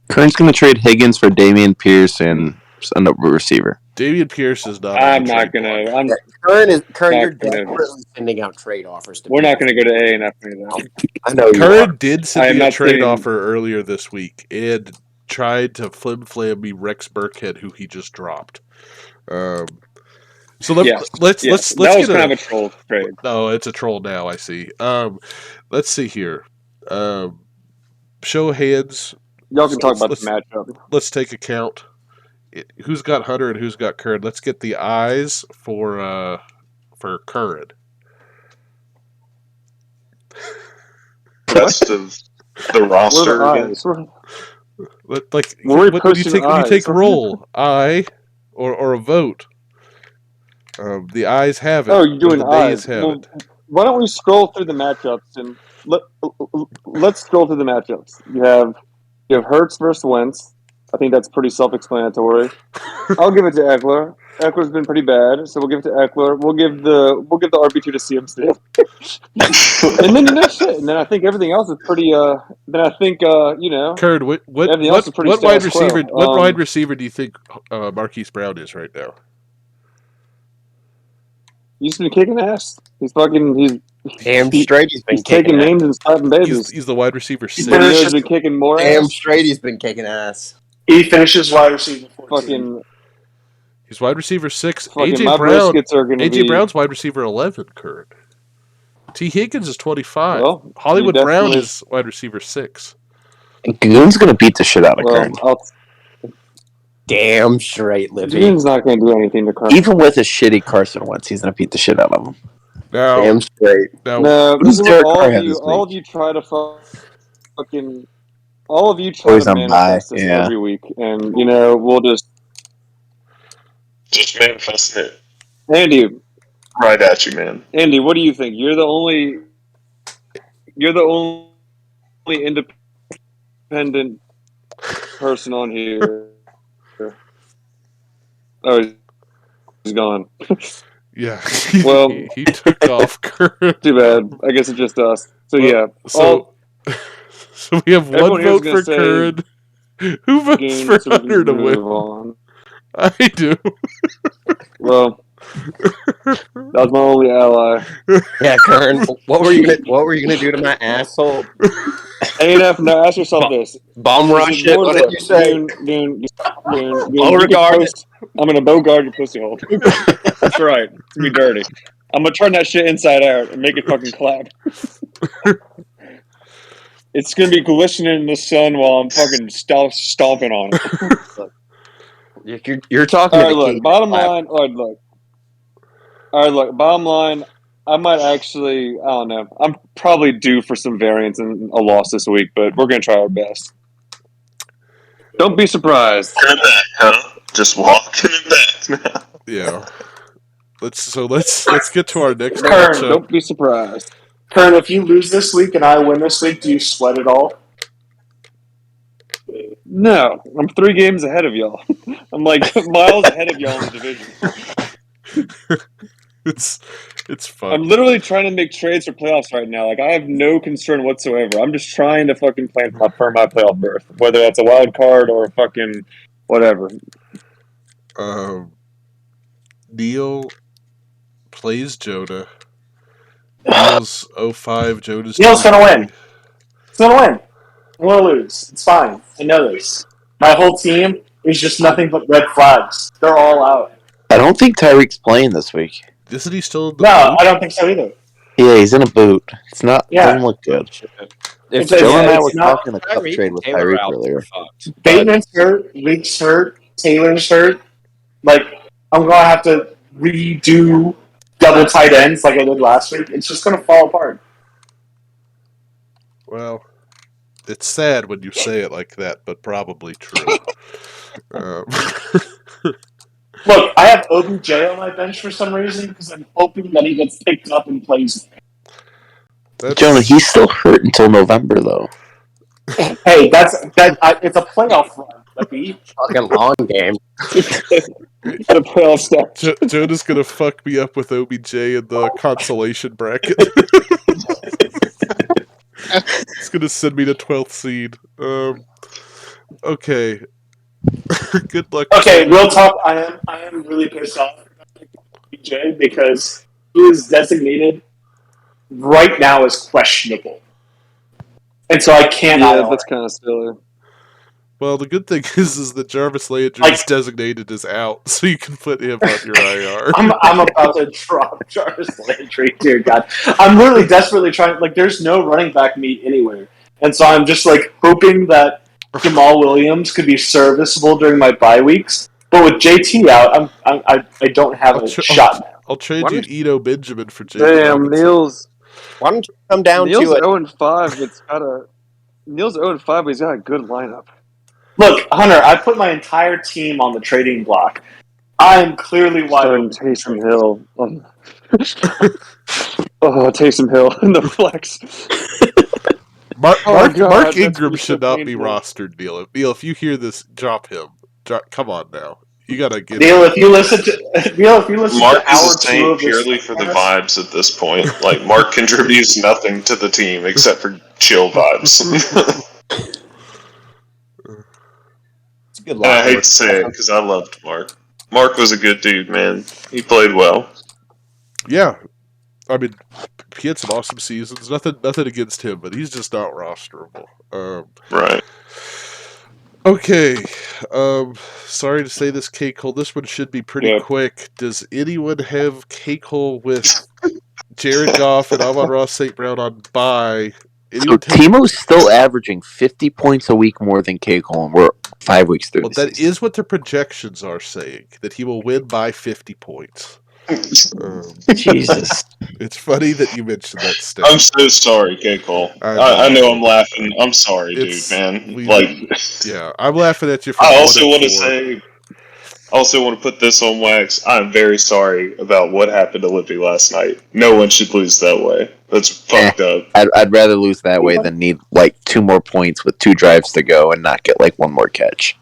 Kern's going to trade Higgins for Dameon Pierce and a receiver. Dameon Pierce is not. I'm not going to. Kern, you're desperately sending out trade offers. We're not going to go to A and F right now. I know you Kern are. did send me a trade offer earlier this week and tried to flim-flam me Rex Burkhead, who he just dropped. So let's that was get kind of a troll trade. No, it's a troll now. I see. Let's see here. Show of hands. Y'all can talk about the matchup. Let's take a count. Who's got Hunter and who's got Curran? Let's get the eyes for Curran. Rest of the roster. What do you take a roll? Eye or a vote? The eyes have it. Oh, you're doing the eyes. Have it. Why don't we scroll through the matchups and let's scroll through the matchups. You have Hurts versus Wentz. I think that's pretty self-explanatory. I'll give it to Eckler. Eckler's been pretty bad, so we'll give it to Eckler. We'll give the RB2 to CMC. And then shit. And then I think everything else is pretty. Then I think Kurt, what wide receiver? What wide receiver do you think Marquise Brown is right now? He's been kicking ass. He's fucking. Damn straight. He's been taking names and slapping babies. He's the wide receiver. He's been kicking more damn ass. straight. He's been kicking ass. He finishes wide receiver 14. He's wide receiver 6. AJ Brown's wide receiver 11. Kurt. T. Higgins is 25. Well, Hollywood Brown is wide receiver 6. Goon's gonna beat the shit out of Kern. Damn straight, Lippy. Goon's not gonna do anything to Kern. Even with a shitty Carson Wentz, he's gonna beat the shit out of him. Now, damn straight. No, this is what all of you try to fucking. All of you try to manifest this every week, and we'll just manifest it. Andy, right at you, man. Andy, what do you think? You're the only independent person on here. Oh, he's gone. Yeah. Well, he took off. Too bad. I guess it's just us. So yeah. So we have one vote for Curran. Who votes for Hunter to win? On. I do. Well, That was my only ally. Yeah, Kern. What were you gonna do to my asshole? A&F, now ask yourself this. Bomb Is rush it it. more What the did you say? Dune, you can Beauregard it. post, I'm gonna bogard your pussy hole. That's right. It's gonna be dirty. I'm gonna turn that shit inside out and make it fucking clap. It's gonna be glistening in the sun while I'm fucking stomping on it. You're talking All to right, the king. look. Bottom Clap. line. All right, look. Bottom line. I might actually. I don't know. I'm probably due for some variance and a loss this week, but we're gonna try our best. Don't be surprised. Walking it back, huh? Just walking it back now. Yeah. Let's get to our next Kern, matchup. Don't be surprised. Kern, if you lose this week and I win this week, do you sweat at all? No, I'm 3 games ahead of y'all. I'm like miles ahead of y'all in the division. It's fun. I'm literally trying to make trades for playoffs right now. Like I have no concern whatsoever. I'm just trying to fucking plan for my playoff berth, whether that's a wild card or fucking whatever. Neil plays Jonah. Neil's 05, Jonah's Neil's gonna 23. win. He's gonna win. I'm gonna lose. It's fine. I know this. My whole team is just nothing but red flags. They're all out. I don't think Tyreek's playing this week. Isn't he still in the No, boot? I don't think so either. Yeah, he's in a boot. It's not. Yeah. Doesn't look good. If Joe and I it's were not- talking a cup trade with Taylor Tyreek out, earlier. we're fucked. Bateman's hurt. Leake's hurt. Taylor's hurt. Like, I'm gonna have to redo double tight ends like I did last week. It's just gonna fall apart. Well, it's sad when you say it like that, but probably true. Look, I have OBJ on my bench for some reason because I'm hoping that he gets picked up and plays. Jonah, he's still hurt until November, though. Hey, it's a playoff run. Fucking long game. The playoff stuff. Jonah's gonna fuck me up with OBJ in the consolation bracket. It's gonna send me to 12th seed. Okay. Good luck. Okay, real talk. I am really pissed off about OBJ because he is designated right now as questionable, and so I can't. Yeah, that's kind of silly. Well, the good thing is that Jarvis Landry is designated as out, so you can put him on your IR. I'm about to drop Jarvis Landry, dear God. I'm literally desperately trying, like, there's no running back meet anywhere. And so I'm just, like, hoping that Jamal Williams could be serviceable during my bye weeks. But with JT out, I don't have a shot now. I'll trade you Eno Benjamin for JT. Damn, Neil's. Why don't you come down Neil's to it? 0-5. It's got a. Neil's 0-5, but he's got a good lineup. Look, Hunter, I put my entire team on the trading block. I am clearly wide open. Taysom Hill. Taysom Hill in the flex. Mark Ingram should not be rostered, Neil. Neil, if you hear this, drop him. Come on now. You gotta get Neil, if you listen to Mark hour is two staying of this purely for the podcast- vibes at this point. Like, Mark contributes nothing to the team except for chill vibes. Good And I hate to say it because I loved Mark. Mark was a good dude, man. He played well. Yeah. I mean, he had some awesome seasons. Nothing against him, but he's just not rosterable. Right. Okay. Sorry to say this, Cake-Hole. This one should be pretty quick. Does anyone have Cake-Hole with Jared Goff and Amon-Ra St. Brown on bye? So Timo's still averaging 50 points a week more than Cake-Hole, and we're 5 weeks through. Well, that is what the projections are saying, that he will win by 50 points. Jesus. It's funny that you mentioned that stat. I'm so sorry, K. Cole. I know I'm laughing. I'm sorry, dude, man. Yeah, I'm laughing at you for I also want to put this on wax. I'm very sorry about what happened to Lippy last night. No one should lose that way. That's fucked up. I'd rather lose that way than need like 2 more points with 2 drives to go and not get like 1 more catch.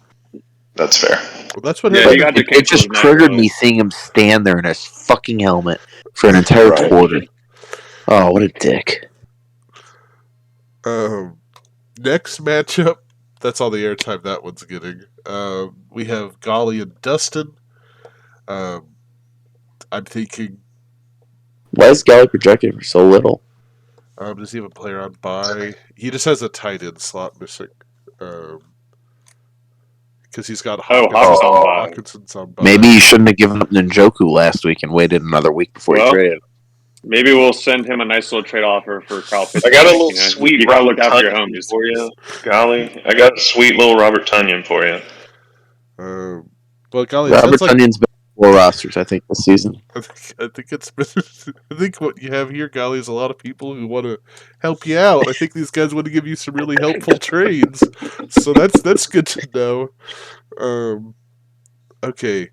That's fair. Well, that's what it just triggered me seeing him stand there in his fucking helmet for an entire quarter. Oh, what a dick. Next matchup, that's all the airtime that one's getting. We have Golly and Dustin. I I'm thinking. Why is Galley projected for so little? Does he have a player on bye? He just has a tight end slot missing. Because he's got Hawkinson's on bye. Maybe he shouldn't have given up Njoku last week and waited another week before he traded. Maybe we'll send him a nice little trade offer for Kyle Pitts. I got a little sweet Robert Tonyan for you, Golly. I got a sweet little Robert Tonyan for you. Well, Golly, Robert Tonyan's been 4 rosters, I think, this season. I think it's been. I think what you have here, Golly, is a lot of people who want to help you out. I think these guys want to give you some really helpful trades, so that's good to know. Okay.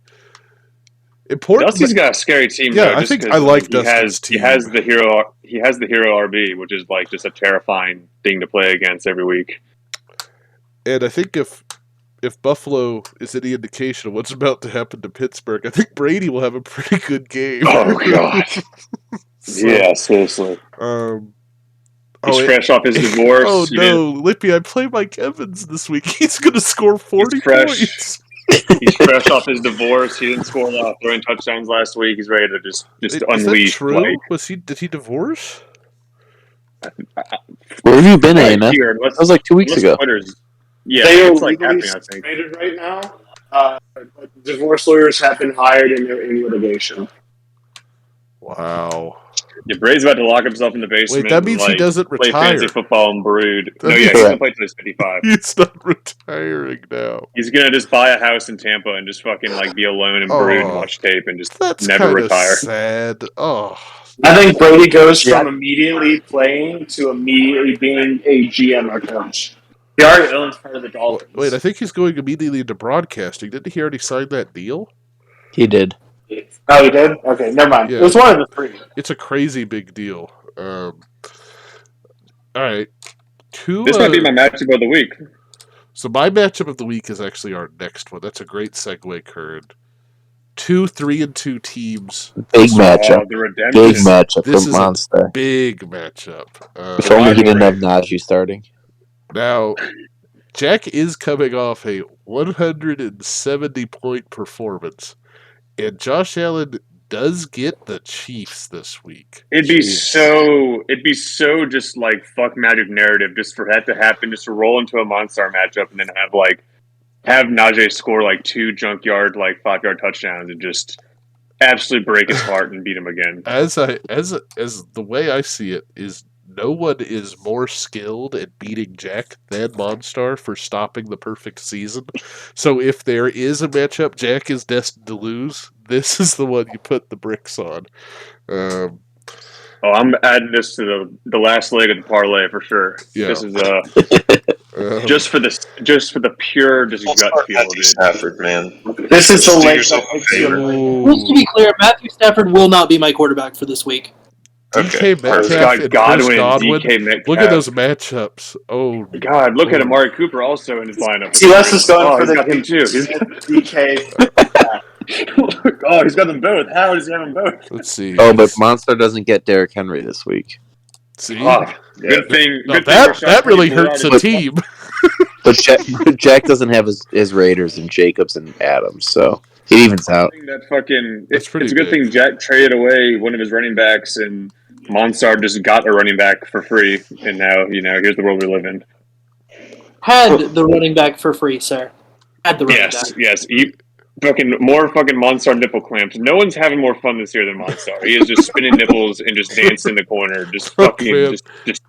Important. Dusty's got a scary team. Yeah, though, I think I like Dusty's team. He has the hero. He has the hero RB, which is like just a terrifying thing to play against every week. And I think if Buffalo is any indication of what's about to happen to Pittsburgh, I think Brady will have a pretty good game. Oh god. Yeah, seriously. He's fresh off his divorce. Oh no, Lippy! I play Mike Evans this week. He's going to score 40 points. He's fresh off his divorce. He didn't score a lot of throwing touchdowns last week. He's ready to just unleash. Is that true? Did he divorce? Where have you been, Anna? That was like 2 weeks ago. Yeah, they are it's like legally happening, I think. separated right now. Divorce lawyers have been hired and they're in litigation. Wow. Yeah, Brady's about to lock himself in the basement. Wait, that means he doesn't play retire. fantasy football and brood. That's No, yeah, he's going to play till he's 55. He's not retiring now. He's going to just buy a house in Tampa and just fucking like be alone and brood and watch tape and just never retire. Sad. Oh. I think Brady goes from immediately playing to immediately being a GM or coach. He already owns part of the Dolphins. Wait, I think he's going immediately into broadcasting. Didn't he already sign that deal? He did. Oh, he did? Okay, never mind. Yeah. It was one of the 3. It's a crazy big deal. All right. This might be my matchup of the week. So my matchup of the week is actually our next one. That's a great segue, Curd. 2 3-2 teams. Big matchup. Big matchup This for is Monster. a big matchup. If only he didn't have Najee starting. Now, Jack is coming off a 170-point performance, and Josh Allen does get the Chiefs this week. It'd be so just like fuck magic narrative just for that to happen, just to roll into a Monster matchup and then have Najee score like 2 junkyard, like 5-yard touchdowns and just absolutely break his heart and beat him again. As the way I see it is, no one is more skilled at beating Jack than Monstar for stopping the perfect season. So if there is a matchup Jack is destined to lose, this is the one you put the bricks on. I'm adding this to the last leg of the parlay for sure. Yeah. This is just for the pure just gut feel. Dude. Stafford, man. This is the leg. Just to be clear, Matthew Stafford will not be my quarterback for this week. DK Metcalf and Chris Godwin. Look at those matchups. Oh God! Look at Amari Cooper also in his lineup. C.S. is going for he's got him too. DK. Oh, he's got them both. How does he have them both? Let's see. Oh, but Monster doesn't get Derrick Henry this week. See, good thing. No, that really hurts a team. But Jack doesn't have his Raiders and Jacobs and Adams, so he evens out. It's a good thing Jack traded away one of his running backs, and Monstar just got a running back for free, and now here's the world we live in. Had the running back for free, sir. Had the running back. Yes. More fucking Monstar nipple clamps. No one's having more fun this year than Monstar. He is just spinning nipples and just dancing in the corner, just fucking,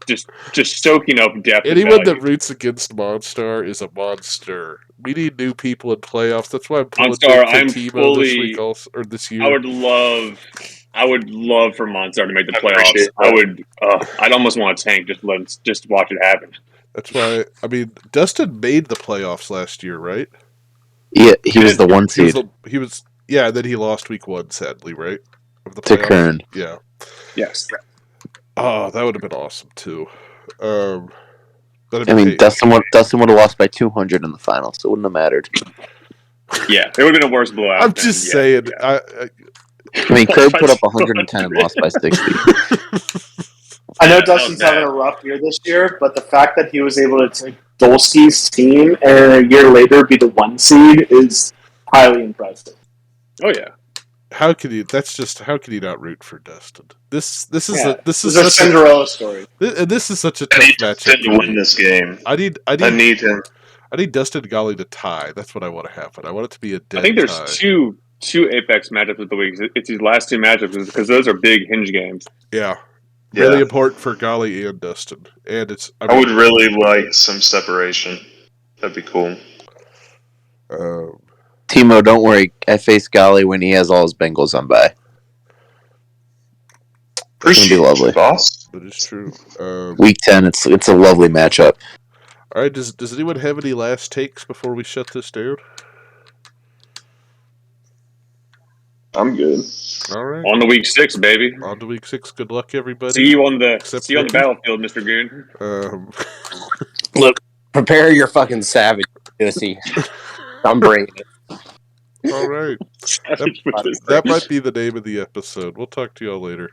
just soaking up depth. Anyone that roots against Monstar is a monster. We need new people in playoffs. That's why I'm pulling Timo this week also, or this year. I would love for Monstar to make the playoffs. I'd almost want to tank just watch it happen. That's why. I mean, Dustin made the playoffs last year, right? Yeah, he was the 1 seed. He was. Yeah, and then he lost week 1, sadly, right? Of the to playoffs. Kern. Yeah. Yes. Oh, that would have been awesome too. But Dustin would have lost by 200 in the final, so it wouldn't have mattered. Yeah, it would have been a worse blowout. I'm just saying. Yeah. I mean, Kirk put up 110 and lost by 60. I know Dustin's having a rough year this year, but the fact that he was able to take Dolsky's team and a year later be the 1 seed is highly impressive. Oh yeah. how can you? That's just how can you not root for Dustin? This is This is a Cinderella story. This is such a I tough need matchup Dustin to for win me. this game. I need him. I need Dustin Golly to tie. That's what I want to happen. I want it to be a dead I think there's tie. two Apex matchups of the week. It's these last two matchups because those are big hinge games. Yeah. Really important for Golly and Dustin. And it's I would really like some separation. That'd be cool. Timo, don't worry. I face Golly when he has all his Bengals on bye. It's gonna be lovely. Boss. That is true. Week 10, it's a lovely matchup. All right, does anyone have any last takes before we shut this down? I'm good. All right. On to week 6, baby. On to week 6. Good luck, everybody. See you on the Ricky. battlefield, Mr. Goon. Look, prepare your fucking savage, pussy. I'm bringing it. All right. That might be the name of the episode. We'll talk to y'all later.